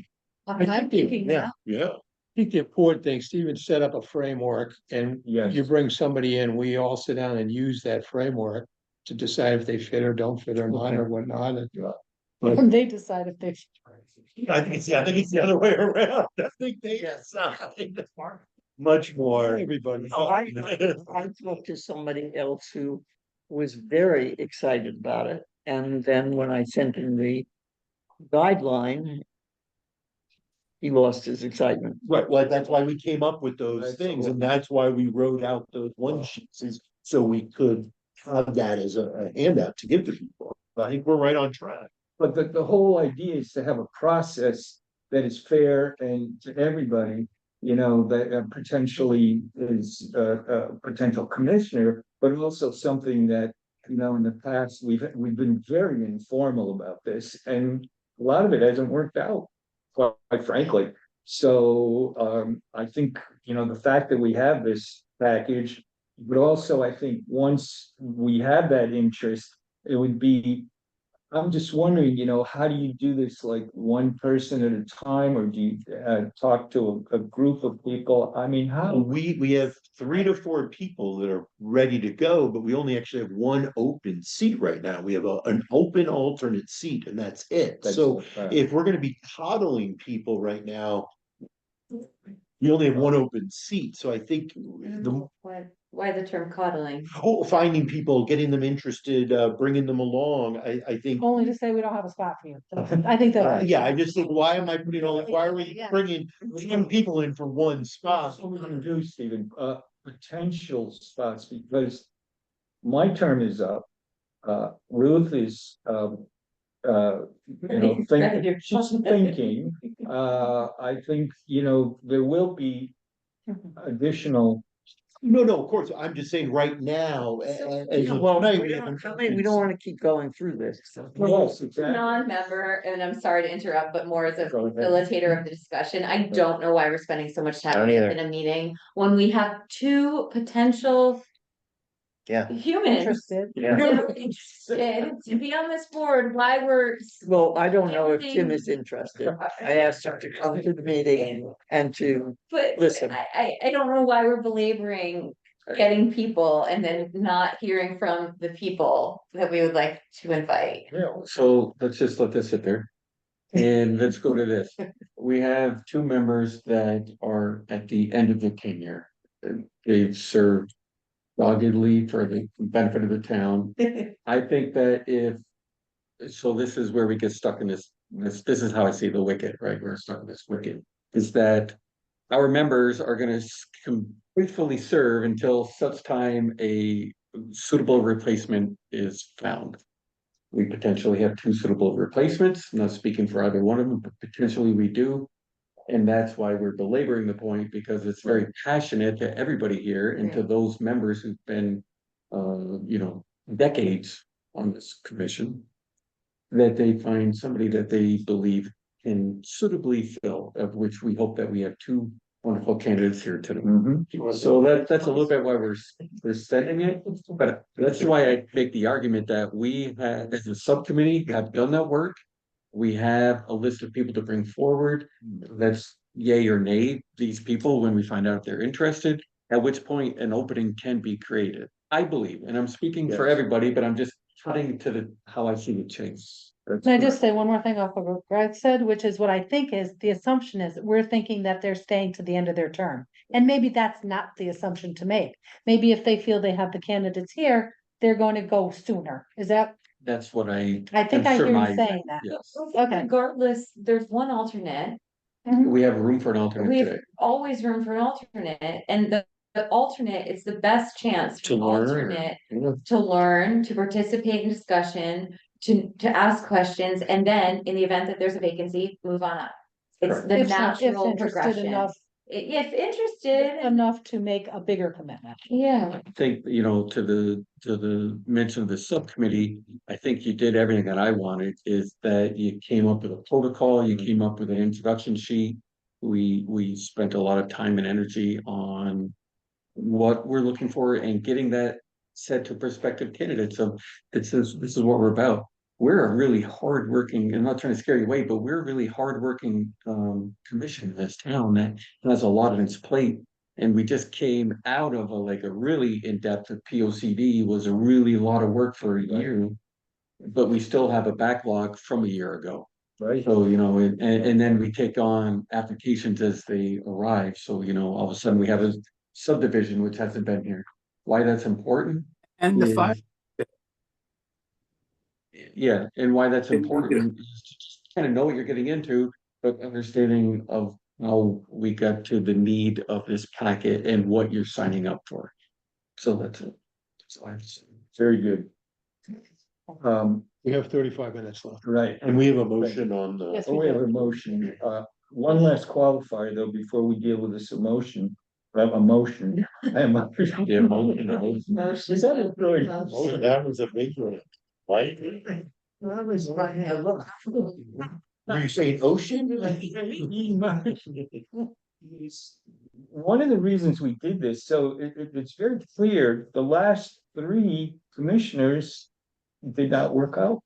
I'm thinking yeah. that. yeah. I think the important thing, Stephen set up a framework and Yes. you bring somebody in, we all sit down and use that framework to decide if they fit or don't fit or not or whatnot. And they decide if they. I think it's the other way around. I think they decide much more. Everybody. I talked to somebody else who was very excited about it. And then when I sent him the guideline, he lost his excitement. Right, well, that's why we came up with those things, and that's why we wrote out those one sheets, is so we could have that as a handout to give to people. I think we're right on track. But the whole idea is to have a process that is fair and to everybody. you know, that potentially is a potential commissioner, but also something that, you know, in the past, we've been very informal about this, and a lot of it hasn't worked out, quite frankly. So, I think, you know, the fact that we have this package, but also I think once we have that interest, it would be, I'm just wondering, you know, how do you do this, like one person at a time, or do you talk to a group of people? I mean, how? We have 3 to 4 people that are ready to go, but we only actually have one open seat right now. We have an open alternate seat, and that's it. So if we're gonna be coddling people right now, we only have one open seat, so I think the, Why the term coddling? finding people, getting them interested, bringing them along, I think. Only to say we don't have a spot for you. I think that. Yeah, I just think, why am I putting all, why are we bringing 10 people in for one spot? That's what we're gonna do, Stephen, potential spots, because my term is up. Ruth is, you know, she's thinking, I think, you know, there will be additional. No, of course, I'm just saying right now, as of Well, tonight, we don't want to keep going through this. Yes, exactly. Non-member, and I'm sorry to interrupt, but more as a Go ahead. facilitator of the discussion, I don't know why we're spending so much I time don't either. in a meeting when we have 2 potential Yeah. humans Interested. that are interested to be on this board, why we're. Well, I don't know if Tim Everything- is interested. I asked him to come to the meeting and to, But Listen. I don't know why we're belaboring getting people and then not hearing from the people that we would like to invite. So let's just let this sit there. And let's go to this. We have 2 members that are at the end of their tenure. They've served doggedly for the benefit of the town. I think that so this is where we get stuck in this is how I see the wicket, right? We're stuck in this wicket, is that our members are gonna faithfully serve until such time a suitable replacement is found. We potentially have 2 suitable replacements, not speaking for either one of them, but potentially we do. And that's why we're belaboring the point, because it's very passionate to everybody here and to those members who've been, you know, decades on this commission, that they find somebody that they believe can suitably fill, of which we hope that we have 2 wonderful candidates here today. So that's a little bit why we're setting it, but that's why I make the argument that we have, as a subcommittee, have done that work. We have a list of people to bring forward. That's yay or nay, these people, when we find out they're interested, at which point an opening can be created. I believe, and I'm speaking for everybody, but I'm just cutting to how I see the change. Can I just say one more thing off of what Greg said, which is what I think is, the assumption is, we're thinking that they're staying to the end of their term. And maybe that's not the assumption to make. Maybe if they feel they have the candidates here, they're going to go sooner. Is that, That's what I think am I hear you surmising. saying that. Yes, Okay. Regardless, there's one alternate. we have room for an alternate We have today. always room for an alternate, and the alternate is the best chance for To an learn. alternate to learn, to participate in discussion, to ask questions, and then in the event that there's a vacancy, move on up. It's the If natural interested progression. enough, If interested, enough to make a bigger commitment. yeah. I think, you know, to the mention of the subcommittee, I think you did everything that I wanted, is that you came up with a protocol, you came up with an introduction sheet. We spent a lot of time and energy on what we're looking for and getting that said to prospective candidates. So this is what we're about. We're a really hardworking, I'm not trying to scare you away, but we're a really hardworking commission in this town that has a lot on its plate. And we just came out of a really in-depth POCD, was a really lot of work for a year. But we still have a backlog from a year ago. Right. So, you know, and then we take on applications as they arrive. So, you know, all of a sudden we have a subdivision which hasn't been here. Why that's important? And the is- fire, Yeah, and why that's And we important is to just kind of know what you're getting into, but understanding of how we got to the need of this packet and what you're signing up for. So that's it. So I just. Very good. We have 35 minutes left. Right, And we have a motion on the. Yes, we have a motion, one last qualifier though, before we deal with this emotion. Emotion. I am. The emotion. Is that a good? That was a big one. Right? Were you saying ocean? One of the reasons we did this, so it's very clear, the last three commissioners did not work out.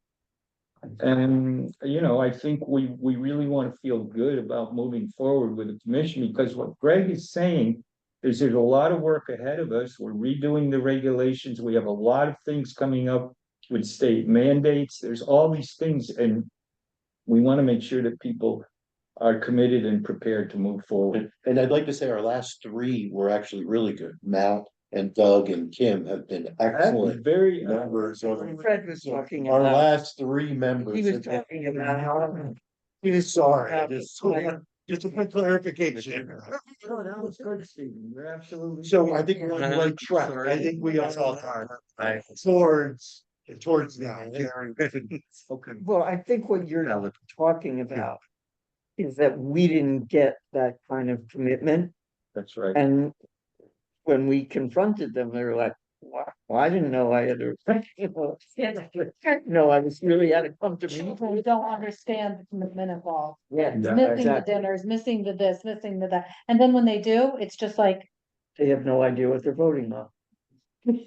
And, you know, I think we really want to feel good about moving forward with the commission, because what Greg is saying is there's a lot of work ahead of us. We're redoing the regulations. We have a lot of things coming up with state mandates. There's all these things, and we want to make sure that people are committed and prepared to move forward. And I'd like to say our last three were actually really good. Matt and Doug and Kim have been excellent Very, members of Fred was talking our about, last three members. he was talking about how. He was sorry, just a quick clarification. no, that was good, Stephen. You're absolutely. So I think we're on the right track. I think we are towards now. Okay. Well, I think what you're talking about is that we didn't get that kind of commitment. That's right. And when we confronted them, they were like, wow, I didn't know I had to. No, I was really had to come to me. People don't understand the commitment involved. Yeah, Missing the exactly. dinners, missing the this, missing the that, and then when they do, it's just like, They have no idea what they're voting on.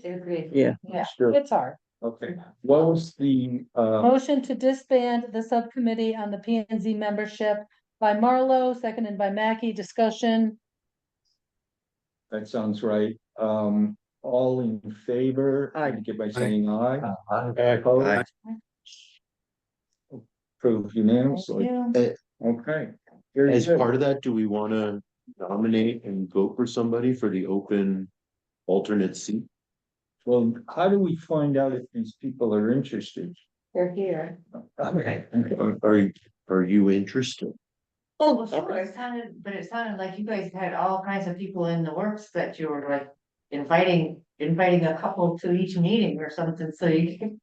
Agree. Yeah. yeah, Sure. it's hard. Okay, what was the, Motion to disband the subcommittee on the P and Z membership by Marlowe, seconded by Mackey. Discussion. that sounds right, all in favor? Aye. Indicate by saying aye. Aye. Opposed? Approved unanimously, Yeah. okay. Very As good. part of that, do we want to nominate and vote for somebody for the open alternate seat? Well, how do we find out if these people are interested? They're here. Okay. Are you interested? Oh, sure, but it sounded like you guys had all kinds of people in the works that you were like inviting a couple to each meeting or something, so you can.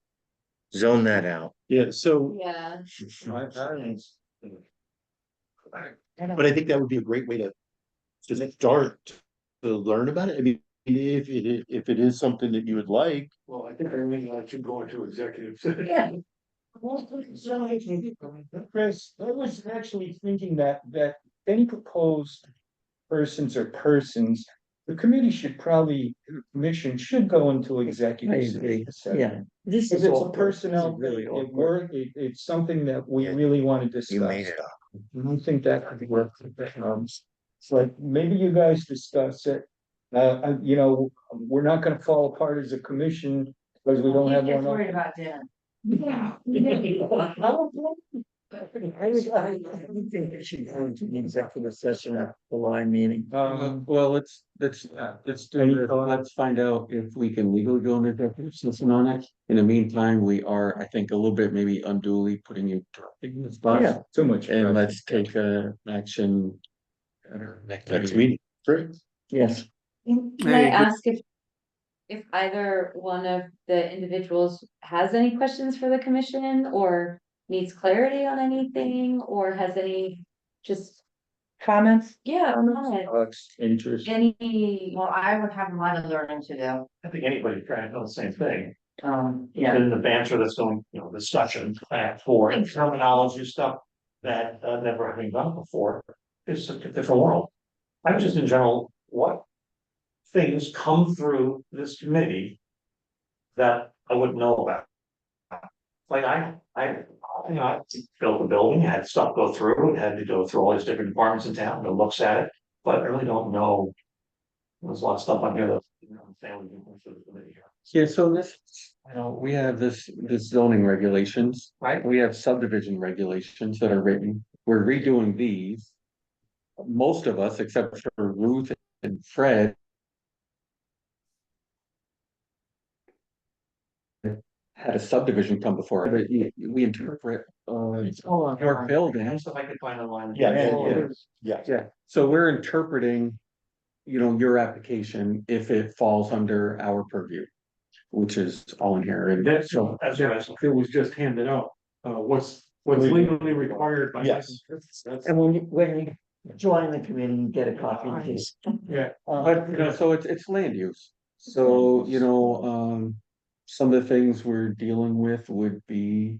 Zone that out. Yeah, so, Yeah. but I think that would be a great way to start to learn about it. I mean, if it is something that you would like. Well, I think I really like to go into executive. Chris, I was actually thinking that any proposed persons, the committee should probably, the commission should go into I executive agree. session. Yeah. This If is it's a awkward. personnel, This is really it awkward. work, it's something that we Yeah. really want to discuss. You made it up. I don't think that could work. So maybe you guys discuss it. You know, we're not gonna fall apart as a commission because we don't He's have just one. worried about dinner. I think we should go into the executive session at the line meeting. Well, let's do this. Let's find out if we can legally go into executive session on it. In the meantime, we are, I think, a little bit maybe unduly putting you in the spot. Yeah. Too much. And let's take action. At our Next meeting. Great. Yes. Can I Hey, good- ask if either one of the individuals has any questions for the commission or needs clarity on anything or has any just, Comments? yeah, comment. Interest. Any, Well, I would have a lot of learning to do. I think anybody's trying to do the same thing. Yeah. And the banter that's going, discussion for terminology stuff that never having done before is a different world. I'm just in general, what things come through this committee that I wouldn't know about? Like I built a building, had stuff go through, it had to go through all these different departments in town that looks at it, but I really don't know. There's a lot of stuff on here that, family can consider the committee here. Yeah, so this, we have this zoning regulations, right? We have subdivision regulations that are written. We're redoing these. Most of us, except for Ruth and Fred. Had a subdivision come before, but we interpret, your building. Stuff I could find online. Yeah, so we're interpreting, your application if it falls under our purview, which is all in here. And That's so, as it was It was just handed out. What's What's legally required by. Yes. And when you join the committee, you get a copy of this. Yeah. But, you know, so it's land use. So, you know, some of the things we're dealing with would be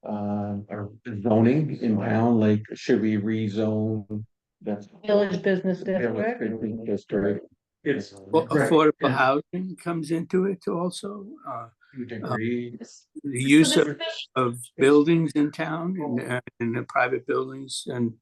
our zoning in town, like should we rezone? That's. Village business Village district. business district. It's. Affordable housing comes into it also, To a degree. the use of buildings in town and in the private buildings and.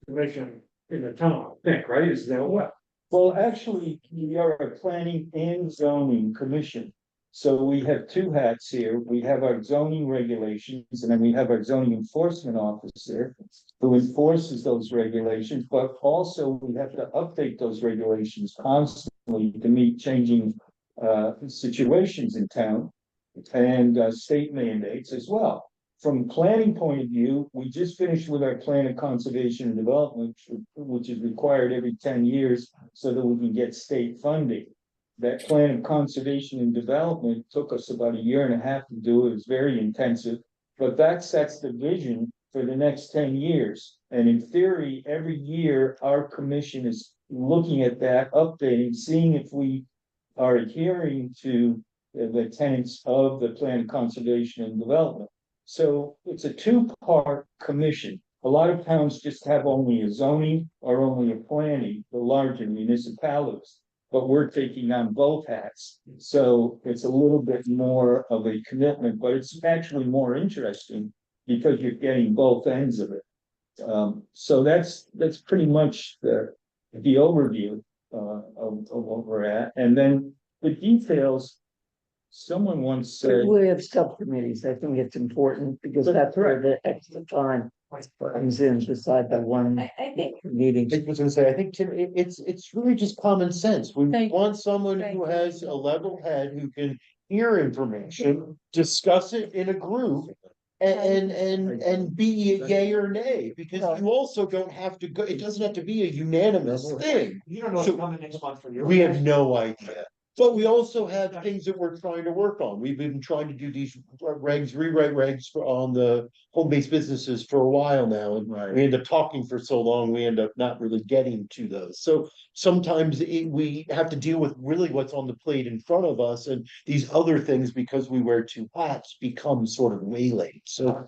Commission in the town, I think, right? Is that what? Well, actually, we are a planning and zoning commission. So we have two hats here. We have our zoning regulations and then we have our zoning enforcement officer who enforces those regulations, but also we have to update those regulations constantly to meet changing situations in town and state mandates as well. From a planning point of view, we just finished with our plan of conservation and development, which is required every 10 years so that we can get state funding. That plan of conservation and development took us about a year and a half to do. It was very intensive, but that sets the vision for the next 10 years. And in theory, every year, our commission is looking at that, updating, seeing if we are adhering to the tenets of the plan of conservation and development. So it's a two-part commission. A lot of towns just have only a zoning or only a planning, the larger municipalities. But we're taking on both hats. So it's a little bit more of a commitment, but it's actually more interesting because you're getting both ends of it. So that's pretty much the overview of what we're at. And then the details, someone once said. We have subcommittees. I think it's important because that's where the extra time comes in beside the one I think, meeting. I was gonna say, I think, Tim, it's really just common sense. We Thank- want someone thank who you. has a level head who can hear information, discuss it in a group. And be a yay or nay, because you also don't have to go, it doesn't have to be a unanimous thing. You don't know what's coming next month for you. We have no idea. But we also have things that we're trying to work on. We've been trying to do these rewrite regs on the home-based businesses for a while now. And we end up talking for so long, we end up not really getting to those. So sometimes we have to deal with really what's on the plate in front of us, and these other things, because we wear two hats, become sort of waylaid. So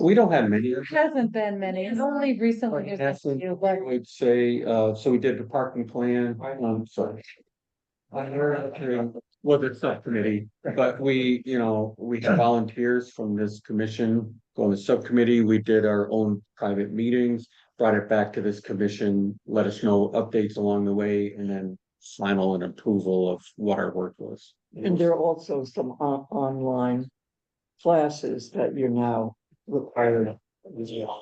We don't have many. There hasn't been many, it's only recently. there's been a Essence, few, I but- would say, so we did the parking plan, sorry. Well, the subcommittee, but we, you know, we have volunteers from this commission, go on the subcommittee, we did our own private meetings. Brought it back to this commission, let us know updates along the way, and then final and approval of what our work was. And there are also some online classes that you're now required.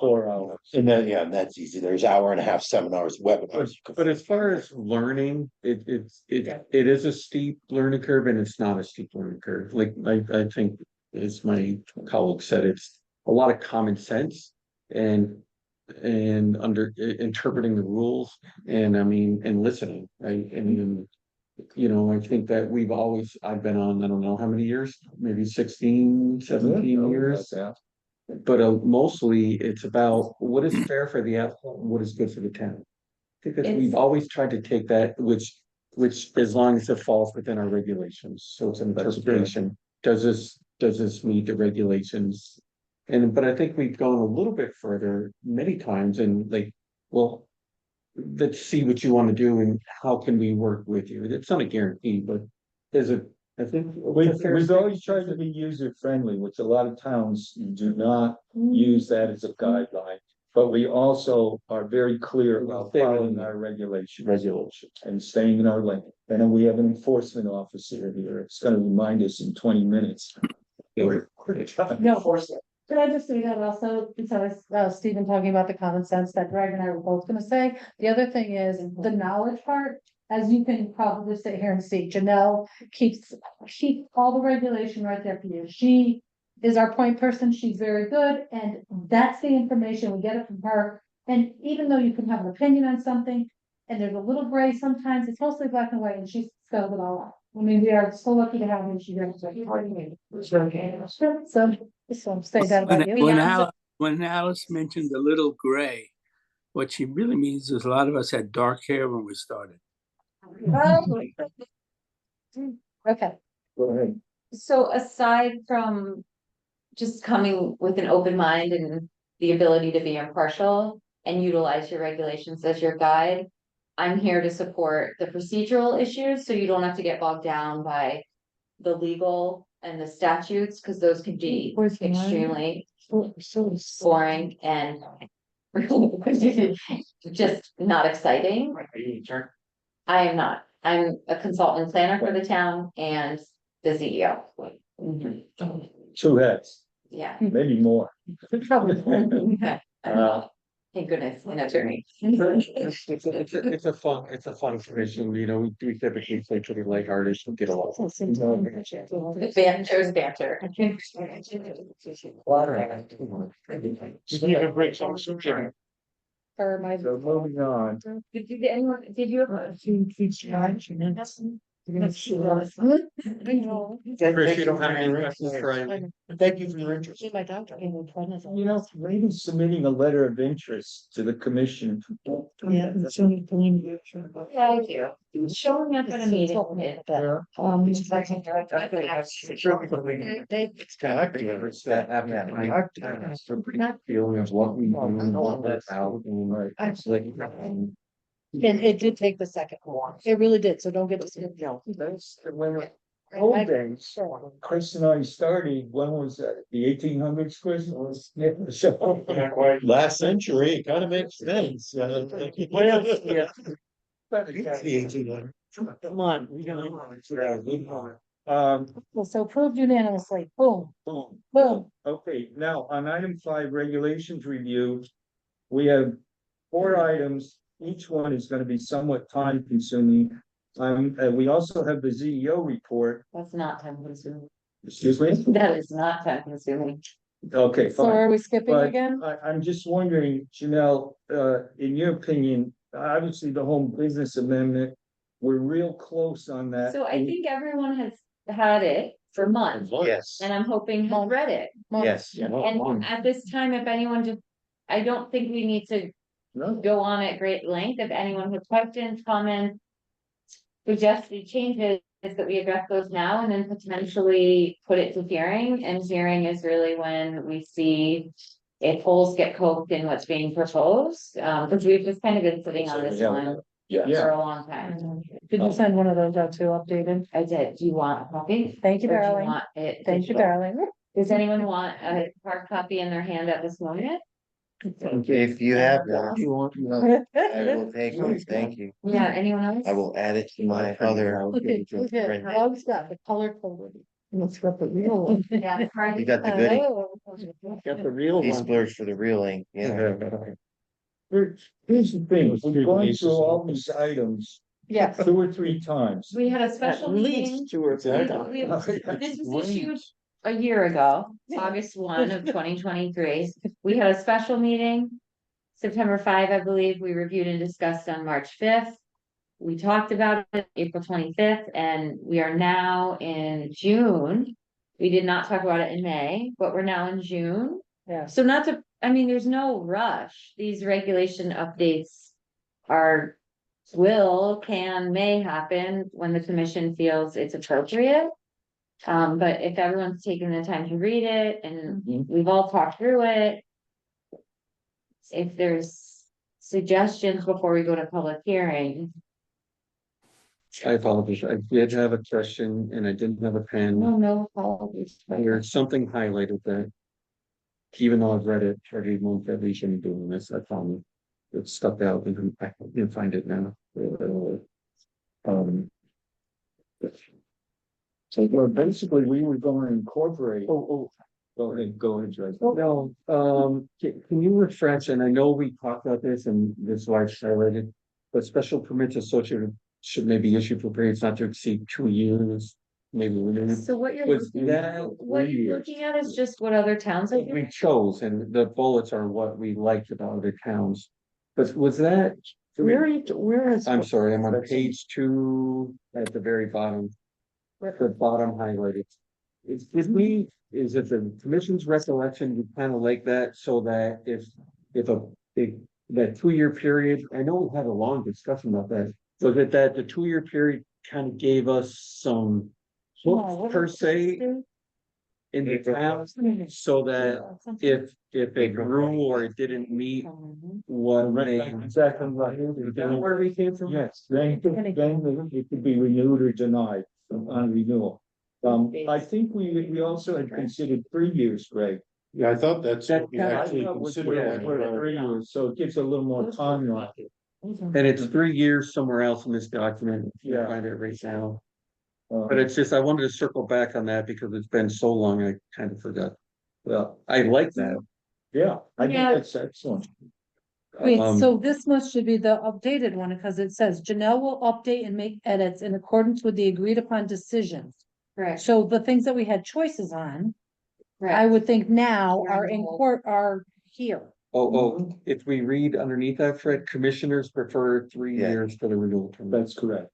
4 hours. And then, yeah, that's easy. There's hour and a half seminars, webinars. But as far as learning, it is a steep learning curve and it's not a steep learning curve. Like, I think as my colleague said, it's a lot of common sense and under interpreting the rules and I mean, and listening, right? And you know, I think that I've been on, I don't know how many years, maybe 16, 17 years. But mostly it's about what is fair for the applicant, and what is good for the town. Because we've always tried to take that, which as long as it falls within our regulations, so it's an interpretation. Does this meet the regulations? But I think we've gone a little bit further many times and like, well, let's see what you want to do and how can we work with you? It's not a guarantee, but I think. We've always tried to be user friendly, which a lot of towns do not use that as a guideline. But we also are very clear about following our regulations and staying in our lane. And then we have an enforcement officer here. It's gonna remind us in 20 minutes. No, could I just say that also, because Stephen talking about the common sense that Greg and I were both gonna say, the other thing is the knowledge part. As you can probably sit here and see, Janelle keeps all the regulation right there for you. She is our point person. She's very good. And that's the information. We get it from her. And even though you can have an opinion on something, and there's a little gray sometimes, it's mostly black and white, and she spelled it all out. I mean, we are so lucky to have her, she does. So, say that about you. When Alice mentioned the little gray, what she really means is a lot of us had dark hair when we started. Okay, Go ahead. So aside from just coming with an open mind and the ability to be impartial and utilize your regulations as your guide, I'm here to support the procedural issues, so you don't have to get bogged down by the legal and the statutes, because those can be extremely boring and just not exciting. I am not. I'm a consultant planner for the town and the CEO. Two heads, Yeah. maybe more. Thank goodness, an attorney. It's a fun tradition, you know, we typically play pretty lighthearted and get along. Banter's banter. for my. So moving on. Did you ever? Chris, you don't have any questions for him? Thank you for your interest. My doctor. You know, maybe submitting a letter of interest to the commission. Yeah. Thank you. Showing up at a meeting. It's kind of it's that having that feeling of what we want that's out and like it's like. And it did take the second one. It really did, so don't get this. That's when old days, Chris and I started, when was that, the 1800s, Chris? Last century, it kind of makes sense. Come on, we gotta. So approved unanimously, boom, Boom. boom. Okay, now on item 5, regulations review, we have 4 items. Each one is gonna be somewhat time consuming. We also have the CEO report. That's not time consuming. Excuse me? That is not time consuming. Okay, So fine. are we skipping But again? I'm just wondering, Janelle, in your opinion, obviously the home business amendment, we're real close on that. So I think everyone has had it for months, Yes, and I'm hoping has read it. yes. And at this time, if anyone just, I don't think we need to No? go on at great length. If anyone has questions, comments, suggested changes, that we address those now and then potentially put it to hearing. And hearing is really when we see if holes get poked in what's being proposed, because we've just kind of been sitting on this one for a long time. Did you send one of those out too, updated? I did. Do you want a copy? Thank you, Or do you darling. want it Thank you, digital? darling. Does anyone want a hard copy in their hand at this moment? If you have one, You want? I will take it, thank you. Yeah, anyone else? I will add it to my other. Look at, Doug's got the color coded. Let's rip the real one. Yeah. You got the goodie, Got the real he one. splurged for the real ink, yeah. Here's the thing, we've gone through all these items Yeah. 2 or 3 times. We had a At special meeting. least 2 or 3 We- times. This was issued a year ago, August 1 of 2023. We had a special meeting. September 5, I believe, we reviewed and discussed on March 5th. We talked about it April 25th, and we are now in June. We did not talk about it in May, but we're now in June. Yeah. So not to, I mean, there's no rush. These regulation updates are, may happen when the commission feels it's appropriate. But if everyone's taken the time to read it and we've all talked through it, if there's suggestions before we go to public hearing. I apologize, I did have a question and I didn't have a pen. No apologies. There's something highlighted that. Even though I've read it every month that we shouldn't be doing this, I found it stuck out and I can find it now. So well, basically, we were going to incorporate. Go ahead, Joyce. No, can you refresh, and I know we talked about this and this is why it's highlighted, but special permits associated should maybe issue for periods not to exceed 2 years, maybe. So what you're Was looking, that what you're looking at is just what other towns are we doing. chose, and the bullets are what we liked about other towns. But was that where is? I'm sorry, I'm on page 2 at the very bottom. The bottom highlighted. It's, with me, is it the commission's recollection, we kind of like that, so that if that 2-year period, I know we had a long discussion about that. So that the 2-year period kind of gave us some hooks per se in the town, so that if it grew or it didn't meet what they. Exactly right. Is that where we came from? Yes, then it could be renewed or denied on renewal. I think we also had considered 3 years, Greg. Yeah, I thought that's what we That- actually I thought was- considered. yeah, 3 years, so it gives a little more time on it. And it's 3 years somewhere else in this document. Yeah. Find it right now. Uh, But it's just, I wanted to circle back on that because it's been so long, I kind of forgot. Well, I like that. yeah, I think Yeah. that's excellent. Wait, Um, so this must should be the updated one, because it says Janelle will update and make edits in accordance with the agreed upon decisions. Correct. So the things that we had choices on, I Correct. would think now are in court are here. if we read underneath that, Fred, commissioners prefer 3 Yeah. years for the renewal term. That's correct.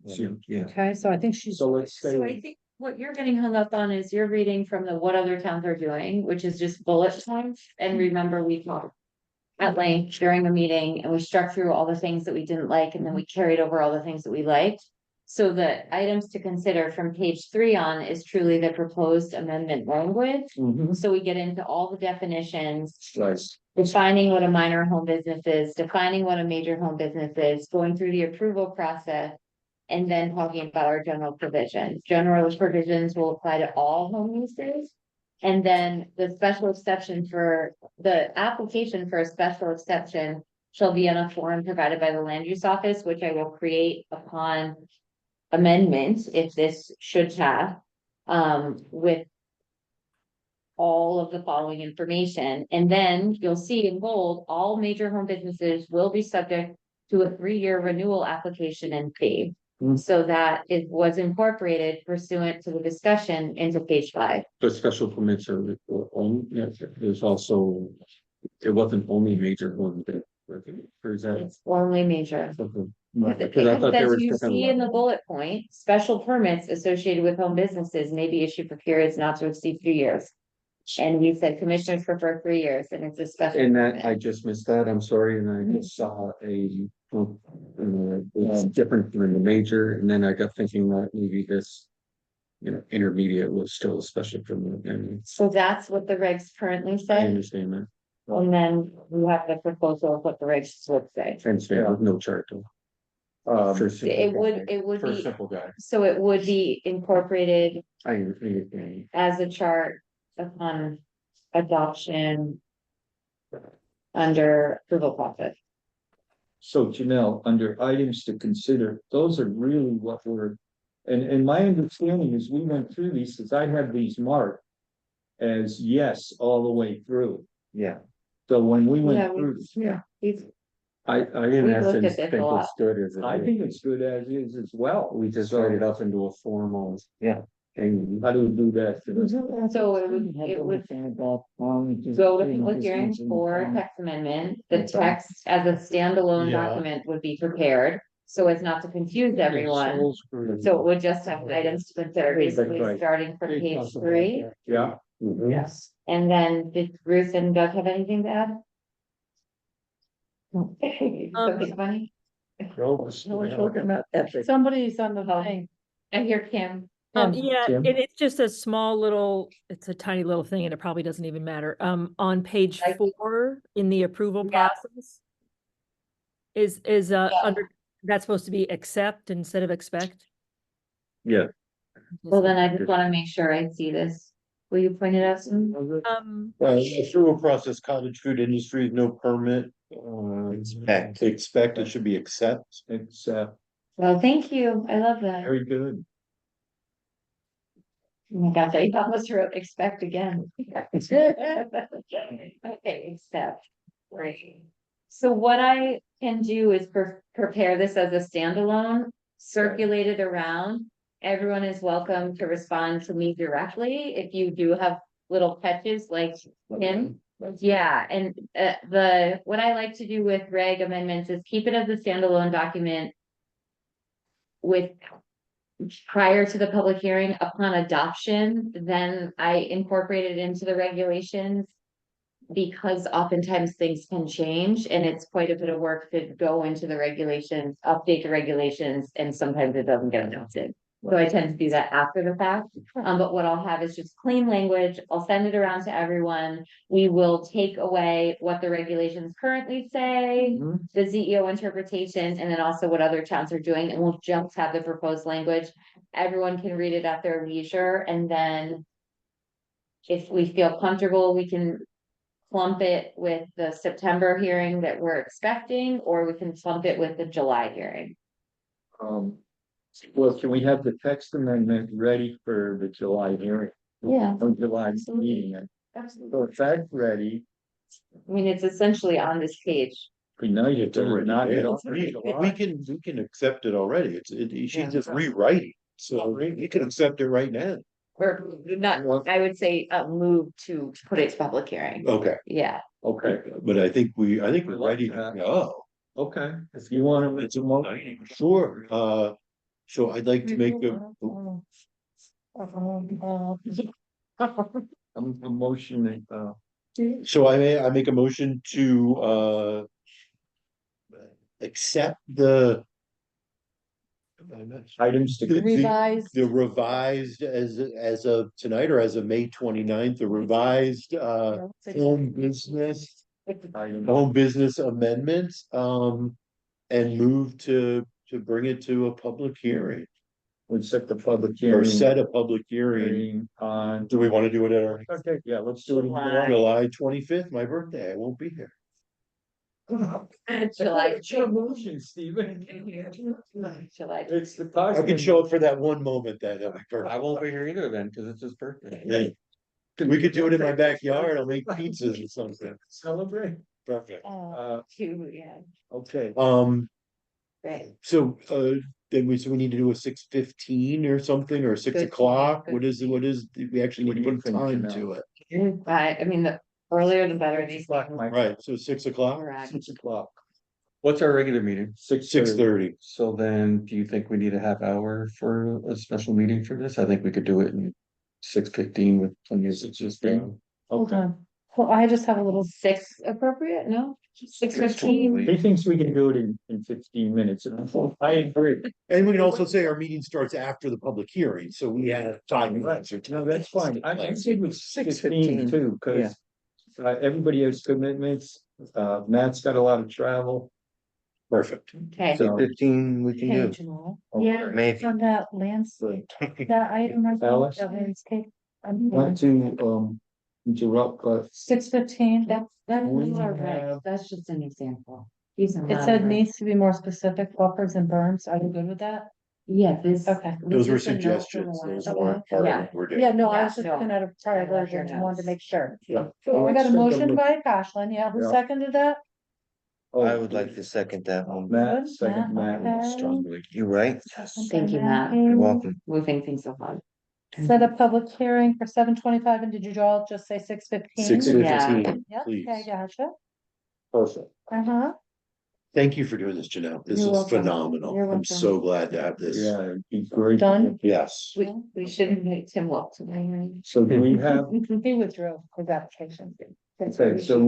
Yeah. Okay, so I think she's. So let's So I say, think what you're getting hung up on is you're reading from the what other towns are doing, which is just bullet points. And remember, we talked at length during the meeting and we struck through all the things that we didn't like and then we carried over all the things that we liked. So the items to consider from page 3 on is truly the proposed amendment language. mhm, So we get into all the definitions, right, defining what a minor home business is, defining what a major home business is, going through the approval process. And then talking about our general provisions. General provisions will apply to all home uses. And then the special exception for the application for a special exception shall be on a form provided by the land use office, which I will create upon amendment if this should have, with all of the following information. And then you'll see in bold, all major home businesses will be subject to a 3-year renewal application and fee. Mm. So that it was incorporated pursuant to the discussion into page 5. The special permits are only, yeah, there's also, it wasn't only major one, or is that It's only major. something? right. Because I thought there As was you different see in the bullet point, special permits associated with home businesses may be issued for periods not to exceed 2 years. And we said commissioners prefer 3 years and it's a special. And that, I permit. just missed that, I'm sorry, and I just saw it's different from the major, and then I got thinking that maybe this. Intermediate was still a special permit, and So that's what the regs currently I say. understand that, And then we have the proposal of what the regs would say. I understand, with no chart though. For simple It would For a be, simple guy, so it would be incorporated I understand. as a chart upon adoption. Under approval process. So Janelle, under items to consider, those are really what we're, and my understanding is we went through these, because I have these marked as yes, all the way through. Yeah. So when we Yeah, went we- through, Yeah. We've- I in We've looked at essence this a think lot. it's good as it I is. think it's good as is as well. We just So- write it up into a formal. Yeah. And How do we do that? So it would go to public hearing for text amendment. The text as a standalone Yeah. document would be prepared. So as not to confuse everyone. So it would just have items to consider, basically Right. starting from page 3. Yeah. Yes. And then did Ruth and Doug have anything to add? Okay, funny. No, we're talking about ethics. Somebody's on the thing. I hear Kim. Yeah, Jim? and it's just a small little, it's a tiny little thing and it probably doesn't even matter. On page Like- 4 in the approval Yeah. process. Is under, that's supposed to be accept instead of expect? Yeah. Well, then I just want to make sure I see this. Will you point it out some? Through a process, cottage food industry, no permit, Expect. expect, it should be accept. It's Well, thank you. I love that. very good. Oh my gosh, I almost wrote expect again. Okay, accept. Great. So what I can do is prepare this as a standalone, circulate it around. Everyone is welcome to respond to me directly. If you do have little catches like him, Yeah, and what I like to do with reg amendments is keep it as a standalone document. With prior to the public hearing, upon adoption, then I incorporate it into the regulations. Because oftentimes things can change and it's quite a bit of work to go into the regulations, update the regulations, and sometimes it doesn't get adopted. So I tend to do that after the fact, but what I'll have is just clean language, I'll send it around to everyone. We will take away what the regulations currently say, the CEO interpretation, and then also what other towns are doing, and we'll just have the proposed language. Everyone can read it at their leisure, and then if we feel comfortable, we can clump it with the September hearing that we're expecting, or we can clump it with the July hearing. Well, can we have the text amendment ready for the July hearing? Yeah. Or July Absolutely. meeting? Absolutely. So if that's ready, I mean, it's essentially on this page. we know you It's already not. there. We We can accept it already. She's just rewriting. So you can accept it right now. Or not, I would say, move to put it to public hearing. Okay, Yeah. Okay, but I think we're ready to go. okay, if you want to, it's a motion. Sure, so I'd like to make A motion, so I make a motion to accept the items to. Revised. the revised as of tonight or as of May 29th, the revised home business amendments and move to bring it to a public hearing We set the public or hearing. set a public hearing. On. Do we want to do it at our Okay, yeah, let's do it. July 25th, my birthday? I won't be here. July. It's your motion, Stephen. July. It's the. I can show up for that one moment that I won't be here either then, because it's his birthday. Hey, we could do it in my backyard. I'll make pizzas or something. Celebrate. Perfect. Yeah, Okay. right. So then we need to do a 6:15 or something, or 6 Good. o'clock. Good. What is, we actually need to put time to it? I mean, the earlier the better these. Right, so 6 o'clock, Correct. 6 o'clock. What's our regular meeting? 6:30. So then, do you think we need a half hour for a special meeting for this? I think we could do it in 6:15 with plenty of. 6:15. Hold on. Well, I just have a little. 6 appropriate, no? 6:15. He thinks we can do it in 15 minutes. I agree. And we can also say our meeting starts after the public hearing, so we have time. No, that's fine. I'm good with 6:15, 6:15 too, because everybody has commitments. Matt's got a lot of travel. Perfect. Okay. So- 15 we can Hey, do, Jamal, Yeah. maybe. on that landscape, that item, right there, Alice? that landscape. Not to interrupt, but 6:15, That's We our have- regs, that's just an example. These are it not said our regs. needs to be more specific, buffers and berms, are you good with that? Yeah, this. Okay. Those were this is a note from the suggestions, one- those Okay. weren't part of Yeah. what we're doing. Yeah, no, I Yeah, was just no. looking at a prior I like your version, I wanted to notes. make sure. yeah. So I got a Let's take motion look. by Kashlin, yeah, who Yeah. seconded that? I would like to second that one. Matt, Good, second Matt, Matt okay. strongly. You right? Thank you, Matt. You're welcome. Moving things along. Set a public hearing for 7:25, and did you all just say 6:15? 6:15, Yep, please. okay, gotcha, Perfect. uh-huh, Thank you for doing this, Janelle. This You're is welcome. phenomenal. You're I'm welcome. so glad to have this. Yeah, he's great. Done? Yes. We should invite Tim Walton, right? So do we have, he withdrew his application. okay, so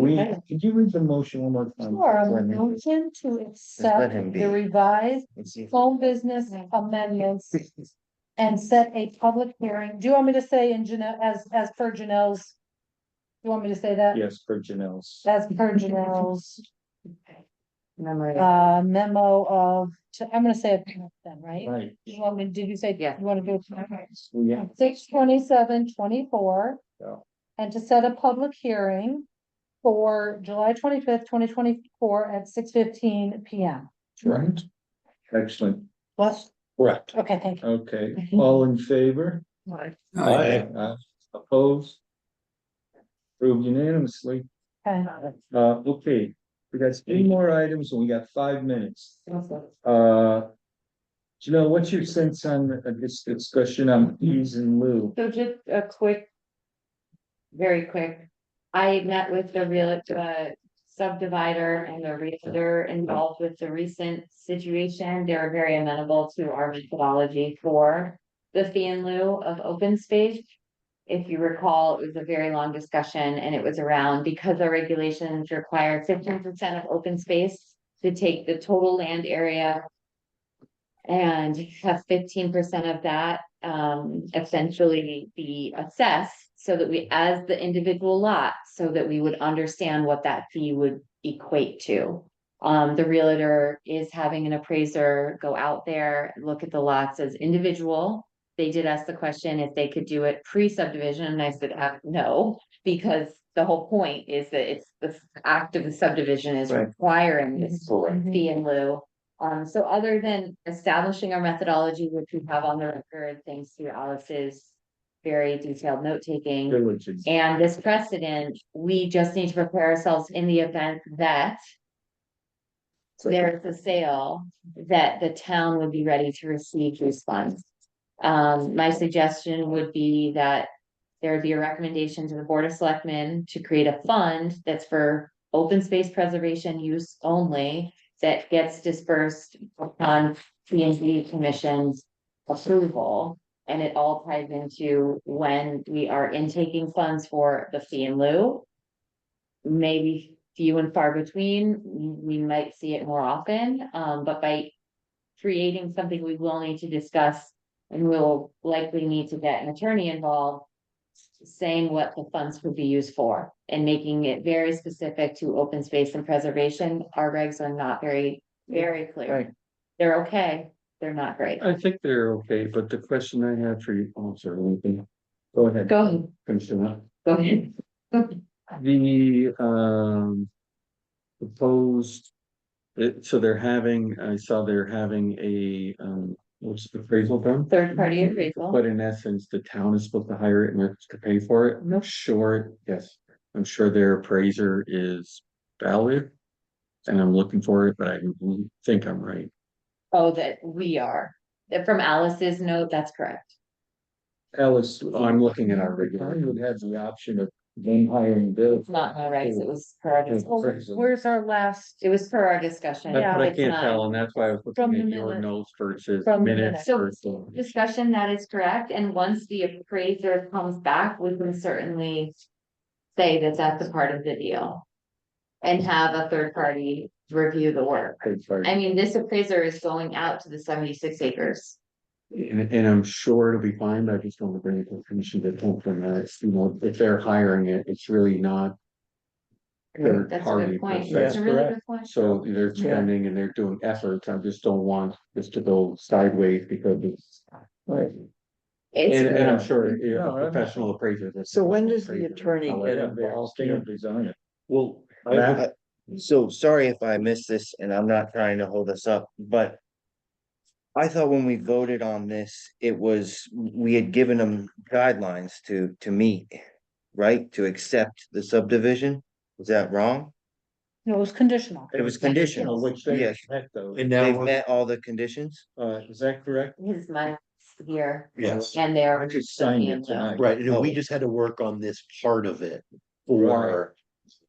could you read the motion one more time? Sure, a motion to let accept him be. the revised Let's see if- home business amendments and set a public hearing. Do you want me to say in Janelle, as per Janelle's? Do you want me to say that? Yes, for Janelle's. As per Janelle's, Memory. memo of, I'm gonna say it then, right? Right. You want me, did you say? Yeah. You wanna do it? Yeah. 6/27/24. Yeah. And to set a public hearing for July 25th, 2024 at 6:15 PM. Right. Excellent. What? Correct. Okay, thank you. Okay, all in favor? Opposed? Approved unanimously. Okay. Okay, we got 3 more items and we got 5 minutes. Janelle, what's your sense on this discussion on fees in lieu? So just a quick, very quick, I met with the real, subdivider and the realtor involved with the recent situation. They're very amenable to our methodology for the fee in lieu of open space. If you recall, it was a very long discussion and it was around because our regulations require 15% of open space to take the total land area and have 15% of that essentially be assessed so that we, as the individual lot, so that we would understand what that fee would equate to. The realtor is having an appraiser go out there, look at the lots as individual. They did ask the question if they could do it pre-subdivision, and I said, no, because the whole point is that it's the act of the subdivision is Right. requiring this Mhm. fee in lieu. So other than establishing our methodology, which we have on the record, thanks to Alice's very detailed note taking. Diligence. And this precedent, we just need to prepare ourselves in the event that there's a sale, that the town would be ready to receive these funds. My suggestion would be that there would be a recommendation to the Board of Selectmen to create a fund that's for open space preservation use only, that gets dispersed upon P&Z Commission's approval. And it all ties into when we are intaking funds for the fee in lieu. Maybe few and far between, we might see it more often, but by creating something we will need to discuss, and we'll likely need to get an attorney involved, saying what the funds could be used for and making it very specific to open space and preservation. Our regs are not very clear. Right. They're okay, they're not great. I think they're okay, but the question I have for you, oh, sorry, anything? Go ahead. Go ahead, Finish it up. go ahead. The proposed, so they're having, I saw they're having a what's the appraisal done? Third party appraisal. But in essence, the town is supposed to hire it and we're to pay for it. I'm not sure, yes, I'm sure their appraiser is valid. And I'm looking for it, but I think I'm right. Oh, that we are. From Alice's note, that's correct. Alice, I'm looking at our the regular. county would have the option of then hiring Bill. It's not my regs, it was per our, Where's our last? it was per our discussion. That's what I It's can't not. tell, and that's why I was From looking the at your minute. notes versus From the minutes. minute. versus- Discussion, that is correct, and once the appraiser comes back, we can certainly say that that's a part of the deal. And have a third party review the work. I mean, this appraiser is going out to the 76 acres. And I'm sure it'll be fine, but I just don't want to bring it to the commission that don't from that, you know, if they're hiring it, it's really not. Third That's a party good per point, se. that's a really good point. So they're spending and they're doing efforts, I just don't want this to go sideways because it's. Right. And I'm sure No, a professional appraiser. So when does the attorney I'll get let them involved stay here? and design it. Well, Matt? so sorry if I missed this and I'm not trying to hold us up, but. I thought when we voted on this, it was, we had given them guidelines to meet, right? To accept the subdivision. Was that wrong? No, it was conditional. It was conditional, Which they yes. met though. And They've now, met all the conditions? Is that correct? His month's here, Yes, and they're. I just signed it tonight. right, and we Oh. just had to work on this part of it for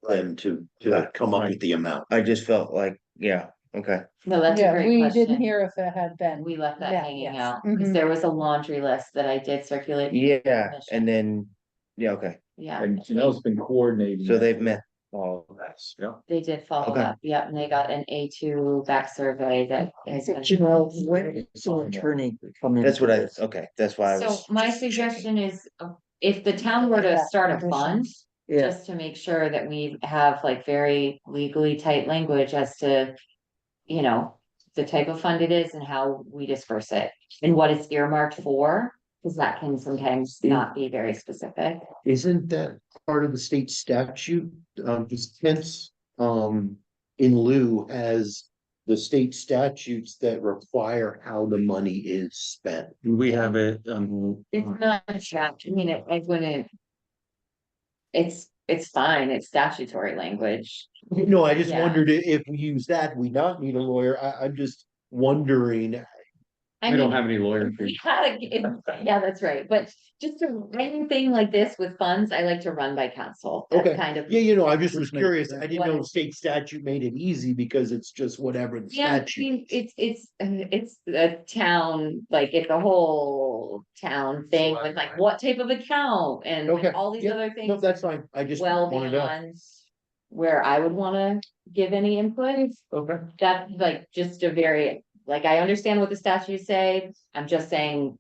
them to come up with the amount. I just felt like, yeah, okay. No, that's a Yeah, great we question. didn't hear if it had been. We left that Yeah, hanging yes. out, because Mhm. there was a laundry list that I did circulate. to the Yeah, commission. and then, yeah, okay. Yeah, And Janelle's been coordinating. So that. they've met all of that. Yeah. they did follow Okay. up, yeah, and they got an A2 back survey that. has been- You know, when is the attorney come in? That's what okay, that's why I So was, my suggestion is, if the town were to start a fund, Yeah, just to make sure that we have like very legally tight language as to, you know, the type of fund it is and how we disperse it and what it's earmarked for, because that can sometimes not be very specific. Isn't that part of the state statute? Just hence, in lieu as the state statutes that require how the money is spent. We have it, It's not a chapter, I mean, I wouldn't. It's fine, it's statutory language. No, I just Yeah. wondered if we use that, we not need a lawyer. I'm just wondering, I We don't mean, have any lawyer we fees. yeah, that's right, but just anything like this with funds, I like to run by council. That's Okay. kind of. Yeah, I just was Make- curious. I didn't know What- state statute made it easy because it's just whatever the Yeah, I statute. mean, it's a town, like it's a whole town thing with like what type of account and Okay, all these yeah, other No, things. that's fine. I just Well wanted to. beyond where I would wanna give any input. Okay. That's like just a very, like, I understand what the statutes say, I'm just saying.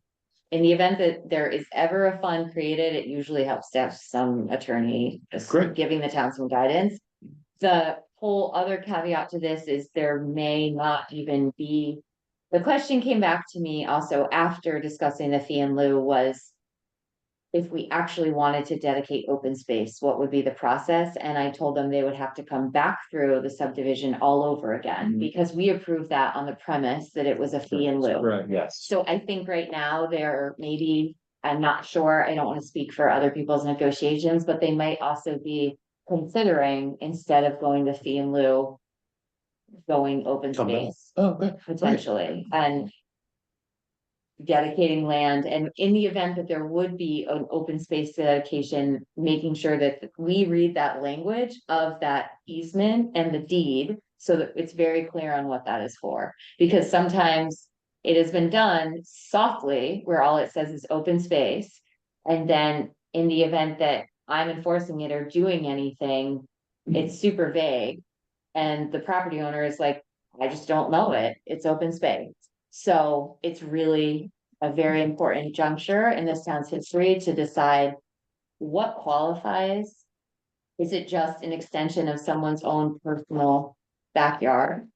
In the event that there is ever a fund created, it usually helps to have some attorney just Great. giving the town some guidance. The whole other caveat to this is there may not even be. The question came back to me also after discussing the fee in lieu was. If we actually wanted to dedicate open space, what would be the process? And I told them they would have to come back through the subdivision all over again, Mhm. because we approved that on the premise that it was a fee in lieu. Right. Yes. So I think right now they're maybe, I'm not sure, I don't want to speak for other people's negotiations, but they might also be considering instead of going the fee in lieu. Going open Come back. space Oh, okay. potentially and. Dedicating land, and in the event that there would be an open space dedication, making sure that we read that language of that easement and the deed. So that it's very clear on what that is for, because sometimes it has been done softly where all it says is open space. And then in the event that I'm enforcing it or doing anything, it's super vague. And the property owner is like, I just don't know it, it's open space. So it's really a very important juncture in this town's history to decide what qualifies. Is it just an extension of someone's own personal backyard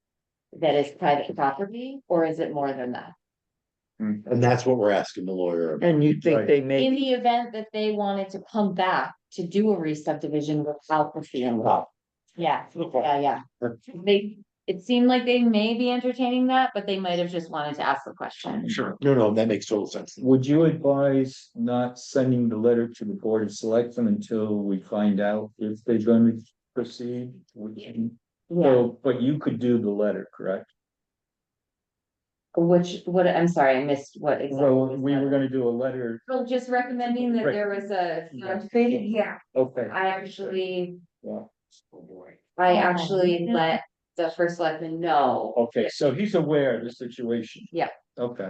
that is private property, or is it more than that? And that's what we're asking the lawyer about. And you think Right. they In may, the event that they wanted to come back to do a re-subdivision without the fee and law. Yeah, yeah. It seemed like they may be entertaining that, but they might have just wanted to ask the question. Sure. No, that makes total sense. Would you advise not sending the letter to the Board of Selectmen until we find out if they're going to proceed? Yeah, So, but you could do the letter, correct? I'm sorry, I missed what exactly. Well, was we that. were gonna do a letter, Well, just recommending that Right. there was a, yeah, okay. I actually. Yeah. I actually let the first selectman know. Okay, so he's aware of the situation. Yeah. Okay,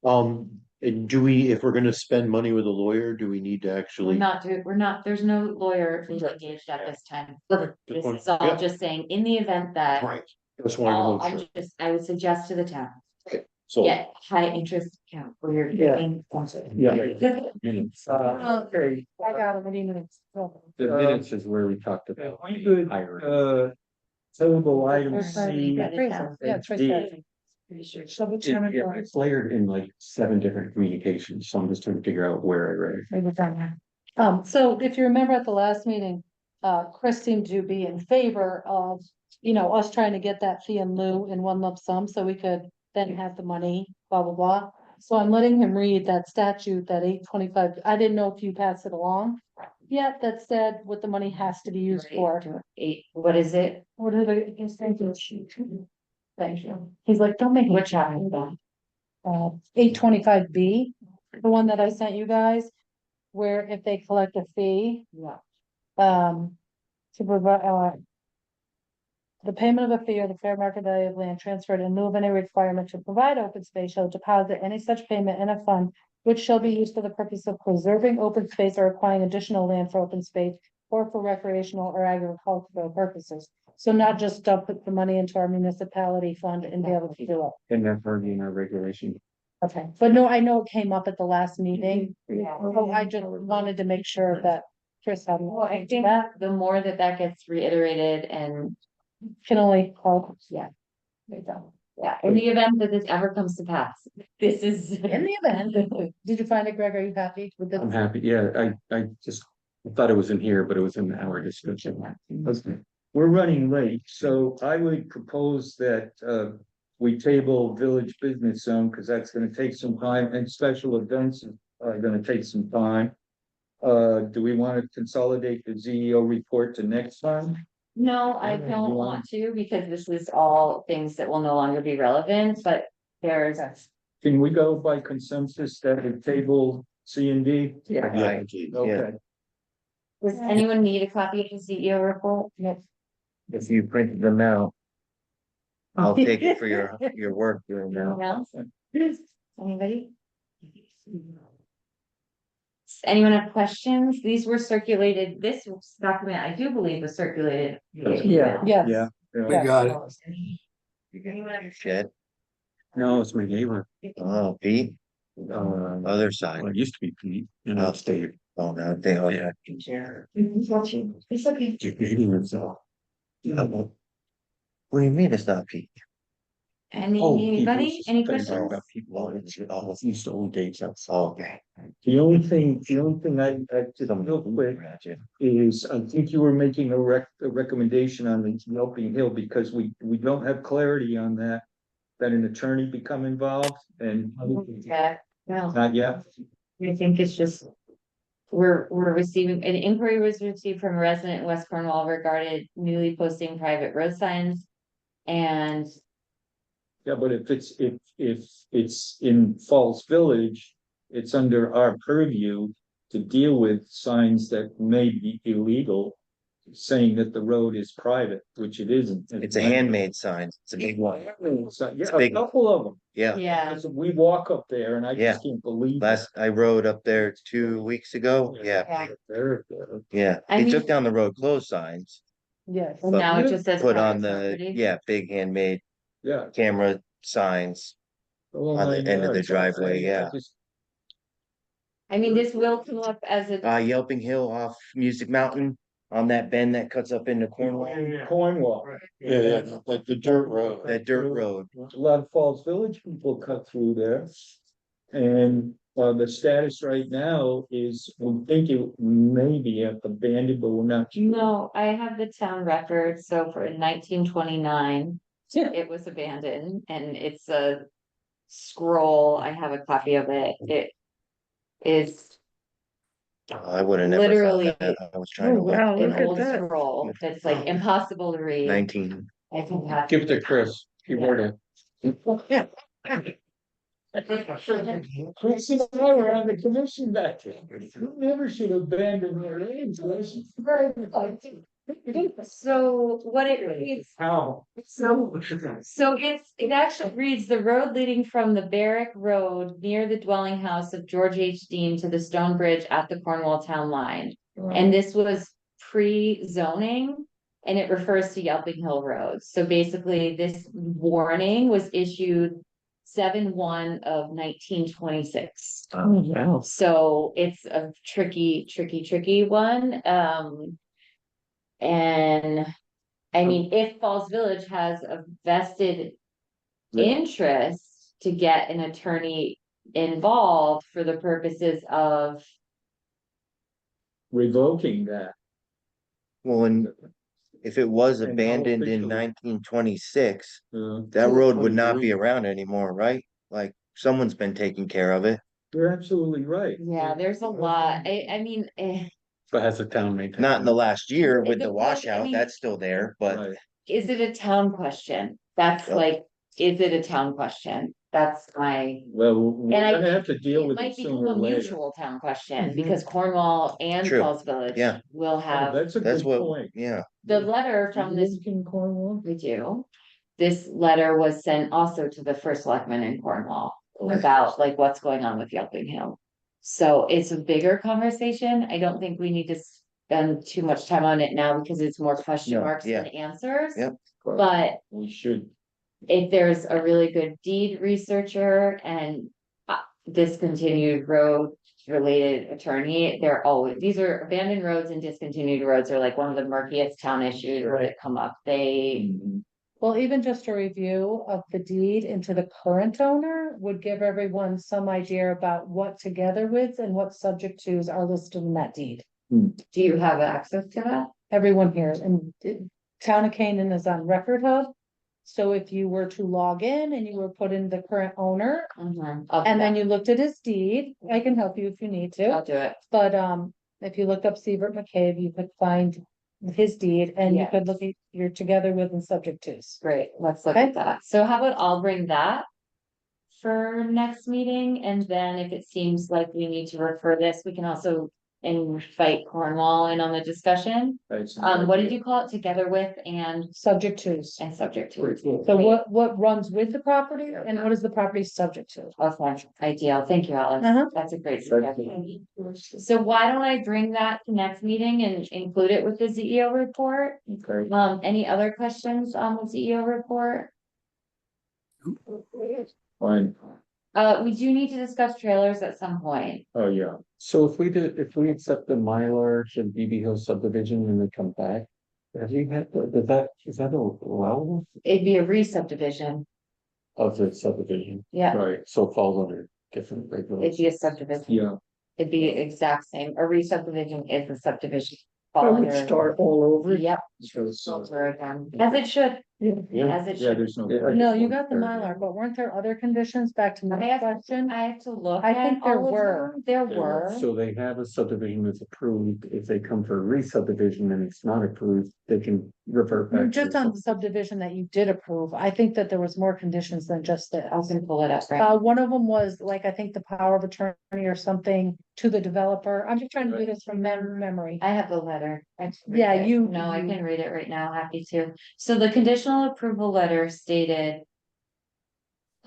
And do we, if we're gonna spend money with a lawyer, do we need to actually? We're not, there's no lawyer engaged at this time. Perfect. This Just is all wanted- just saying, in the event that. Right. Just wanted to make sure. I would suggest to the town, So, get high interest account where you're Yeah. giving. yeah. Minutes. Okay, I got it, minutes. The minutes is where we talked about. we could, hiring. table item There's C. Yeah, it's right D. there. Double chairman Yeah, board. it's layered in like 7 different communications, so I'm just trying to figure out where I read it. Maybe down there. So if you remember at the last meeting, Chris seemed to be in favor of, us trying to get that fee in lieu in one lump sum, so we could then have the money, blah, blah, blah. So I'm letting him read that statute, that 825. I didn't know if you passed it along yet, that said what the money has to be used for. What is it? What did I, thank you. Thank you. He's like, don't make me. Which one? 825B, the one that I sent you guys, where if they collect a fee, Yeah. to provide, the payment of a fee or the fair market value of land transferred in lieu of any requirement to provide open space shall deposit any such payment in a fund which shall be used for the purpose of preserving open space or acquiring additional land for open space or for recreational or agricultural purposes. So not just dump the money into our municipality fund and be able to do it. And that's already in our regulation. Okay, but no, I know it came up at the last meeting. So I just wanted to make sure that Chris had. Well, I think that the more that gets reiterated and, can only help. yeah. There you go. Yeah, in the event that this ever comes to pass, this is. In the event, did you find it, Greg? Are you happy with this? I'm happy, yeah, I just thought it was in here, but it was in our description. Okay. We're running late, so I would propose that we table village business zone, because that's gonna take some time, and special events are gonna take some time. Do we want to consolidate the ZEO report to next time? No, I Yeah, don't you want to, because this is all things that will no longer be relevant, but there's can we go by consensus that the table C and D? Yeah. Right, Okay, Does anyone need a copy of the CEO report? if you printed them out. I'll take it for your work during now. Anyone else? Anybody? Does anyone have questions? These were circulated, this document, I do believe was circulated. Yeah. Yes. yeah. We got it. You got your shed, No, it's my neighbor. oh, Pete, other Well, side, it used to be Pete, and I'll stay. oh, no, they, oh, yeah. It's okay. Dating himself. What do you mean it's not Pete? Anybody, any questions? All used to own dates outside. Oh, okay. The only thing I just real quick is, I think you were making a recommendation on the Yelping Hill, because we don't have clarity on that. That an attorney become involved and Yeah, no, not yet. I think it's just. We're receiving, an inquiry was received from a resident in West Cornwall regarding newly posting private road signs. And Yeah, but if it's in Falls Village, it's under our purview to deal with signs that may be illegal. Saying that the road is private, which it isn't. It's a handmade sign, it's a big one, So, yeah, big. a couple of them. yeah. yeah, Because we walk up there and I just can't believe. Last, I rode up there 2 weeks ago, yeah, yeah, I they mean- took down the road closed signs. Yes. and now it just says. Put private on the, property. yeah, big handmade Yeah. camera signs. On the end of the driveway, yeah. I mean, this will come up as a, Yelping Hill off Music Mountain, on that bend that cuts up into Cornwall, Cornwall. Yeah, like the dirt road. that dirt road. A lot of Falls Village people cut through there. And the status right now is, we think it may be abandoned, but we're not. no, I have the town record, so for 1929. It was abandoned and it's a scroll, I have a copy of it, it is I would have never literally. thought that, I was trying to look. wow, An look at old that. scroll that's like impossible to read. 19, I think that's- Give it to Chris. He wrote it. Chris and I were on the commission back then. You never should abandon their names. So what it reads, How? so it actually reads, the road leading from the Barrack Road near the dwelling house of George H. Dean to the stone bridge at the Cornwall town line. And this was pre-zoning and it refers to Yelping Hill Road. So basically this warning was issued 7/1 of 1926. Oh, wow. So it's a tricky one. And I mean, if Falls Village has a vested interest to get an attorney involved for the purposes of, Revoking that. well, and if it was And abandoned in officially- 1926, Uh, that road would not be around anymore, right? Like, someone's been taking care of it, You're absolutely right. yeah, there's a lot. I mean, But has a town maintained. not in the last year with The the road, I washout, mean- that's still there, but. Right. is it a town question? That's Yep. like, is it a town question? That's my. Well, we're And I gonna have to deal It with it might become sooner or a later. mutual town question Mhm. because Cornwall and True. Falls Village Yeah. will Oh, have that's a That's good what, point. yeah, the letter from this. In Cornwall? We do. This letter was sent also to the first selectman in Cornwall about like what's going on with Yelping Hill. So it's a bigger conversation. I don't think we need to spend too much time on it now because it's more question No, marks yeah. than answers. Yep. But We should. if there's a really good deed researcher and discontinued road related attorney, they're always, these are abandoned roads and discontinued roads are like one of the murkiest town issues that come up. They, Well, even just a review of the deed into the current owner would give everyone some idea about what together with and what subject tos are listed in that deed. do you have access to that? Everyone here and Town of Canaan is on Record Hub. So if you were to log in and you were put in the current owner and then you looked at his deed, I can help you if you need to. I'll do it. But if you looked up Siebert McCabe, you could find his deed and you Yeah. could look at your together with and subject tos. Great, let's look Okay. at that. So how about I'll bring that for next meeting, and then if it seems like we need to refer this, we can also invite Cornwall in on the discussion. What did you call it? Together with and Subject to. subject to. So what runs with the property and what is the property subject to? Okay, ideal. Thank you, Alice. Uh-huh. That's a great suggestion. So why don't I bring that to next meeting and include it with the CEO report? Okay. Any other questions on the CEO report? Fine. We do need to discuss trailers at some point. Oh, yeah. So if we accept the Mylar to BB Hill subdivision and they come back, have you had, is that allowable It'd be a re-subdivision. of the subdivision? Yeah, Right, so it falls under different it'd regulations. be a subdivision. Yeah. It'd be exact same. A re-subdivision is a subdivision. I would Under- start all over. Yep, over again, as it should, as it Yeah, should. there's no. No, you got the Mylar, but weren't there other conditions? Back to I my have question. I have to look I at think there all of were. them. There were. So they have a subdivision that's approved, if they come for a re-subdivision and it's not approved, they can revert back. to Just the on the subdivision that you did approve, I think that there was more conditions than just this. I was gonna pull it up, right? One of them was like, I think the power of attorney or something to the developer. I'm just trying to do this from memory. I have the letter. I can read Yeah, it. you- No, I can read it right now, happy to. So the conditional approval letter stated.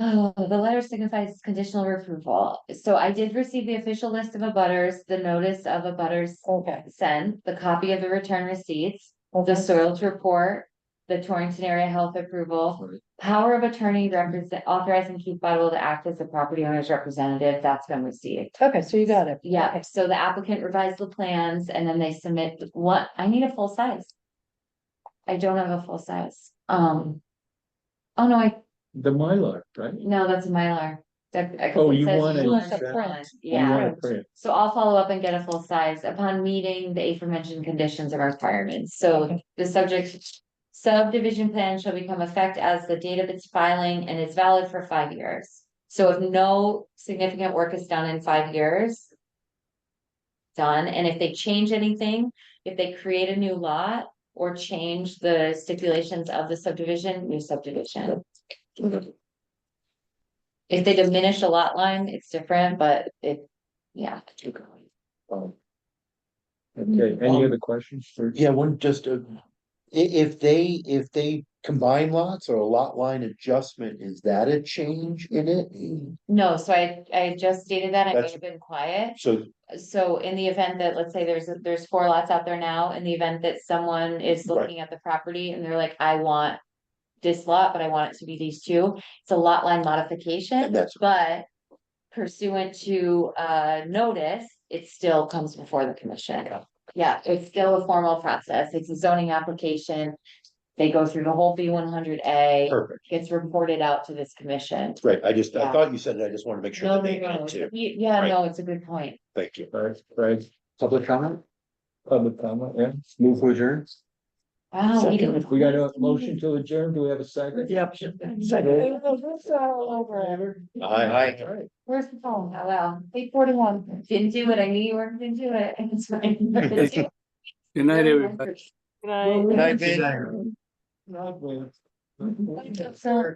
Oh, the letter signifies conditional approval. So I did receive the official list of abutters, the notice of abutters Okay. sent, the copy of the return receipts, the Okay. soils report, the Torrington area health approval, power of attorney represent, authorizing Keith Buttle to act as the property owner's representative, that's been received. Okay, so you got it. Yeah, so the applicant revised the plans and then they submit what, I need a full size. I don't have a full size, oh no, The Mylar, right? no, that's a Mylar. Oh, you want You want it- the print. You Yeah, want to print. so I'll follow up and get a full size upon meeting the aforementioned conditions and requirements, so Okay. the subject. Subdivision plan shall become effect as the date of its filing and is valid for 5 years. So if no significant work is done in 5 years. Done, and if they change anything, if they create a new lot or change the stipulations of the subdivision, new subdivision. If they diminish a lot line, it's different, but yeah. Okay, any other questions? for- Yeah, one just, if they combine lots or a lot line adjustment, is that a change in it? No, so I just stated that, I may That's- have been quiet. So, So in the event that, let's say there's 4 lots out there now, in the event that someone is Right. looking at the property and they're like, I want. This lot, but I want it to be these 2, it's a lot line modification, And that's- but. Pursuant to notice, it still comes before the commission. Yeah, it's still a formal process, it's a zoning application. They go through the whole B100A, perfect, gets reported out to this commission. right, I Yeah. thought you said it, I just wanted to make sure No, that no, they no, had to, yeah, Right. no, it's a good point. thank you. Right, public comment? Public comment, yeah, move to adjourn. Wow. Second. We got a motion to adjourn. Do we have a second? Yep. Second. Aye. Where's the phone? Oh, wow, 8:41. didn't do it, I knew you weren't gonna do it, it's fine. Good night, everybody. Good night. Good night, Ben. So